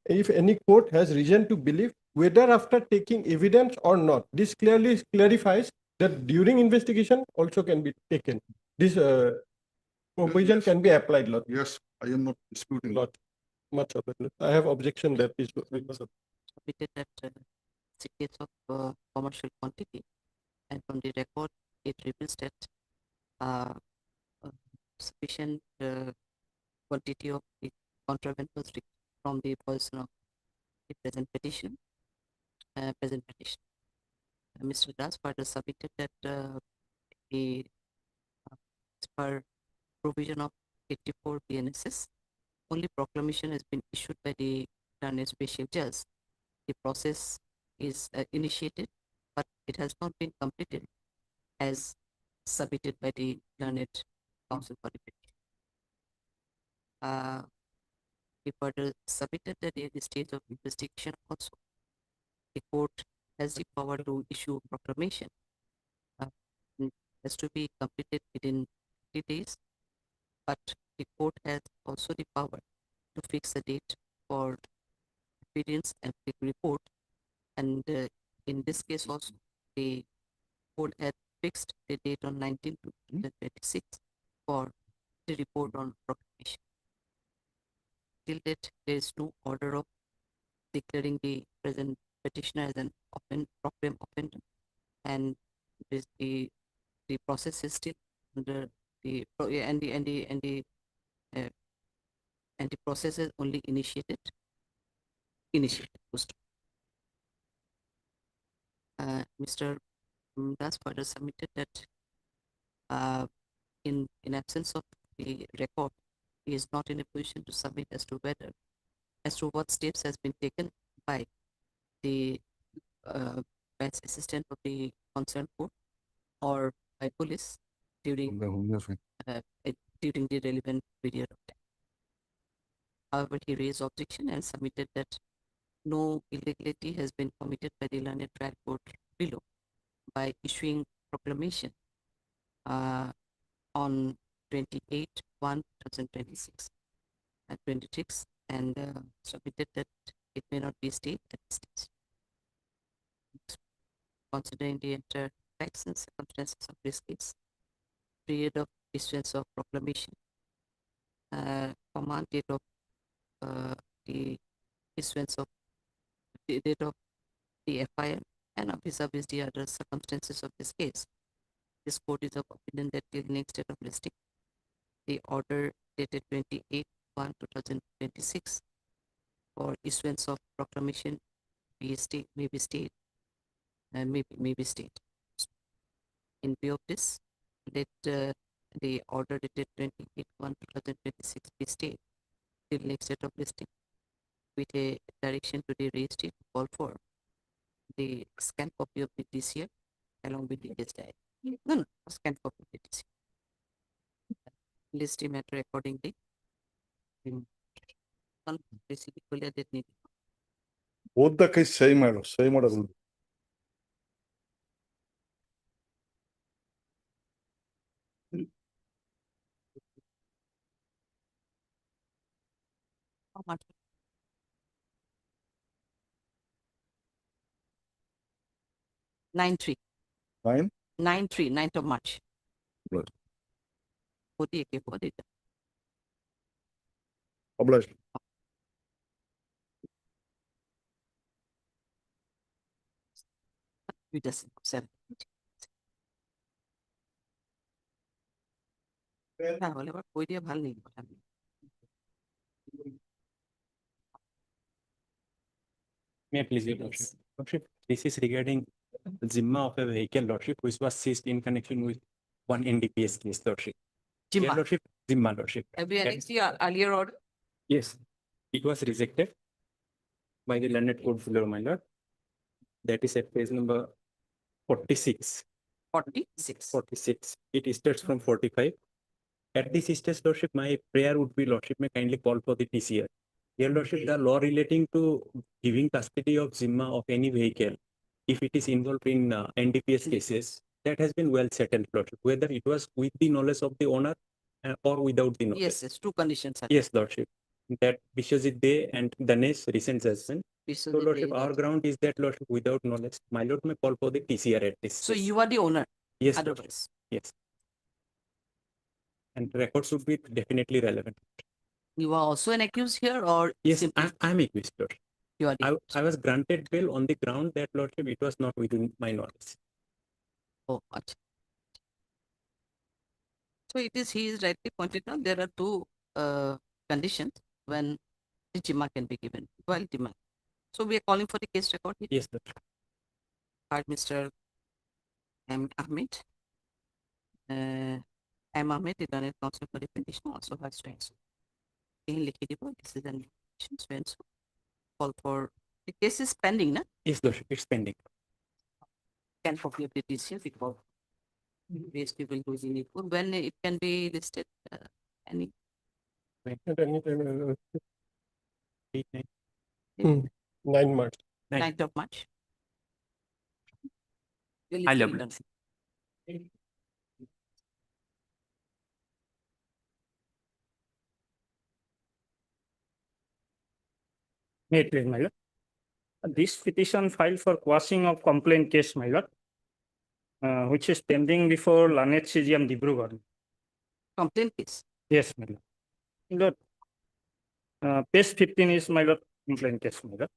if any court has reason to believe, whether after taking evidence or not, this clearly clarifies that during investigation also can be taken. This provision can be applied, Lord. Yes, I am not disputing. Lord, much of it. I have objection that is Submitted that it's a case of commercial quantity, and from the record it reveals that sufficient quantity of the contraband was from the person of the present petition. Mr. Das further submitted that the as per provision of 84 BNSS, only proclamation has been issued by the learned special judge. The process is initiated, but it has not been completed as submitted by the learned counsel for the petition. He further submitted that at the stage of investigation also, the court has the power to issue proclamation. Has to be completed within 30 days, but the court has also the power to fix a date for appearance and report. And in this case also, the court had fixed the date on 19 to 2026 for the report on proclamation. Till date, there is no order of declaring the present petitioner as an proclaimed offender, and the process is still under the process is only initiated. Mr. Das further submitted that in absence of the record, he is not in a position to submit as to what steps has been taken by the vice assistant of the concerned court or by police during the relevant period of time. However, he raised objection and submitted that no illegality has been committed by the learned trial court below by issuing proclamation on 28/1/2026 at 26, and submitted that it may not be stayed at this stage. Considering the entire facts and circumstances of this case, period of issuance of proclamation, command date of the issuance of the date of the FIR, and vis-a-vis the other circumstances of this case, this court is of opinion that till next date of listing, the order dated 28/1/2026 for issuance of proclamation may be stayed. In view of this, let the order dated 28/1/2026 be stayed till next date of listing, with a direction to the registry to call for the scanned copy of the DCF along with the SDI. No, scanned copy of the DCF. List the matter accordingly. Both the case same order, same order. How much? 9/3. 9/3, 9th of March. Right. Obliged. You just accept. হলে আবার কই দিয়ে ভাল নেই কথা May I please your lordship? Lordship, this is regarding Zimma of a vehicle, lordship, which was seized in connection with one NDPS case, lordship. Your Jimma. lordship, Zimma, lordship. Have you annexed your earlier order? Yes, it was rejected by the learned court below, my lord. That is at page number 46. 46. 46. It starts from 45. At this stage, lordship, my prayer would be, lordship, may kindly call for the TCR. Your lordship, the law relating to giving custody of Zimma of any vehicle, if it is involved in NDPS cases, that has been well settled, lordship, whether it was with the knowledge of the owner or without the knowledge. Yes, two conditions. Yes, lordship. That Bishojit Day and Danesh recent judgment. So, Bishojit lordship, Day, our ground is that, lordship, without knowledge, my lord may call for the TCR at this. So stage. you are the owner? Yes, Otherwise. lordship. Yes. And records would be definitely relevant. You are also an accused here, or Yes, simply I'm accused, lordship. you are the I was granted bail on the ground that, lordship, it was not within my knowledge. Oh, acha. So he is rightly pointed out, there are two conditions when the Jimma can be given, while demand. So we are calling for the case record here. Yes, sir. Card Mr. M. Ahmed. M. Ahmed, the Learned Counsel for the petition, also has to answer. In liquidable, this is an so call for the case is pending, na? Yes, lordship, it's pending. Can copy of the decision because waste people who is in it. When it can be listed, any At any time, 8, 9. 9 March. 9th of March. Will I it love be it. done? May it please, my lord. This petition filed for quashing of complaint case, my lord, which is pending before Lanet CGM Dibrugarh. Complaint case? Yes, my lord. My lord, page 15 is my lord complaint case, my lord.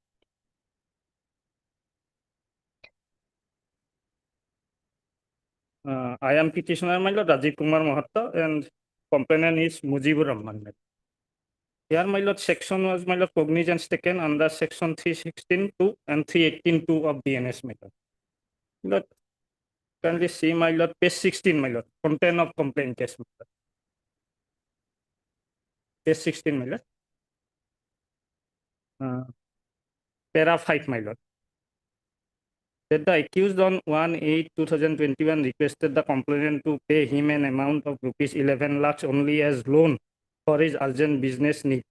I am petitioner, my lord, Rajiv Kumar Mahatta, and complainant is Mujibur Rahman. Here, my lord, section was, my lord, cognizance taken under section 316(2) and 318(2) of DNS, my lord. My lord, can we see, my lord, page 16, my lord, content of complaint case, my lord. Page 16, my lord. Para 5, my lord. That the accused on 1/8/2021 requested the complainant to pay him an amount of rupees 11 lakhs only as loan for his urgent business need.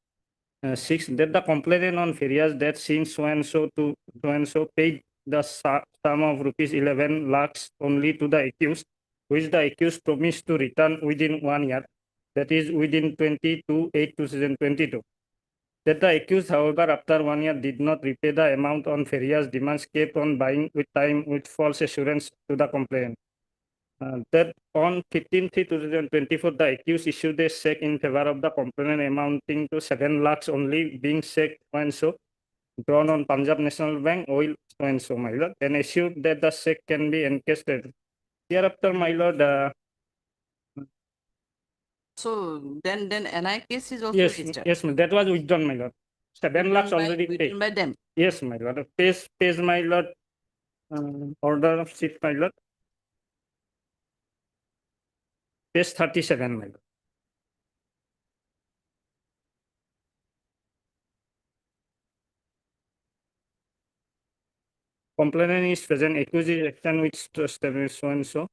6. That the complainant on various that since so and so to so and so paid the sum of rupees 11 lakhs only to the accused, which the accused promised to return within 1 year, that is within 22/8/2022. That the accused, however, after 1 year did not repay the amount on various demands, kept on buying with time with false assurance to the complainant. That on 15/3/2024, the accused issued a check in favor of the complainant amounting to 7 lakhs only, being check so and so, drawn on Punjab National Bank, oil so and so, my lord, and assured that the check can be encashed. Hereafter, my lord, So then NI case is also yes, registered. yes, that was withdrawn, my lord. 7 lakhs already paid. Written by them. Yes, my lord. Pays, my lord. Order of seat, my lord. Page 37, my lord. Complainant is present, accused is action which established so and so.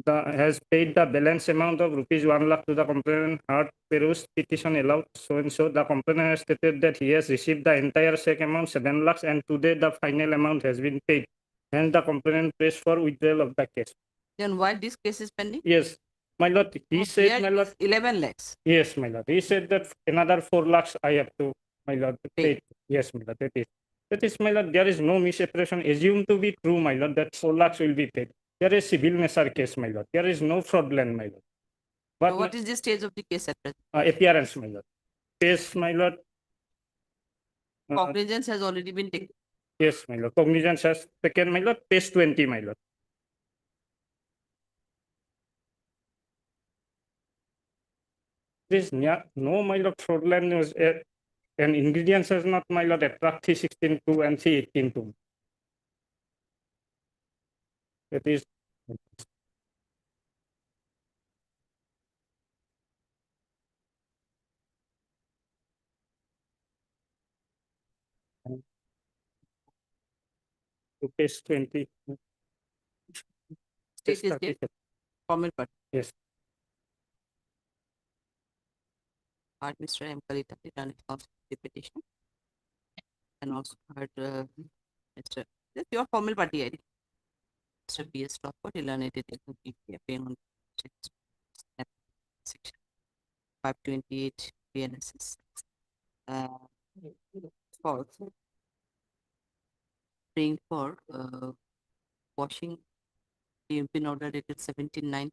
Has paid the balance amount of rupees 1 lakh to the complainant. Hard perused petition allowed so and so. The complainant has stated that he has received the entire check amount 7 lakhs and today the final amount has been paid. Hence the complainant prays for withdrawal of the case. Then why this case is pending? Yes, my lord. He said, here my lord. 11 lakhs. Yes, my lord. He said that another 4 lakhs I have to, my lord, pay. Yes, my lord. That is, my lord. There is no misapprehension. Assumed to be true, my lord, that 4 lakhs will be paid. There is civil nature case, my lord. There is no fraudulent, my lord. But So what is the stage of the case at present? appearance, my lord. Case, my lord. Cognizance has already been taken. Yes, my lord. Cognizance has taken, my lord. Page 20, my lord. There is no, my lord, fraudulent And ingredients is not, my lord, attract 316.2 and 318.2. It is to page 20. State is there, formal part. Yes. Heard Mr. M. Kalita, return of the petition. And also heard Mr. That's your formal party ID. Mr. B.S. Stockford, Illuminated appearing on section 528 PNSS. For praying for washing the impin order dated 17/9/2025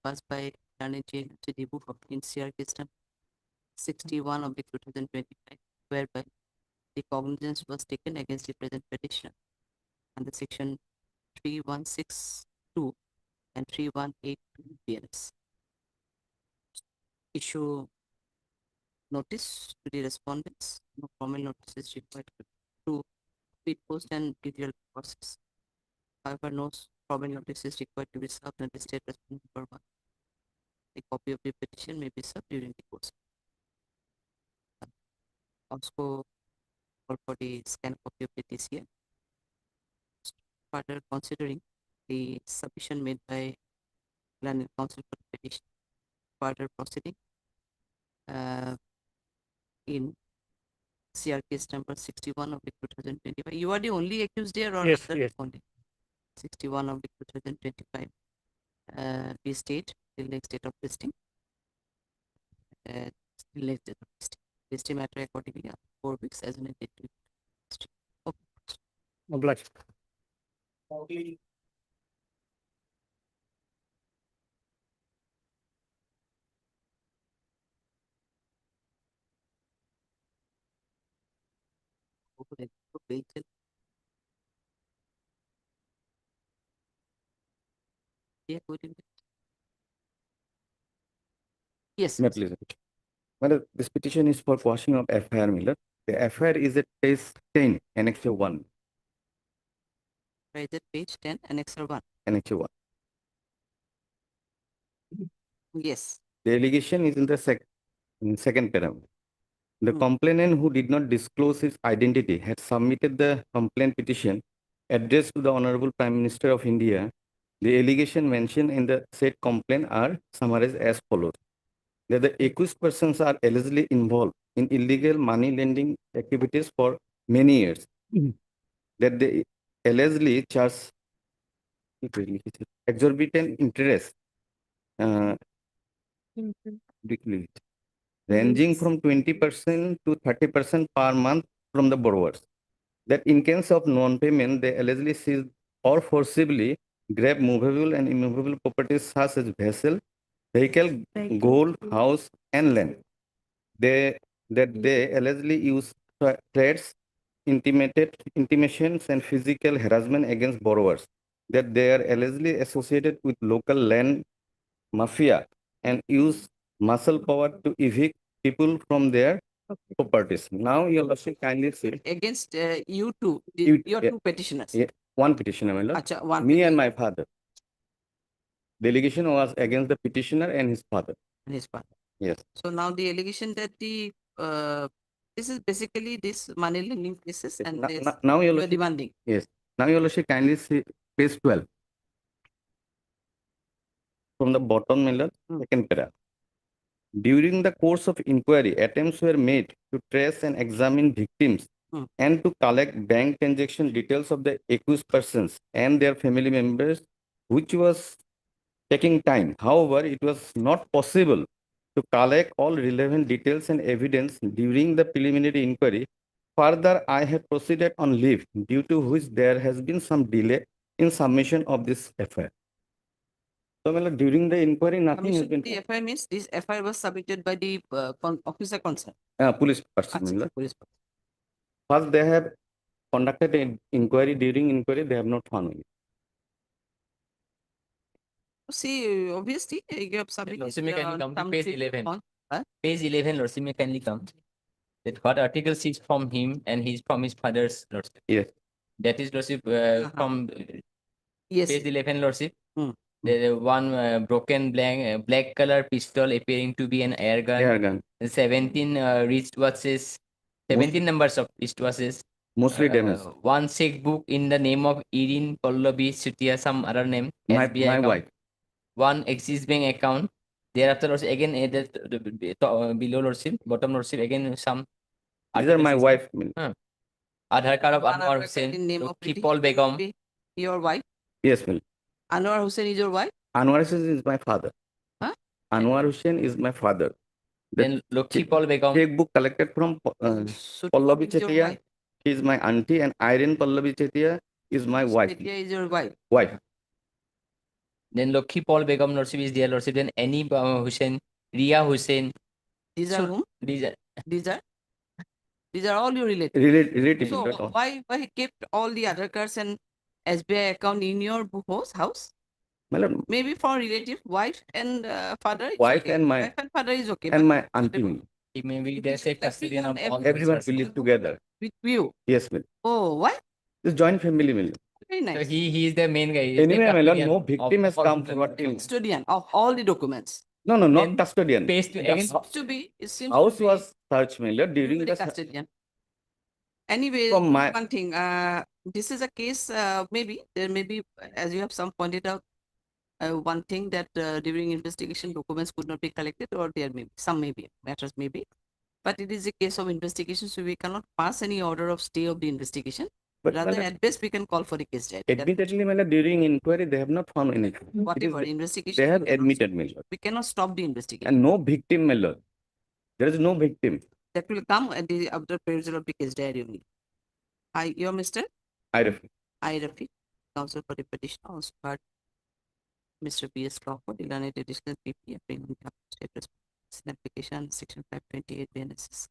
passed by Learned J. Debu of NCR System 61 of the 2025, whereby the cognizance was taken against the present petitioner under section 3162 and 3182 PNS. Issue notice to the respondents. No formal notice is required to speed post and usual process. However, no formal notice is required to be served on the state respondent number 1. A copy of the petition may be served during the course. Also, call for the scan copy of the TCA. Further considering the submission made by Learned Counsel for the petition, further proceeding in CR case number 61 of the 2025. You are the only accused here, or Yes, other yes. only? 61 of the 2025. We state till next date of listing. Till next date of listing. Listing matter accordingly 4 weeks as an date to listing. Okay. Obliged. Yeah, good. Yes. May I please repeat? Madam, this petition is for quashing of FIR, Miller. The FIR is at page 10, Annexure 1. Right at page 10, Annexure 1. Annexure 1. Yes. The allegation is in the second paragraph. The complainant who did not disclose his identity had submitted the complaint petition addressed to the Honorable Prime Minister of India. The allegation mentioned in the said complaint are summarized as follows. That the accused persons are allegedly involved in illegal money lending activities for many years. That they allegedly charge exorbitant interest ranging from 20% to 30% per month from the borrowers. That in case of non-payment, they allegedly seize or forcibly grab movable and immovable properties such as vehicle, gold, house, and land. They allegedly use threats, intimations, and physical harassment against borrowers. That they are allegedly associated with local land mafia and use muscle power to evict people from their properties. Now, you also kindly say Against you two, your two petitioners. one petitioner, my lord. Acha, one Me and my father. The allegation was against the petitioner and his father. and his father. Yes. So now the allegation that the this is basically this money lending cases, and Now you are demanding. Yes. Now, you also kindly see page 12. From the bottom, my lord, second paragraph. During the course of inquiry, attempts were made to trace and examine victims and to collect bank transaction details of the accused persons and their family members, which was taking time. However, it was not possible to collect all relevant details and evidence during the preliminary inquiry. Further, I have proceeded on leave, due to which there has been some delay in submission of this FIR. So, well, during the inquiry, nothing has been. The FIR means this FIR was submitted by the officer concerned. Police person. Acha, police person. First, they have conducted an inquiry. During inquiry, they have not found it. See, obviously, you have submitted. Lordship, may kindly come to page 11. Page 11, Lordship, may kindly come. That what articles is from him and he's from his father's lordship. Yes. That is lordship from Yes. page 11 lordship. Hmm. The one broken black color pistol appearing to be an air gun. Air gun. 17 wristwatches. 17 numbers of wristwatches. Mostly damaged. One checkbook in the name of Irin Pallavi Sutia, some other name. My SBI account. wife. One Axis Bank account. Thereafter, also again added below lordship, bottom lordship again some. These are my articles. wife. Aadhaar card of One Anwar Aadhaar card in name Hussain, of Kipol Begum. Your wife? Yes, ma'am. Anwar Hussain is your wife? Anwar Hussain is my father. Huh? Anwar Hussain is my father. Then Lokhi Paul Begum. Checkbook collected from Pallavi Chetia. She is my auntie, and Irene Pallavi Chetia is my wife. Chetia is your wife. Wife. Then Lokhi Paul Begum lordship is their lordship. Then Annie Hussain, Ria Hussain. These are whom? These are all your relatives. Relatives. So why he kept all the other cards and SBI account in your house? Madam, Maybe for relative, wife and father. It's wife okay. and my Wife and father is okay. and but my auntie. Maybe they say custodian of all. Everyone will live together. with you. Yes, ma'am. Oh, why? This joint family, ma'am. Very So nice. he is the main guy. He is the Anyway, madam, custodian no of victim has all come the forward. Custodian of all the documents. No, not Then custodian. Pays to again. It seems House to be was searched, madam, during the the custodian. Anyway, From my- one thing. This is a case. Maybe there may be, as you have some pointed out, one thing that during investigation documents could not be collected, or there may be some matters may be, but it is a case of investigation, so we cannot pass any order of stay of the investigation. But Rather, madam, at best, we can call for a case diary. admittedly, madam, during inquiry, they have not found anything. Whatever investigation, They have we cannot admitted, stop. madam. We cannot stop the investigation. And no victim, madam. There is no victim. That will come at the after perusal of the case diary only. Hi, you're Mr. Rafi. I, Rafi, counsel for the petition, also heard Mr. B.S. Crawford, the learned additional PP, bringing up state response in application section 528 BNSS.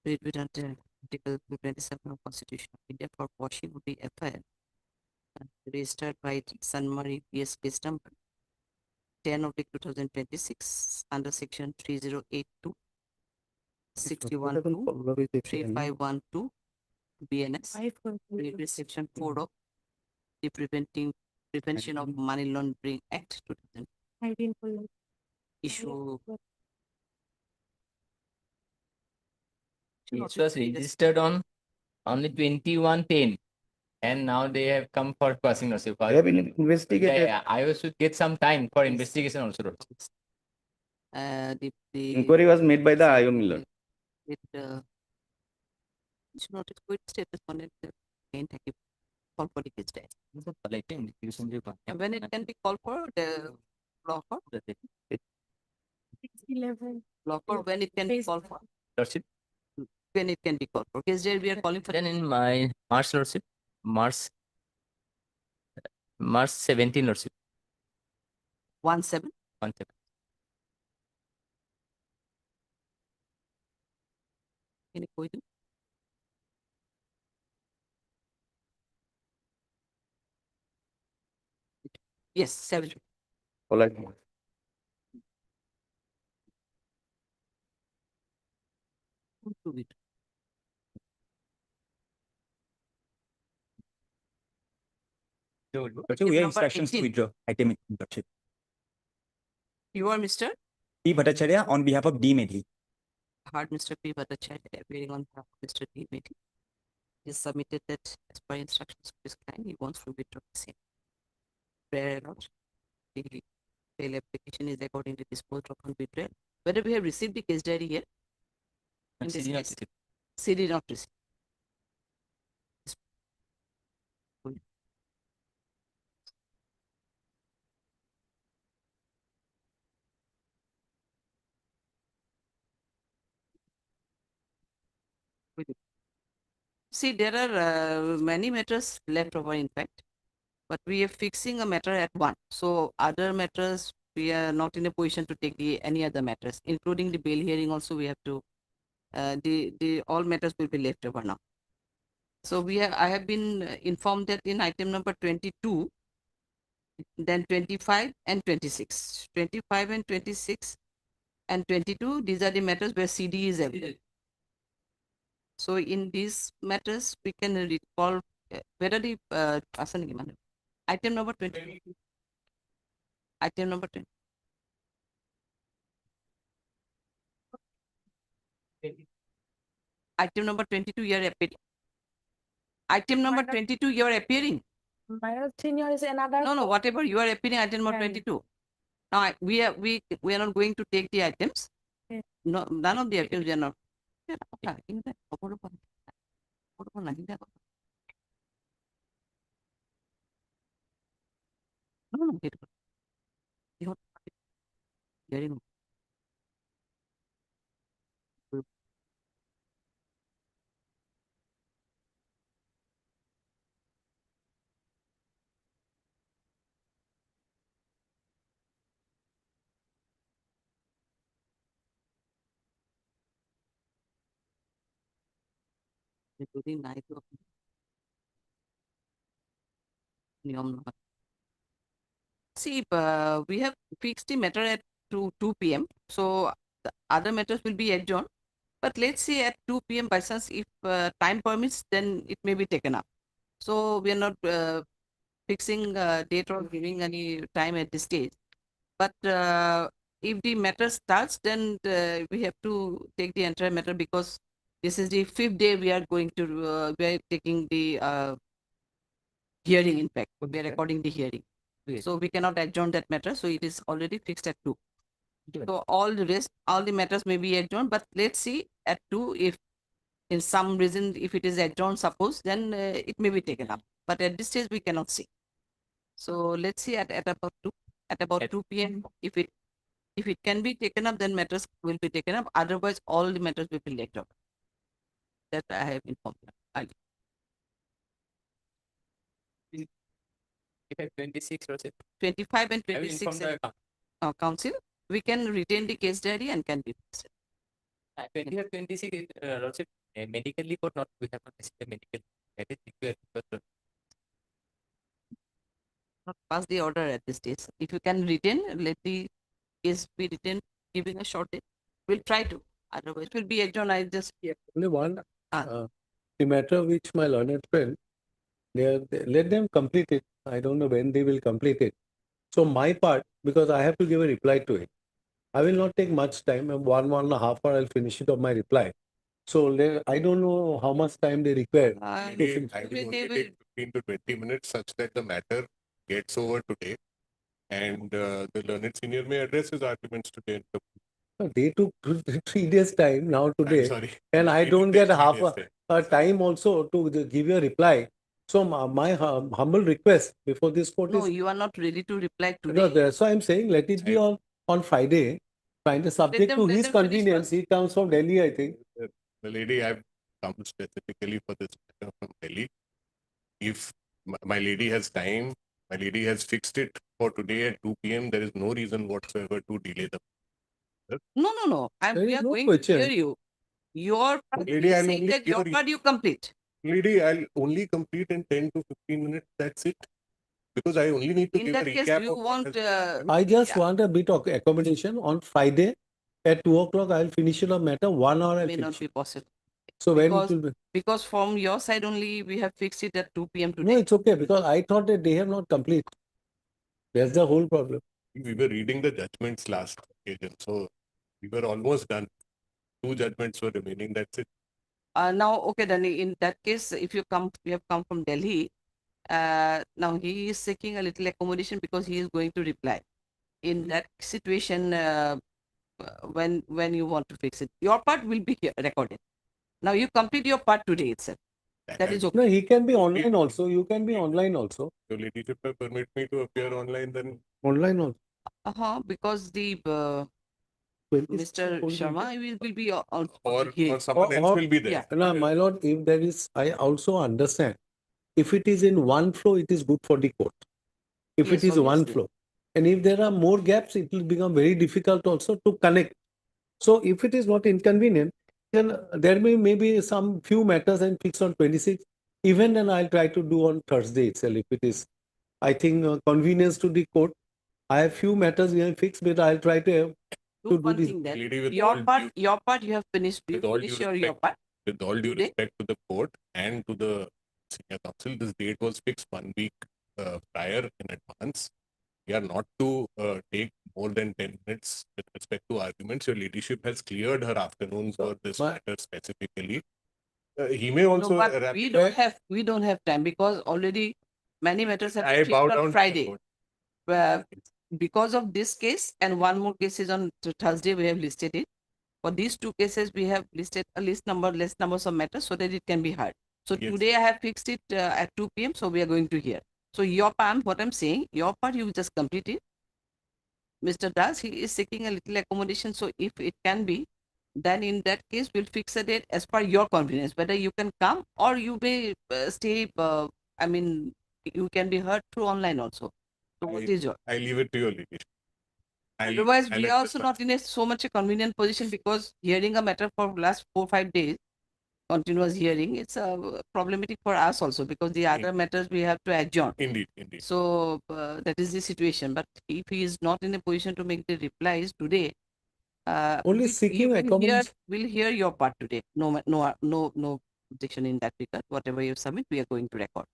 Read with under Article 227 of Constitution of India for washing of the FIR registered by San Marie PS case number 10 of 2026 under section 3082 61 3512 BNS. Read with section 4 of the Prevention of Money Laundering Act 2000 issue. It was registered on only 2110, and now they have come for passing lordship. They have been investigated. Yeah, I should get some time for investigation also. The Inquiry was made by the IO Miller. It should not quit state respondent again take it call for the case diary. And when it can be called for the blocker, 11. blocker when it can be called for, Lordship. when it can be called for. Case diary we are calling for. Then in my March lordship, March 17 lordship. 17. 17. Can you go to? Yes, 7. Polite. Lordship, we have instructions to withdraw item in Lordship. You are Mr. P. Bhattacharya on behalf of D. Medhi. Hard Mr. P. Bhattacharya appearing on behalf of Mr. D. Medhi. He submitted that as per instructions of his client, he wants to withdraw the same. Prayer allowed. The bail application is accordingly disposed of on withdrawal. Whether we have received the case diary here? In this case? CD not received. See, there are many matters left over, in fact, but we are fixing a matter at one. So other matters, we are not in a position to take any other matters, including the bail hearing. Also, we have to. The all matters will be left over now. So I have been informed that in item number 22, then 25 and 26, 25 and 26 and 22. These are the matters where CD is available. So in these matters, we can recall whether the item number 20. Item number 20. Item number 22, you are appearing. Item number 22, you are appearing. My senior is another. No, whatever you are appearing, item number 22. Now we are not going to take the items. No, none of the appeals are not. No, hearing. See, we have fixed the matter at 2 p.m. So the other matters will be adjourned. But let's say at 2 p.m. by chance, if time permits, then it may be taken up. So we are not fixing date or giving any time at this stage. But if the matter starts, then we have to take the entire matter because this is the 5th day we are going to, we are taking the hearing, in fact, we are recording the hearing. So we cannot adjourn that matter. So it is already fixed at 2. So all the rest, all the matters may be adjourned, but let's see at 2 if in some reason, if it is adjourned, suppose, then it may be taken up. But at this stage, we cannot see. So let's see at about 2, at about 2 p.m. If it can be taken up, then matters will be taken up. Otherwise, all the matters will be let out. That I have informed you. If I 26 or 25 and I will 26 inform council, we can retain the case diary and can be posted. 20 or 26, Lordship, medical report not, we have not received a medical. That is required because not pass the order at this stage. If you can retain, let the case be retained, giving a short date. We'll try to. Otherwise, it will be adjourned. I just Only one, Ah. the matter which my learned friend, let them complete it. I don't know when they will complete it. So my part, because I have to give a reply to it, I will not take much time. 1.5 hour, I'll finish it of my reply. So I don't know how much time they require. I to finish. I will only take 15 to 20 minutes such that the matter gets over today and the learned senior may address his arguments today. They took 3 days time now today. sorry. And I It don't will get take 3 half days a time also to give you a reply. So my humble request before this court No, is, you are not ready to reply no, today. so I'm saying let it be on Friday. Friday, subject them- to let his them finish convenience. first. He comes from Delhi, I think. The lady I've come specifically for this matter from Delhi. If my lady has time, my lady has fixed it for today at 2 p.m. There is no reason whatsoever to delay the matter. No. There We is are no going question. to hear you. Your part Lady, is I'll saying only that your hear you. part you complete. Lady, I'll only complete in 10 to 15 minutes. That's it. Because I only need to In give a that case, recap do you of what want? has I just want a bit of accommodation on Friday at 2 o'clock. I'll finish it on matter 1 hour. I'll may not finish. be possible. So when it Because, will be? because from your side only, we have fixed it at 2 p.m. today. No, it's okay because I thought that they have not complete. That's the whole problem. We were reading the judgments last occasion, so we were almost done. 2 judgments were remaining. That's it. Now, okay, then in that case, if you have come from Delhi, now he is seeking a little accommodation because he is going to reply. In that situation, when you want to fix it, your part will be here, recorded. Now you complete your part today itself. That is okay. No, he can be online also. You can be online also. So, ladyship permit me to appear online then. Online also. Because the Mr. Sharma will be on Or someone else will be there. Yeah. No, my lord, if there is, I also understand. If it is in one flow, it is good for the court. If Yes, it is one obviously. flow. And if there are more gaps, it will become very difficult also to connect. So if it is not inconvenient, then there may be some few matters and fix on 26. Even then I'll try to do on Thursday itself if it is, I think, convenience to the court. I have few matters we have fixed, but I'll try to Do do one this. thing then. Lady, with Your all part, your part you have finished. You with all finish due your respect, part. with all due Today? respect to the court and to the senior counsel, this date was fixed 1 week prior in advance. We are not to take more than 10 minutes with respect to arguments. Your ladyship has cleared her afternoon for this matter specifically. He may also. No, but we don't have time because already many matters have I been bow fixed down on to the Friday. court. Because of this case and one more case is on Thursday, we have listed it. For these two cases, we have listed a less numbers of matters so that it can be heard. So Yes. today I have fixed it at 2 p.m. So we are going to hear. So your part, what I'm saying, your part you just complete it. Mr. Das, he is seeking a little accommodation. So if it can be, then in that case, we'll fix a date as per your convenience. Whether you can come or you may stay, I mean, you can be heard through online also. So what is your? I leave it to your ladyship. Otherwise, we I'll are also not in a so much a convenient position because hearing a matter for last 4-5 days, continuous hearing, it's problematic for us also because the other matters we have to adjourn. Indeed, indeed. So that is the situation. But if he is not in a position to make the replies today, Only seeking accommodation. We'll hear your part today. No objection in that regard. Whatever you submit, we are going to record.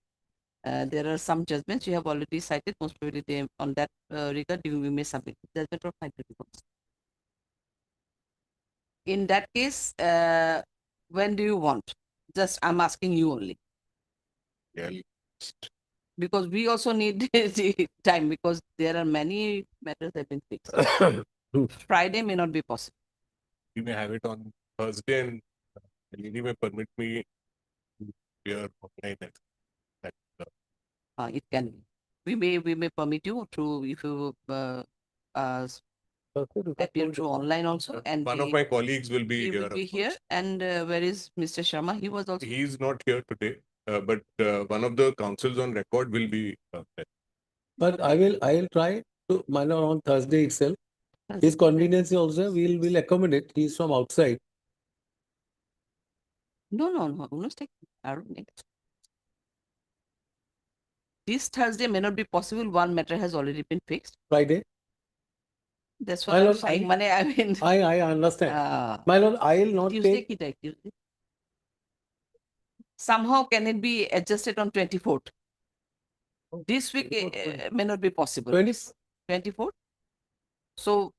There are some judgments you have already cited. Most probably on that regard, we may submit judgment or final reports. In that case, when do you want? Just I'm asking you only. Yeah. Because we also need the time because there are many matters that have been fixed. Friday may not be possible. We may have it on Thursday and the lady may permit me to appear online It can be. We may permit you through if you appear through online also. And one of my colleagues will be he here. will be here. And where is Mr. Sharma? He was also. He is not here today, but one of the counsels on record will be there. But I'll try to minor on Thursday itself. His convenience also will accommodate. He's from outside. No. Next. This Thursday may not be possible. One matter has already been fixed. Friday. That's what I'm saying. I mean. I understand. My lord, I'll not Tuesday take. Tuesday. Somehow can it be adjusted on 24th? This week may not be possible. 24th. So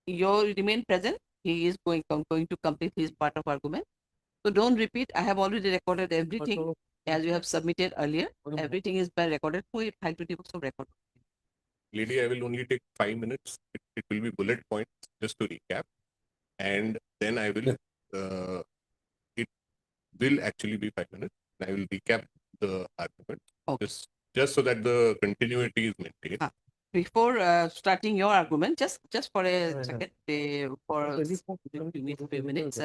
you remain present. He is going to complete his part of argument. So don't repeat. I have already recorded everything as you have submitted earlier. Everything is by recorded. We have to books of record. Lady, I will only take 5 minutes. It will be bullet points just to recap, and then I will. It will actually be 5 minutes. I will recap the argument. Okay. Just so that the continuity is maintained. Before starting your argument, just for a second, for few minutes,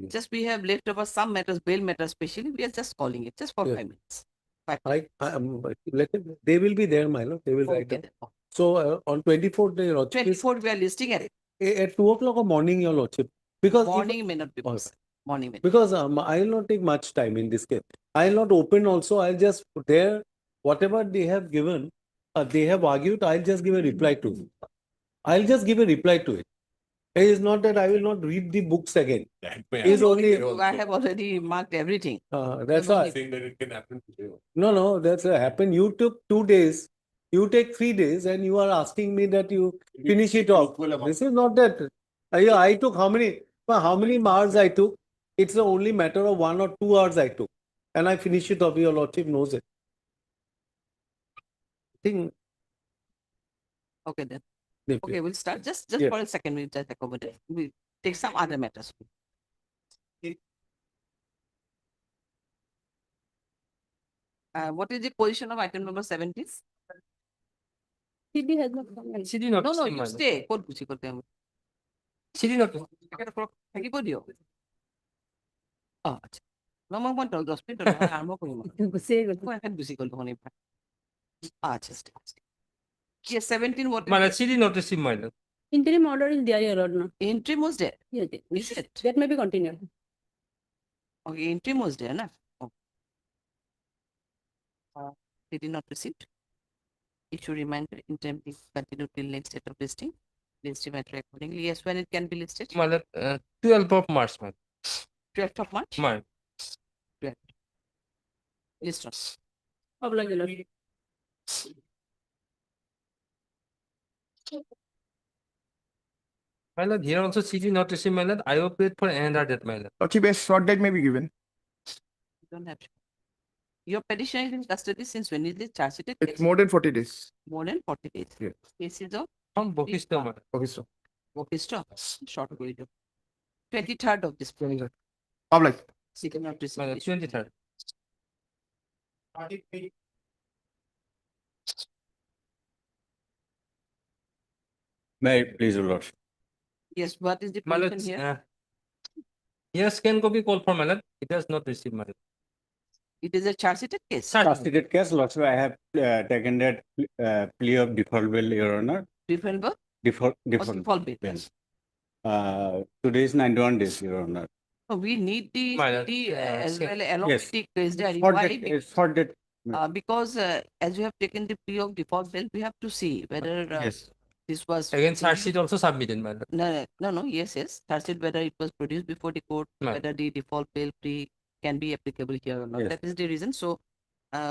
just we have left over some matters, bail matters especially. We are just calling it just for 5 minutes. They will be there, my lord. They will write down. So on 24th day, 24th, we are listing at it. At 2 o'clock or morning, your lordship. Because morning may not be possible. Morning may because I will not take much time in this case. I will not open also. I'll just there whatever they have given, they have argued. I'll just give a reply to it. I'll just give a reply to it. It is not that I will not read the books again. Is only I have already marked everything. That's why. Saying that it can happen today. No, that's happened. You took 2 days. You take 3 days, and you are asking me that you finish it off. This is not that. I took how many hours I took? It's the only matter of 1 or 2 hours I took, and I finish it off. Your lordship knows it. Okay then. Okay, we'll start. Just for a second, we'll just accommodate. We'll take some other matters. What is the position of item number 17? CD has not come. CD not. No, you stay. Code puchi korte hum. CD not. Thaki ko dio. Oh, acha. No, mo mon 10 minute armo ko mo. Gusi gol. Ko ekhan gusi gol hone pa. Acha stay. Yes, 17 what? Mana CD notice in mind. Interim order is there, your lord. No. Interim was there. Yes, Is it? that may be continued. Okay, interim was there, na? Okay. They did not receive. Issue reminder, interim is continued till next date of listing. List the matter accordingly. Yes, when it can be listed? My lord, 12th of March, my lord. 12th of March? My 12th. List on. Oblige, your lordship. my lord, here also CD not received, my lord. I operate for another date, my lord. Lordship, a short date may be given. Don't have. Your petition is in custody since when is it charged? It's more than 40 days. More than 40 days. Yes. Cases of From Bokisto, my lord. Okay, Bokisto. Short video. 23rd of this. Oblige. Second of this. My lord, 23rd. May I please, your lordship? Yes, what is the My lord, position here? here scan copy call for my lord. It has not received, my lord. It is a charge sheeted case. Charge-sheeted case, Lordship, I have taken that plea of default bill, Your Honor. Default bill? Default Default bill. bill. Today is 91 days, Your Honor. So we need the My lord, CD as well along yes. with the case diary. For Why? that, it's for that. Because as you have taken the plea of default bill, we have to see whether Yes. this was Again, charge sheet also submitted, my lord. no, yes. Charge sheet whether it was produced before the court, No. whether the default bill plea can be applicable here or not. Yes. That is the reason. So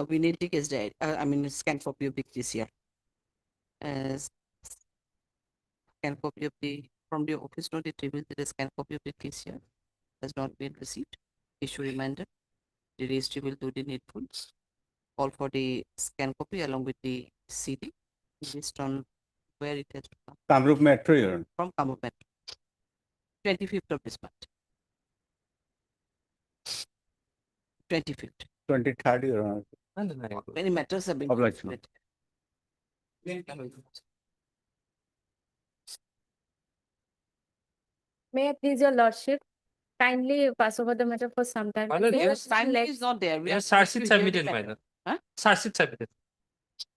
we need the case diary. I mean, scan copy of the case here. Scan copy of the from the office note. It reveals that a scan copy of the case here has not been received. Issue reminder. The registry will do the needful. Call for the scan copy along with the CD based on where it has to come. Kamrup Metro, Your Honor. From Kamrup Metro. 25th of this month. 25th. 23rd, Your Honor. Many matters have been Oblige, completed. May I please, your lordship, kindly pass over the matter for some time. My lord, Yes, time is not there. We are charge going sheet to hear the submitted, my matter. lord. Huh? Charge sheet submitted.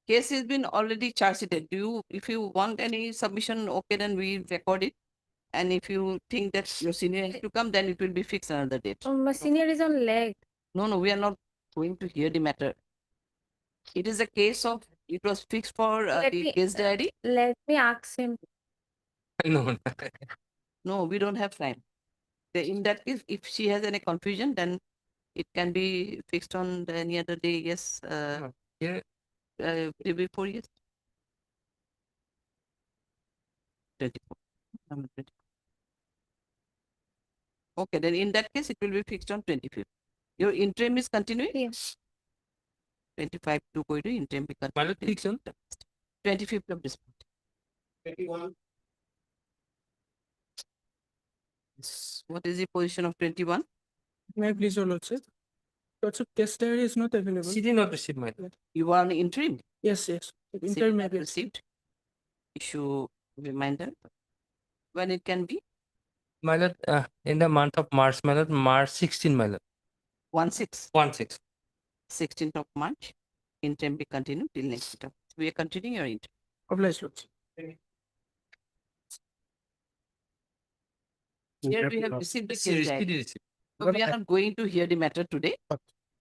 Case has been already charged sheeted. If you want any submission, okay, then we record it. And if you think that your senior has to come, then it will be fixed another date. Oh, my senior is on leg. No, we are not going to hear the matter. It is a case of, it was fixed for the case diary. Let me ask him. No. No, we don't have time. In that case, if she has any confusion, then it can be fixed on any other day. Yes. Yeah. Before yes. 24. I'm 24. Okay, then in that case, it will be fixed on 25th. Your interim is continuing? Yes. 25 to go to interim be continued. Fixed on 25th of this month. 21. What is the position of 21? May I please, your lordship? Lordship, case diary is not available. CD not received, my lord. You are on interim? Yes. CD Interim may not be received. Issue reminder. When it can be? My lord, in the month of March, my lord, March 16, my lord. 1/6. 1/6. 16th of March. Interim be continued till next term. We are continuing your interim. Obliged, lordship. Here we have received the CD case diary. received. So we are not going to hear the matter today.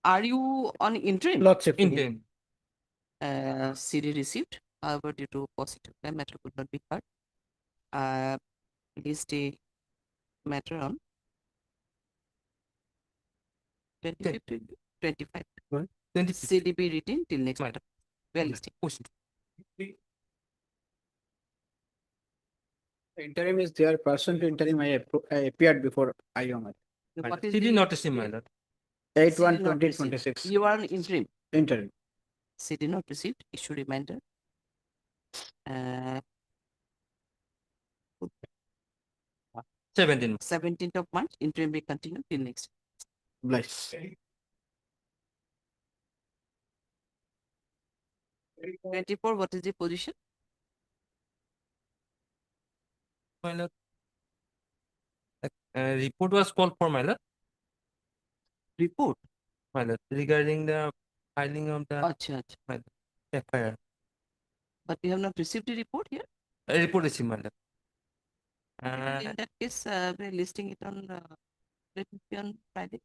Are you on interim? Lordship. Interim. CD received. However, due to positive time, matter could not be heard. List the matter on 25th, 25th. 25th. CDB written till next matter. Well, listing. Interim is there, person to interim, I appeared before IOM. What is CD the not received, my lord. 8/1/2026. You are on interim. Interim. CD not received. Issue reminder. 17th of March. Interim will continue till next. Bless. 24. What is the position? My lord. Report was called for, my lord. Report? My lord, regarding the filing of the my lord, FIR. But we have not received the report here. A report received, my lord. In that case, we are listing it on, let it be on Friday.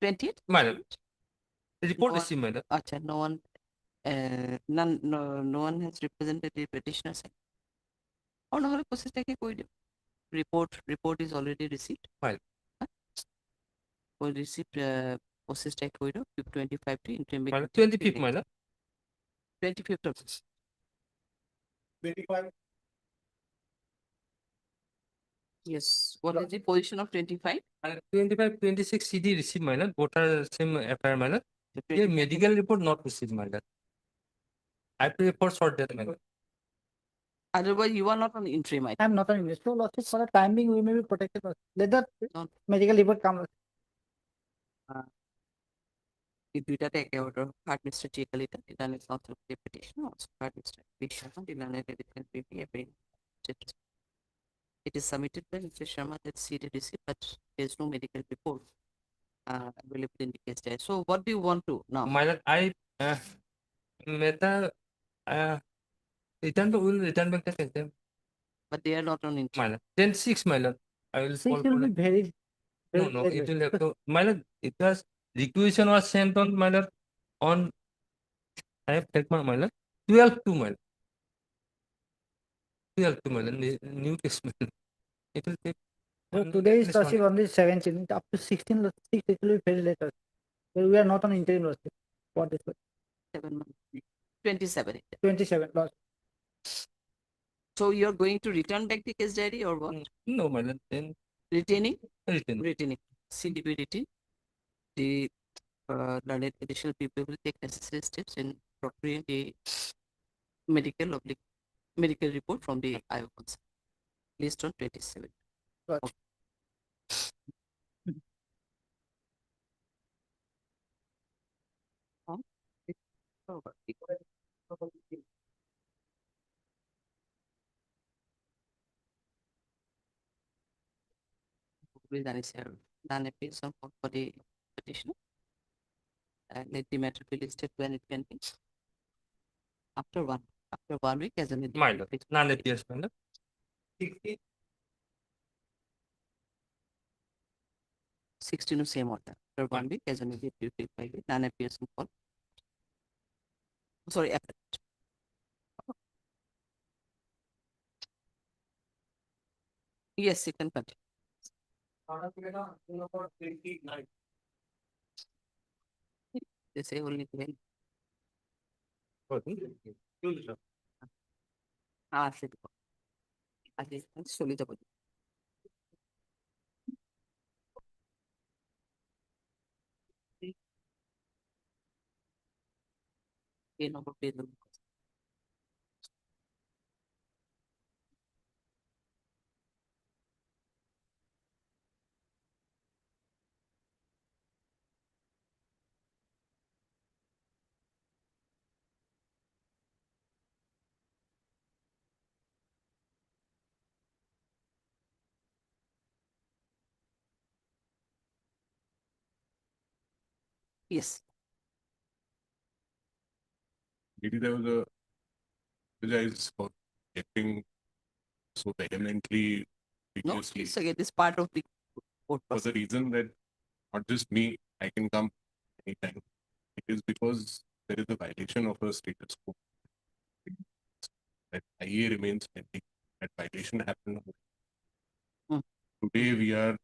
20th? My lord. The report No received, my lord. No one No one has represented the petitioner side. Or no, process take report is already received. File. We received process take 25 to interim. 25th, my lord. 25th of this. 25. Yes. What is the position of 25? 25, 26 CD received, my lord. Both are same FIR, my lord. Here, medical report not received, my lord. I pray for short death, my lord. Otherwise, you are not on interim. I'm not an investor. Lordship, for the time being, we may be protected. Let the medical report come. If you take a order, hard Mr. Chikalita, then it's not a petition, also hard Mr. Bishop, it is submitted by Mr. Sharma that CD receipt, but there's no medical report available in the case there. So, what do you want to now? My lord, I will return back the case. But they are not on interim. My lord, then 6, my lord. I will 6 will be very. No, it will have to. My lord, it was requisition was sent on, my lord, on. I have taken my lord 12 to my lord. 12 to my lord. New case, my lord. It will take. So today is Lordship on the 17th, up to 16, 6 it will be very later. So we are not on interim Lordship for this one. 7 months. 27. 27 Lordship. So you're going to return back the case diary or what? No, my lord. Then Retaining? retaining. CDB retain. The learned additional people will take necessary steps in procuring the medical report from the IO concern. List on 27. Right. Done application for the petition. And let the matter be listed when it can be. After 1 week as an My lord, none appears, my lord. 16 same order. After 1 week as an immediate by none appears in fall. Sorry, appellate. Yes, you can continue. They say only 12. সেটা আগে চলে যাবো এই নম্বর পেয়ে দেবো Yes. Maybe there was a apologize for acting so vehemently No, previously. it's again this part of the court For the reason that not just me, I can come anytime. It is because there is a violation of a status quo. That IA remains pending. That violation happened. Today we are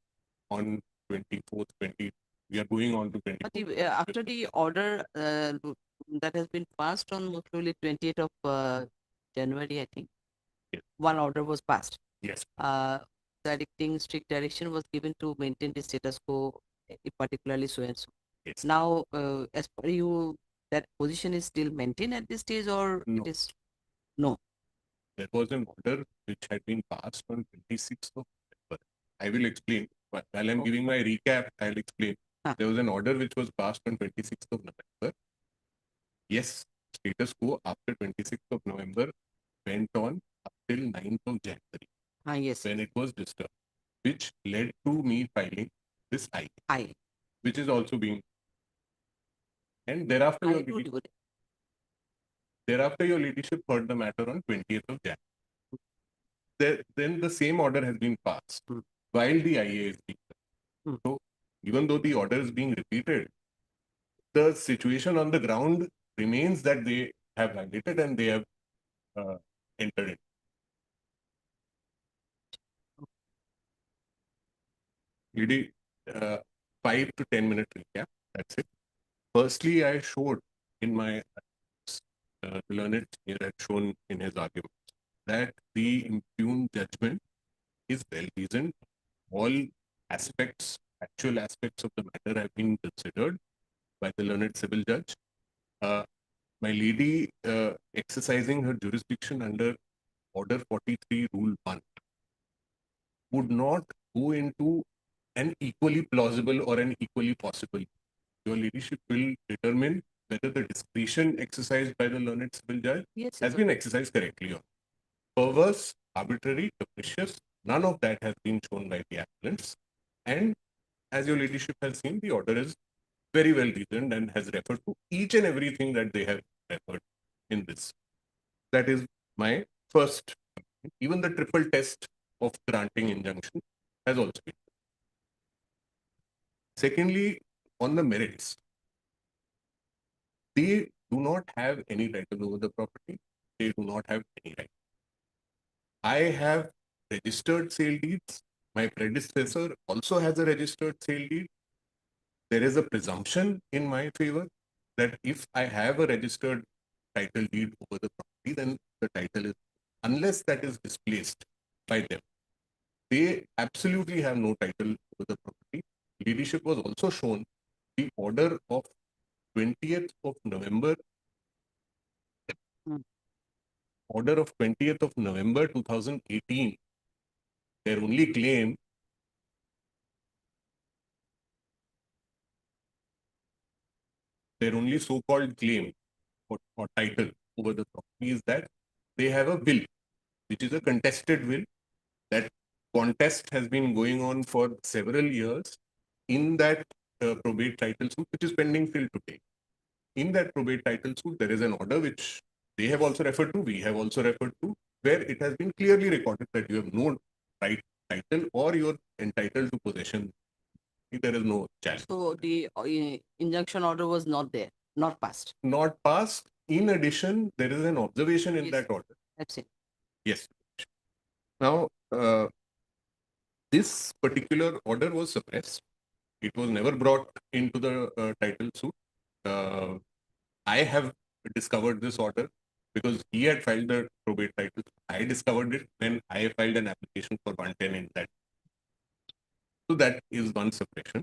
on 24th, we are going on to 24th. But after the order that has been passed on probably 28th of January, I think, one order was passed. Yes. Directing strict direction was given to maintain the status quo, particularly so and so. Yes. Now, as per you, that position is still maintained at this stage, or it is no? There was an order which had been passed on 26th of November. I will explain. While I'm giving my recap, I'll explain. There was an order which was passed on 26th of November. Yes, status quo after 26th of November went on up till 9th of January. Yes. When it was disturbed, which led to me filing this I, which is also being. And thereafter, your leadership heard the matter on 20th of January. Then the same order has been passed while the IA is being done. So even though the order is being repeated, the situation on the ground remains that they have violated and they have entered it. Lady, 5 to 10 minute recap. That's it. Firstly, I showed in my learned here had shown in his argument that the impugned judgment is well reasoned. All aspects, actual aspects of the matter have been considered by the learned civil judge. My lady exercising her jurisdiction under Order 43, Rule 1 would not go into an equally plausible or an equally possible. Your ladyship will determine whether the discretion exercised by the learned civil judge has been exercised correctly or perverse, arbitrary, capricious. None of that has been shown by the appellants. And as your ladyship has seen, the order is very well reasoned and has referred to each and everything that they have referred in this. That is my first. Even the triple test of granting injunction has also been. Secondly, on the merits, they do not have any title over the property. They do not have any right. I have registered sale deeds. My predecessor also has a registered sale deed. There is a presumption in my favor that if I have a registered title deed over the property, then the title is, unless that is displaced by them, they absolutely have no title over the property. Leadership was also shown the order of 20th of November, order of 20th of November 2018. Their only claim their only so-called claim or title over the property is that they have a will, which is a contested will. That contest has been going on for several years in that probate title suit, which is pending till today. In that probate title suit, there is an order which they have also referred to, we have also referred to, where it has been clearly recorded that you have no right title or you're entitled to possession. There is no challenge. So the injunction order was not there, not passed. Not passed. In addition, there is an observation in that order. That's it. Yes. Now, this particular order was suppressed. It was never brought into the title suit. I have discovered this order because he had filed the probate title. I discovered it when I filed an application for 110 in that. So that is one suppression.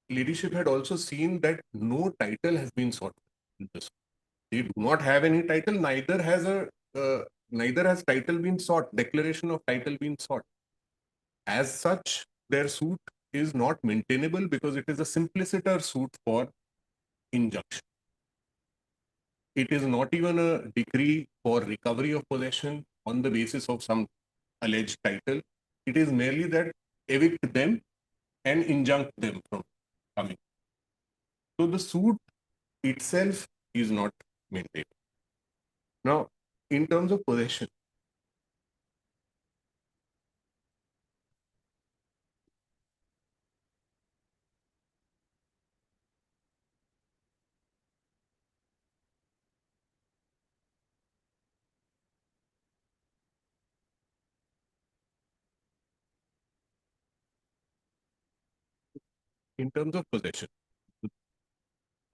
Leadership had also seen that no title has been sought in this. They do not have any title. Neither has title been sought. Declaration of title been sought. As such, their suit is not maintainable because it is a simpliciter suit for injunction. It is not even a decree for recovery of possession on the basis of some alleged title. It is merely that evict them and injunct them from coming. So the suit itself is not maintained. Now, in terms of possession,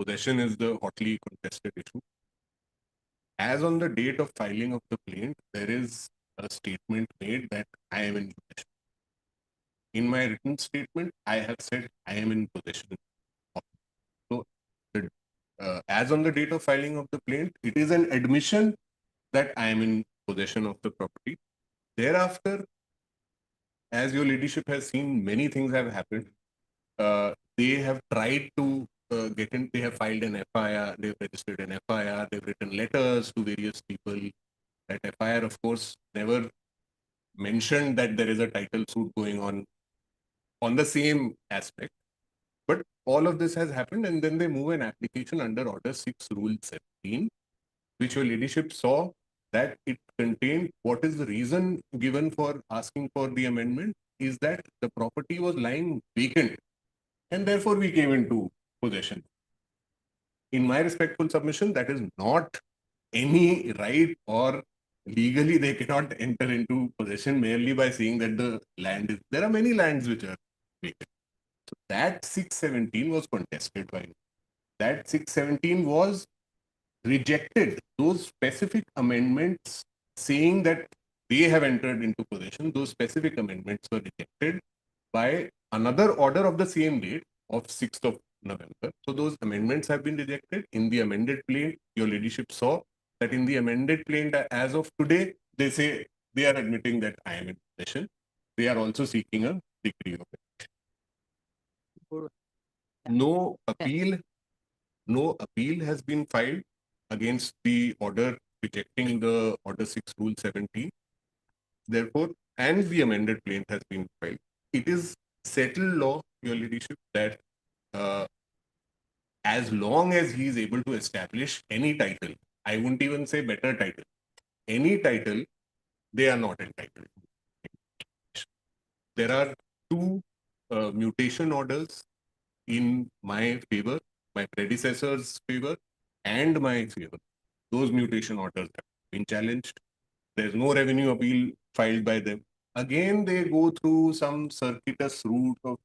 possession is the hotly contested issue. As on the date of filing of the plaint, there is a statement made that I am in possession. In my written statement, I have said I am in possession. So, as on the date of filing of the plaint, it is an admission that I am in possession of the property. Thereafter, as your ladyship has seen, many things have happened. They have tried to get in, they have filed an FIR, they've registered an FIR, they've written letters to various people. That FIR, of course, never mentioned that there is a title suit going on the same aspect. But all of this has happened, and then they move an application under Order 6, Rule 17, which your ladyship saw that it contained what is the reason given for asking for the amendment is that the property was lying vacant, and therefore we came into possession. in my respectful submission, that is not any right, or legally they cannot enter into possession merely by saying that the land is, there are many lands which are vacant. So that 617 was contested by me. That 617 was rejected. Those specific amendments saying that they have entered into possession, those specific amendments were rejected by another order of the same date of 6th of November. So those amendments have been rejected. In the amended plaint, your ladyship saw that in the amended plaint as of today, they say they are admitting that I am in possession. They are also seeking a decree of it. No appeal has been filed against the order rejecting the order 6 rule 17. Therefore, and the amended plaint has been filed. It is settled law, your ladyship, that as long as he is able to establish any title, I wouldn't even say better title, any title, they are not entitled. There are two mutation orders in my favor, my predecessor's favor, and my favor. Those mutation orders have been challenged. There's no revenue appeal filed by them. Again, they go through some circuitous route of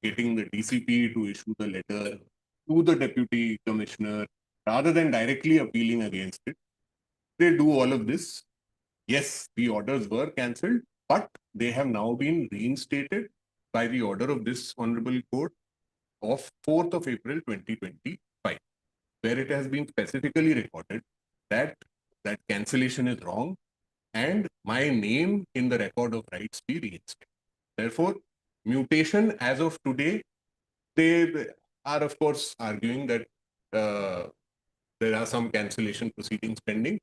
getting the DCP to issue the letter to the deputy commissioner rather than directly appealing against it. They do all of this. Yes, the orders were cancelled, but they have now been reinstated by the order of this Honorable Court of 4th of April 2025, where it has been specifically recorded that that cancellation is wrong and my name in the record of rights be reinstated. Therefore, mutation as of today, they are of course arguing that there are some cancellation proceedings pending.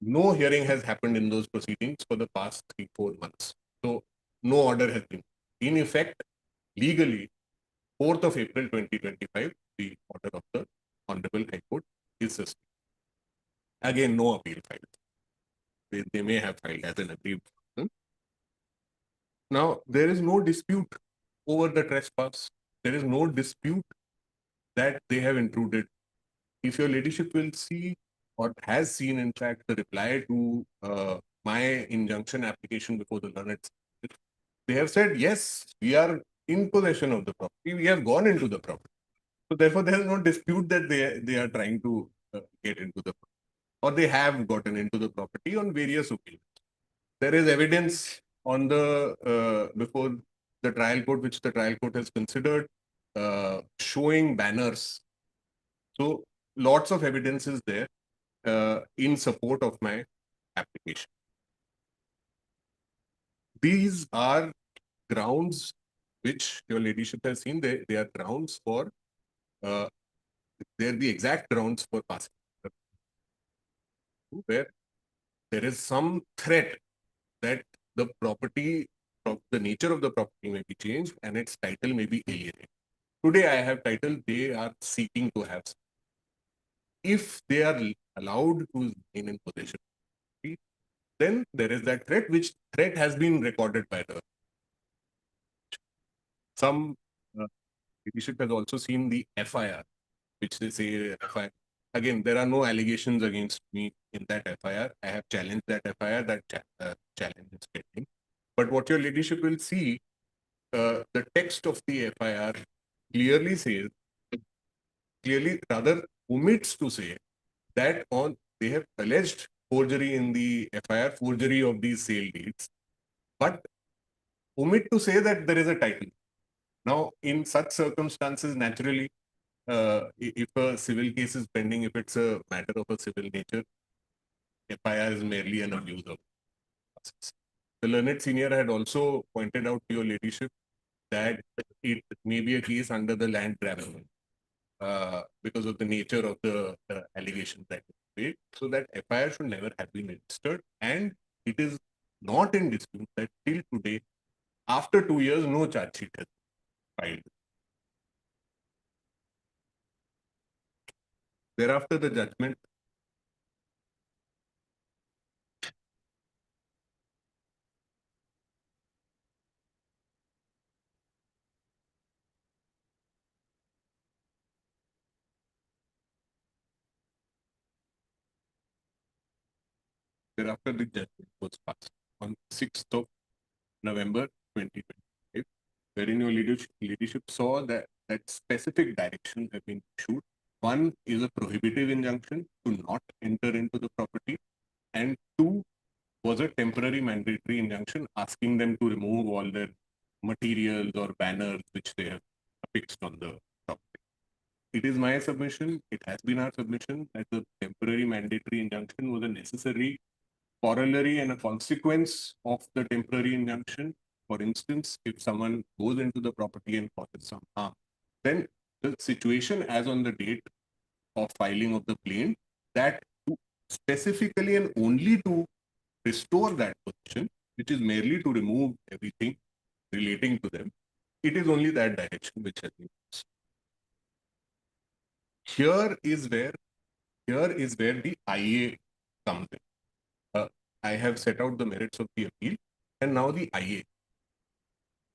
No hearing has happened in those proceedings for the past 3-4 months. So no order has been. In effect, legally, 4th of April 2025, the order of the Honorable High Court is sustained. Again, no appeal filed. They may have filed as an aggrieved person. Now, there is no dispute over the trespass. There is no dispute that they have intruded. If your ladyship will see, or has seen, in fact, the reply to my injunction application before the learned, they have said, yes, we are in possession of the property. We have gone into the property. So therefore, there is no dispute that they are trying to get into the property, or they have gotten into the property on various occasions. There is evidence on the before the trial court, which the trial court has considered, showing banners. So lots of evidence is there in support of my application. These are grounds which your ladyship has seen. They are grounds for, they are the exact grounds for passing, where there is some threat that the property, the nature of the property may be changed and its title may be alienated. Today I have title, they are seeking to have. If they are allowed to remain in possession, then there is that threat, which threat has been recorded by the. Some leadership has also seen the FIR, which they say FIR. Again, there are no allegations against me in that FIR. I have challenged that FIR. That challenge is pending. But what your leadership will see, the text of the FIR clearly says, clearly rather omits to say that on they have alleged forgery in the FIR, forgery of these sale deeds, but omit to say that there is a title. Now, in such circumstances, naturally, if a civil case is pending, if it's a matter of a civil nature, FIR is merely an abuse of process. The learned senior had also pointed out to your ladyship that it may be a case under the land grabbing because of the nature of the allegations that were made. So that FIR should never have been registered, and it is not in dispute that till today, after 2 years, no charge sheet has been filed. Thereafter, the judgment thereafter the judgment was passed on 6th of November 2025, wherein your leadership saw that specific directions have been issued. One is a prohibitive injunction to not enter into the property, and two was a temporary mandatory injunction asking them to remove all their materials or banners which they have affixed on the property. It is my submission, it has been our submission, that the temporary mandatory injunction was a necessary corollary and a consequence of the temporary injunction. For instance, if someone goes into the property and causes some harm, then the situation as on the date of filing of the claim, that specifically and only to restore that position, which is merely to remove everything relating to them, it is only that direction which has been used. Here is where the IA comes in. I have set out the merits of the appeal, and now the IA.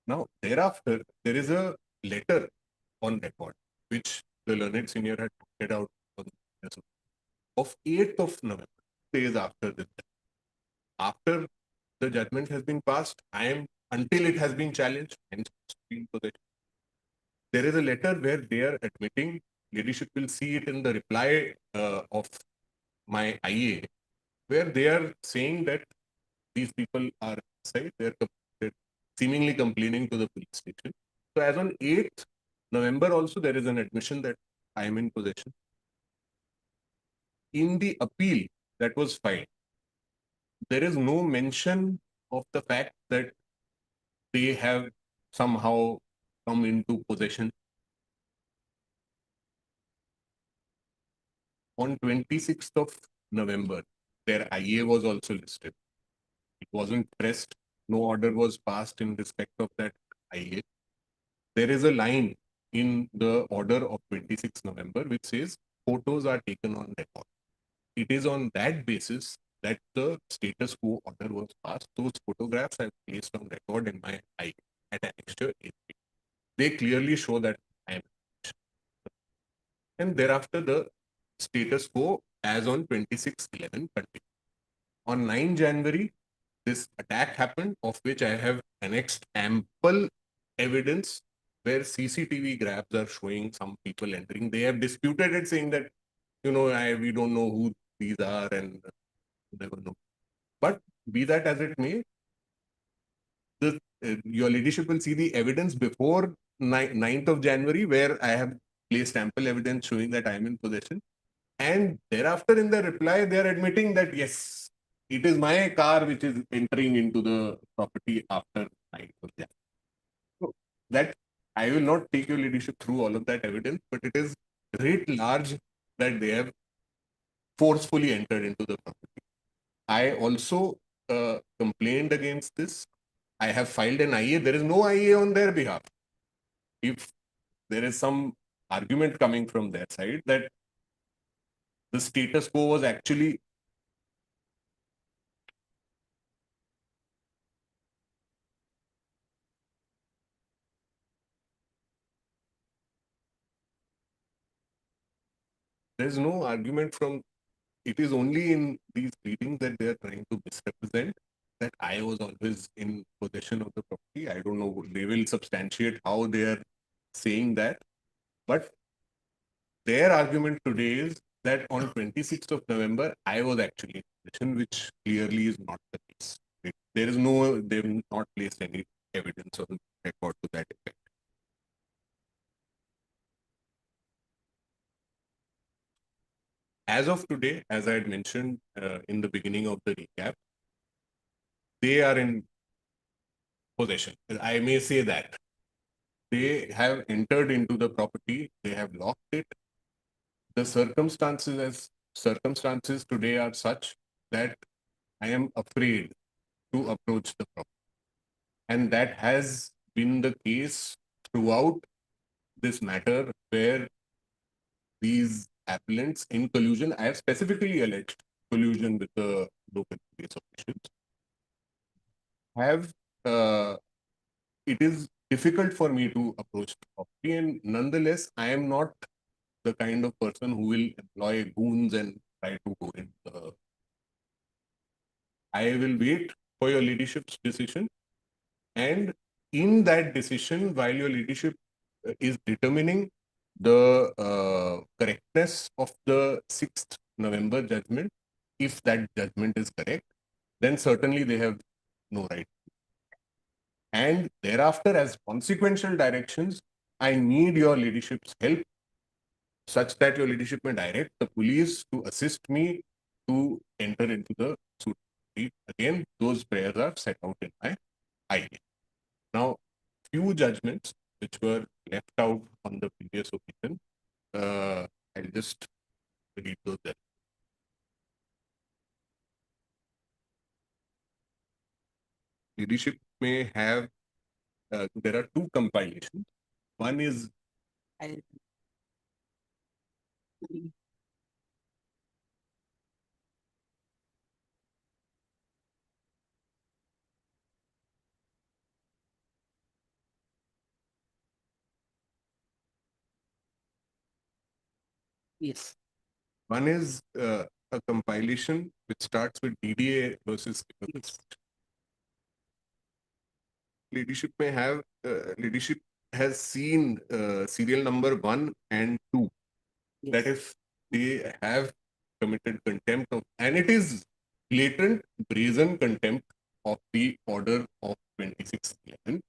Now, thereafter, there is a letter on record, which the learned senior had put out on of 8th of November, days after this. After the judgment has been passed, until it has been challenged, hence there is a letter where they are admitting, leadership will see it in the reply of my IA, where they are saying that these people are inside, they're seemingly complaining to the police station. So as on 8th November also, there is an admission that I am in possession. In the appeal that was filed, there is no mention of the fact that they have somehow come into possession. On 26th of November, their IA was also listed. It wasn't pressed. No order was passed in respect of that IA. There is a line in the order of 26th November which says photos are taken on record. It is on that basis that the status quo order was passed. Those photographs I placed on record in my IA at annexure 8. They clearly show that I am. And thereafter, the status quo as on 26/11 continued. On 9 January, this attack happened, of which I have annexed ample evidence where CCTV grabs are showing some people entering. They have disputed it, saying that, we don't know who these are and never know. But be that as it may, your leadership will see the evidence before 9th of January, where I have placed ample evidence showing that I am in possession. And thereafter, in the reply, they are admitting that, yes, it is my car which is entering into the property after 9th of January. So that I will not take your leadership through all of that evidence, but it is writ large that they have forcefully entered into the property. I also complained against this. I have filed an IA. There is no IA on their behalf. If there is some argument coming from their side that the status quo was actually there's no argument from, it is only in these readings that they are trying to misrepresent that I was always in possession of the property. I don't know, they will substantiate how they are saying that. But their argument today is that on 26th of November, I was actually in possession, which clearly is not the case. There is no, they have not placed any evidence on record to that effect. As of today, as I had mentioned in the beginning of the recap, they are in possession. I may say that. They have entered into the property, they have locked it. The circumstances today are such that I am afraid to approach the property. And that has been the case throughout this matter, where these appellants in collusion, I have specifically alleged collusion with the local police officials, have it is difficult for me to approach the property, and nonetheless, I am not the kind of person who will employ goons and try to go in. I will wait for your ladyship's decision. And in that decision, while your ladyship is determining the correctness of the 6th November judgment, if that judgment is correct, then certainly they have no right. And thereafter, as consequential directions, I need your ladyship's help such that your ladyship may direct the police to assist me to enter into the suit. Again, those prayers are set out in my alia. Now, few judgments which were left out on the previous occasion, I'll just read those there. Leadership may have, there are two compilations. One is Yes. one is a compilation which starts with DDA versus leadership may have, leadership has seen serial number 1 and 2. Yes. That if they have committed contempt of, and it is blatant, brazen contempt of the order of 2611.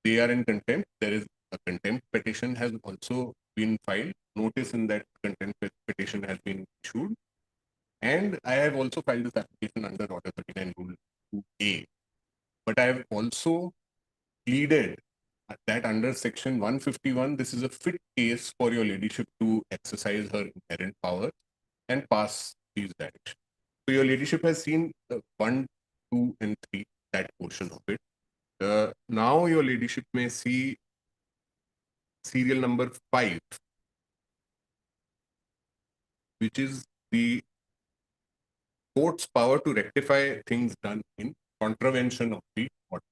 They are in contempt. There is a contempt petition has also been filed. Notice in that contempt petition has been issued. And I have also filed this application under Order 39 Rule 2A. But I have also pleaded that under Section 151, this is a fit case for your ladyship to exercise her inherent power and pass these directions. So your ladyship has seen 1, 2, and 3, that portion of it. Now your ladyship may see serial number 5, which is the court's power to rectify things done in contravention of the order.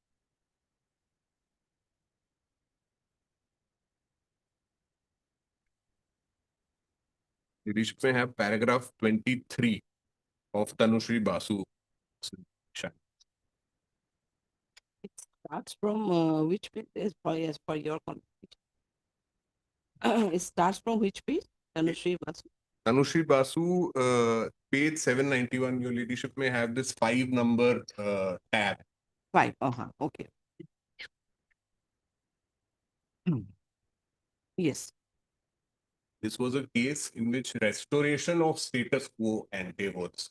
Ladyship may have paragraph 23 of Tanushri Basu. It starts from which page as per your confirmation? It starts from which page? Tanushri Basu. Tanushri Basu, page 791, your ladyship may have this 5 number tab. 5. Okay. Yes. This was a case in which restoration of status quo ante was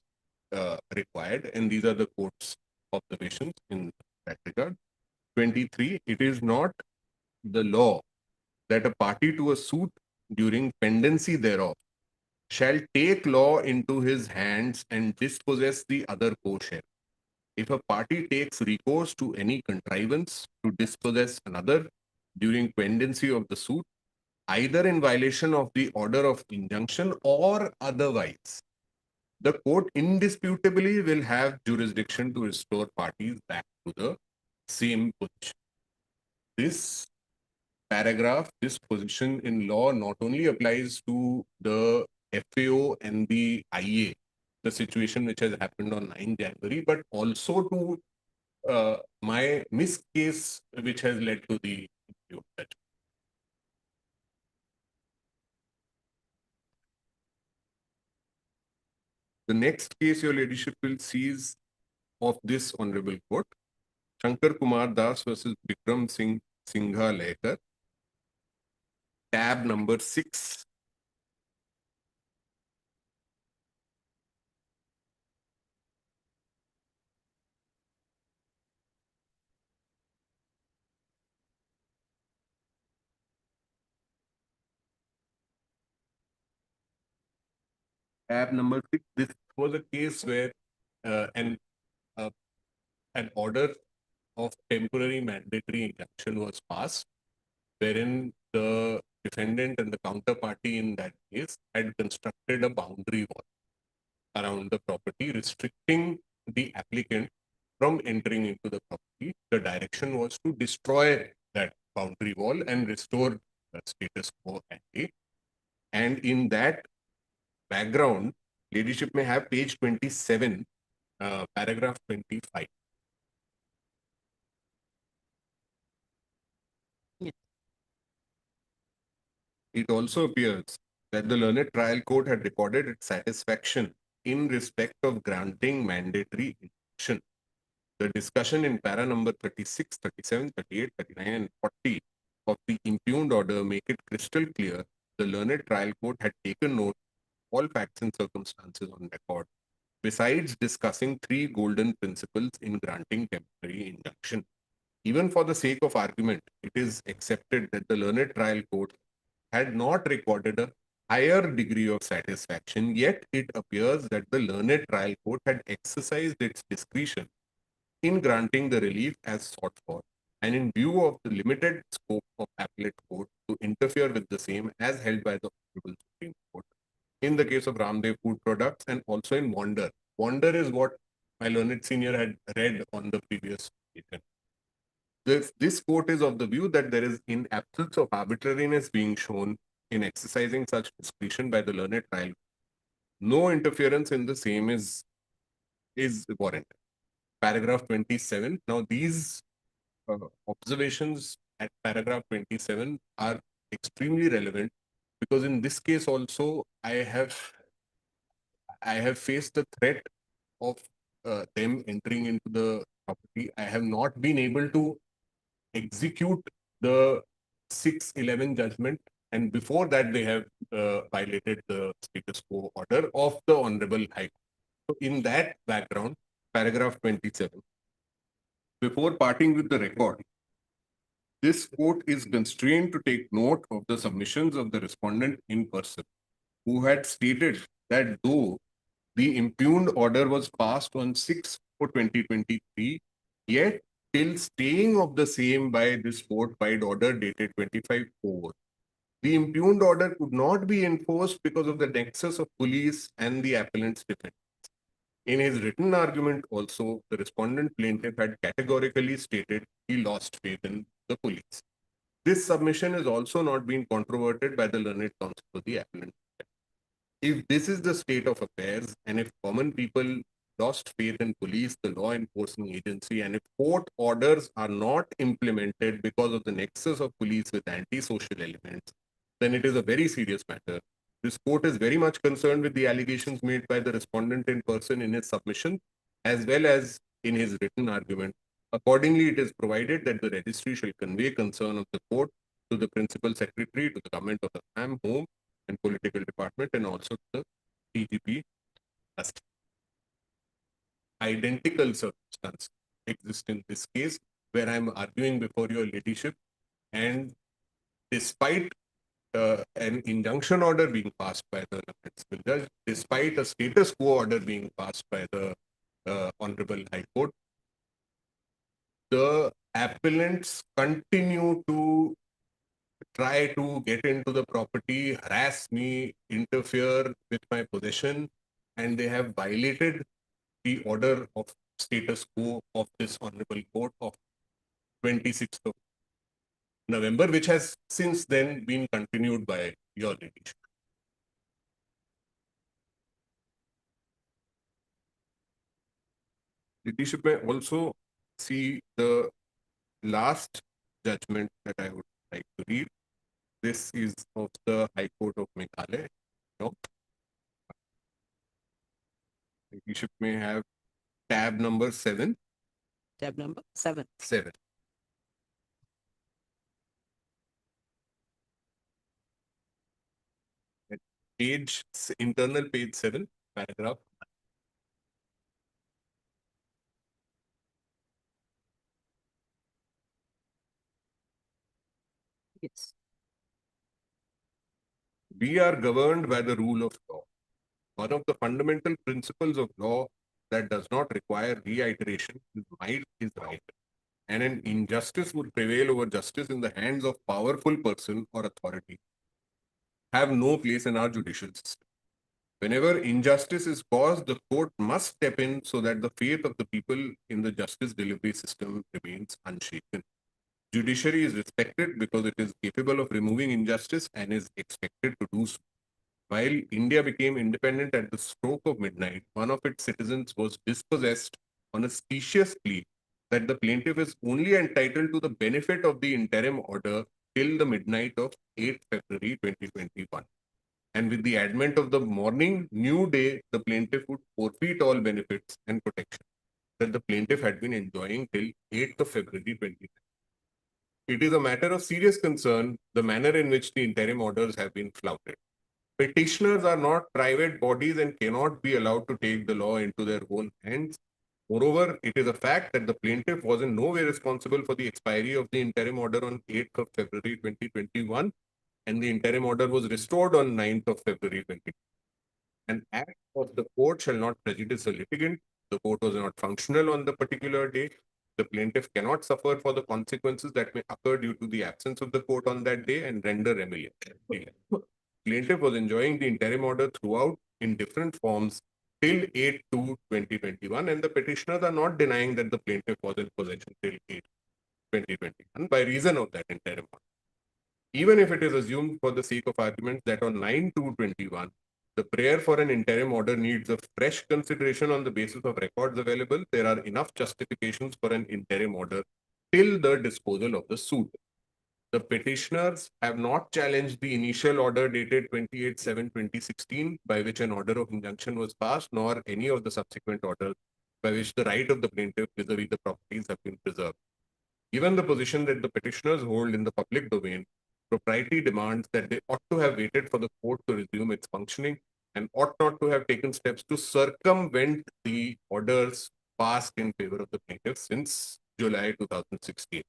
required, and these are the court's observations in that regard. 23, it is not the law that a party to a suit during pendency thereof shall take law into his hands and dispossess the other co-share. If a party takes recourse to any contrivance to dispossess another during pendency of the suit, either in violation of the order of injunction or otherwise, the court indisputably will have jurisdiction to restore parties back to the same position. This paragraph, this position in law not only applies to the FAO and the IA, the situation which has happened on 9 January, but also to my missed case which has led to the judgment. The next case your ladyship will see is of this honorable court, Shankar Kumar Das versus Bikram Singh Singha Lekar, tab number 6. Tab number 6, this was a case where an order of temporary mandatory injunction was passed, wherein the defendant and the counterparty in that case had constructed a boundary wall around the property, restricting the applicant from entering into the property. The direction was to destroy that boundary wall and restore the status quo ante. And in that background, ladyship may have page 27 paragraph 25. It also appears that the learned trial court had recorded its satisfaction in respect of granting mandatory injunction. The discussion in para number 36, 37, 38, 39, and 40 of the impugned order make it crystal clear the learned trial court had taken note of all facts and circumstances on record, besides discussing three golden principles in granting temporary injunction. Even for the sake of argument, it is accepted that the learned trial court had not recorded a higher degree of satisfaction, yet it appears that the learned trial court had exercised its discretion in granting the relief as sought for, and in view of the limited scope of appellate court to interfere with the same as held by the Honorable Supreme Court in the case of Ramdev Food Products and also in Wander. Wander is what my learned senior had read on the previous occasion. This court is of the view that there is, in absence of arbitrariness being shown in exercising such discretion by the learned trial, no interference in the same is warranted. Paragraph 27. Now, these observations at paragraph 27 are extremely relevant because in this case also I have faced the threat of them entering into the property. I have not been able to execute the 611 judgment, and before that they have violated the status quo order of the Honorable High Court. So in that background, paragraph 27, before parting with the record, this court is constrained to take note of the submissions of the respondent in person, who had stated that though the impugned order was passed on 6/4/2023, yet till staying of the same by this court by order dated 25/4, the impugned order could not be enforced because of the nexus of police and the appellant's defense. In his written argument also, the respondent plaintiff had categorically stated he lost faith in the police. This submission has also not been controverted by the learned counsel of the appellant. If this is the state of affairs, and if common people lost faith in police, the law enforcing agency, and if court orders are not implemented because of the nexus of police with antisocial elements, then it is a very serious matter. This court is very much concerned with the allegations made by the respondent in person in his submission, as well as in his written argument. Accordingly, it is provided that the registry shall convey concern of the court to the principal secretary, to the government of Assam, Home and Political Department, and also to the DGP. Identical circumstances exist in this case, where I am arguing before your ladyship, and despite an injunction order being passed by the principal judge, despite a status quo order being passed by the Honorable High Court, the appellants continue to try to get into the property, harass me, interfere with my possession, and they have violated the order of status quo of this Honorable Court of 26th of November, which has since then been continued by your ladyship. Ladyship may also see the last judgment that I would like to read. This is of the High Court of Meghalaya. No? Ladyship may have tab number 7. Tab number 7. 7. Page, internal page 7, paragraph. Yes. We are governed by the rule of law. One of the fundamental principles of law that does not require reiteration is might is right. And an injustice would prevail over justice in the hands of powerful person or authority have no place in our judicial system. Whenever injustice is caused, the court must step in so that the faith of the people in the justice delivery system remains unshaken. Judiciary is respected because it is capable of removing injustice and is expected to do so. while India became independent at the stroke of midnight, one of its citizens was dispossessed on a specious plea that the plaintiff is only entitled to the benefit of the interim order till the midnight of 8th February 2021. And with the advent of the morning, new day, the plaintiff would forfeit all benefits and protection that the plaintiff had been enjoying till 8th of February 2020. It is a matter of serious concern the manner in which the interim orders have been flouted. Petitioners are not private bodies and cannot be allowed to take the law into their own hands. Moreover, it is a fact that the plaintiff was in no way responsible for the expiry of the interim order on 8th of February 2021, and the interim order was restored on 9th of February 2021. An act of the court shall not prejudice a litigant. The court was not functional on the particular day. The plaintiff cannot suffer for the consequences that may occur due to the absence of the court on that day and render remedial. Plaintiff was enjoying the interim order throughout in different forms till 8/2/2021, and the petitioners are not denying that the plaintiff was in possession till 8/2021 by reason of that interim order. Even if it is assumed for the sake of argument that on 9/2/21, the prayer for an interim order needs a fresh consideration on the basis of records available, there are enough justifications for an interim order till the disposal of the suit. The petitioners have not challenged the initial order dated 28/7/2016, by which an order of injunction was passed, nor any of the subsequent orders by which the right of the plaintiff vis-a-vis the properties have been preserved. Given the position that the petitioners hold in the public domain, propriety demands that they ought to have waited for the court to resume its functioning and ought not to have taken steps to circumvent the orders passed in favor of the plaintiff since July 2016.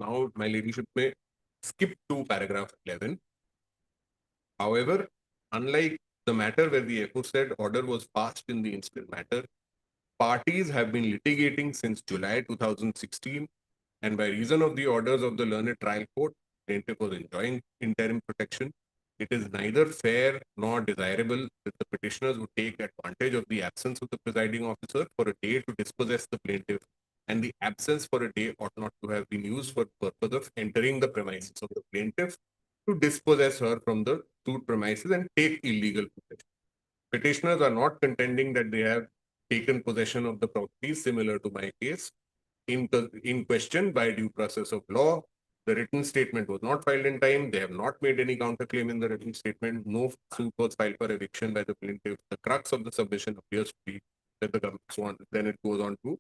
Now, my ladyship may skip to paragraph 11. However, unlike the matter where the aforesaid order was passed in the instant matter, parties have been litigating since July 2016, and by reason of the orders of the learned trial court, plaintiff was enjoying interim protection. It is neither fair nor desirable that the petitioners would take advantage of the absence of the presiding officer for a day to dispossess the plaintiff, and the absence for a day ought not to have been used for the purpose of entering the premises of the plaintiff to dispossess her from the suit premises and take illegal possession. Petitioners are not contending that they have taken possession of the property similar to my case. In question by due process of law, the written statement was not filed in time. They have not made any counterclaim in the written statement. No suit was filed for eviction by the plaintiff. The crux of the submission appears to be that the government, then it goes on to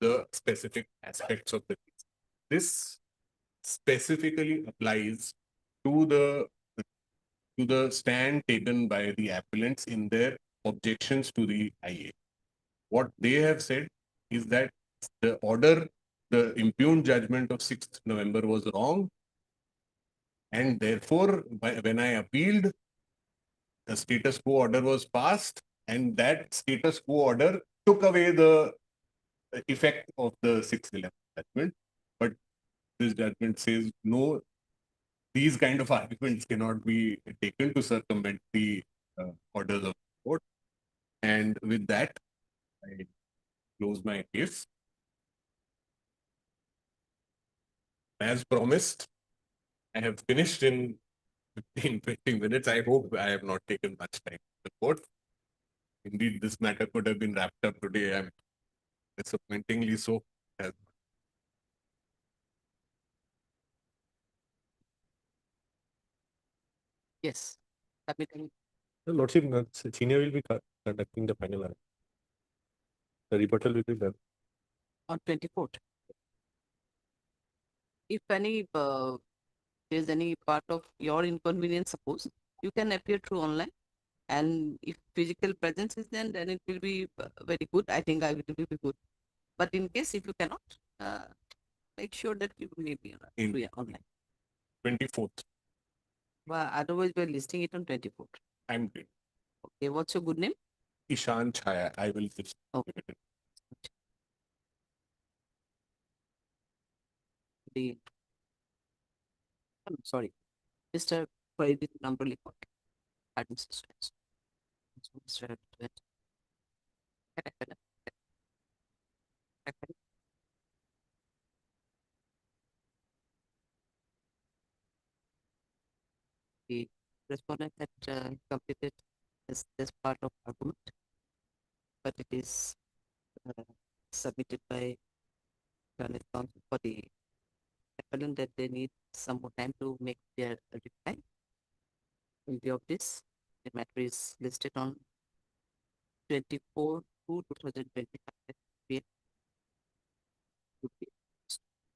the specific aspects of the case. This specifically applies to the stand taken by the appellants in their objections to the IA. What they have said is that the order, the impugned judgment of 6th November was wrong, and therefore, when I appealed, the status quo order was passed, and that status quo order took away the effect of the 6/11 judgment. But this judgment says no, these kind of arguments cannot be taken to circumvent the orders of the court. And with that, I close my case. As promised, I have finished in 15-20 minutes. I hope I have not taken much time in the court. Indeed, this matter could have been wrapped up today. I'm disappointingly so. Yes. Submitting The Lordship, senior will be conducting the final argument. The rebuttal will be done. on 24th. If any there's any part of your inconvenience, suppose you can appear through online, and if physical presence is then it will be very good. I think it will be good. But in case if you cannot, make sure that you will be online. 24th. Well, otherwise we're listing it on 24th. I'm good. Okay, what's your good name? Ishan Chaya. I will just. Okay. I'm sorry, Mr. Prohibited number report. Administration. Respondent had completed this part of argument, but it is submitted by Learned Counsel for the appellant that they need some more time to make their reply. In view of this, the matter is listed on 24/2/2025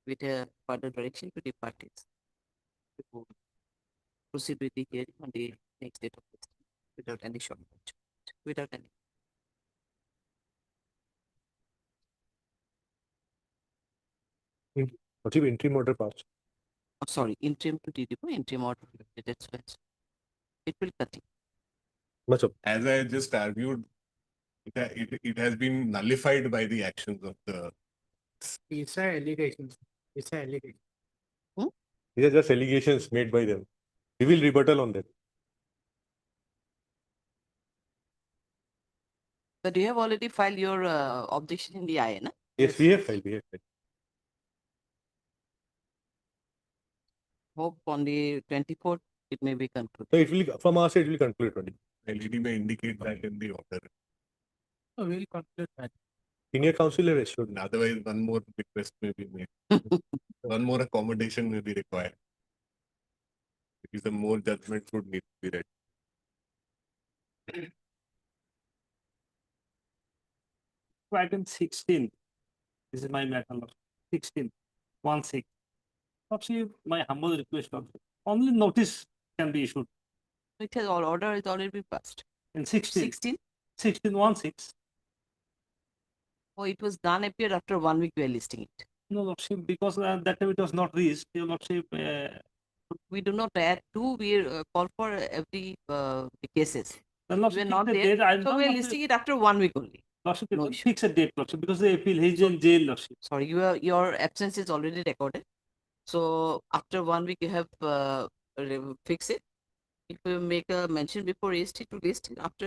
with a further direction to the parties to proceed with the hearing on the next date of this without any shortcut, without any. Lordship, interim order passed. Oh, sorry, interim to DDPO, interim order. That's why it will continue. Much of. As I just argued, it has been nullified by the actions of the. It's a allegations. It's a allegation. These are just allegations made by them. We will rebuttal on that. But you have already filed your objection in the IA, na? Yes, we have filed. We have filed. Hope on the 24th it may be concluded. So it will, from our side, it will conclude. LED may indicate that in the order. Oh, we'll conclude that. Senior counsel have assured. Otherwise, one more request may be made. One more accommodation may be required. Because the more judgments would need to be read. Item 16. This is my matter. 16. 1/6. Actually, my humble request also. Only notice can be issued. It has all order is already been passed. In 16. 16? 16/1/6. Oh, it was done appeared after 1 week we are listing it. No, Lordship, because that time it was not reached. Your Lordship, we do not add two, we call for every cases. Then Lordship, We are fix not the there. date. I So don't we are want to- listing it after 1 week only. Lordship, No fix a date, Lordship, because the appeal, he's in jail, Lordship. Sorry, your absence is already recorded. So after 1 week you have fix it. If you make a mention before AST to list, after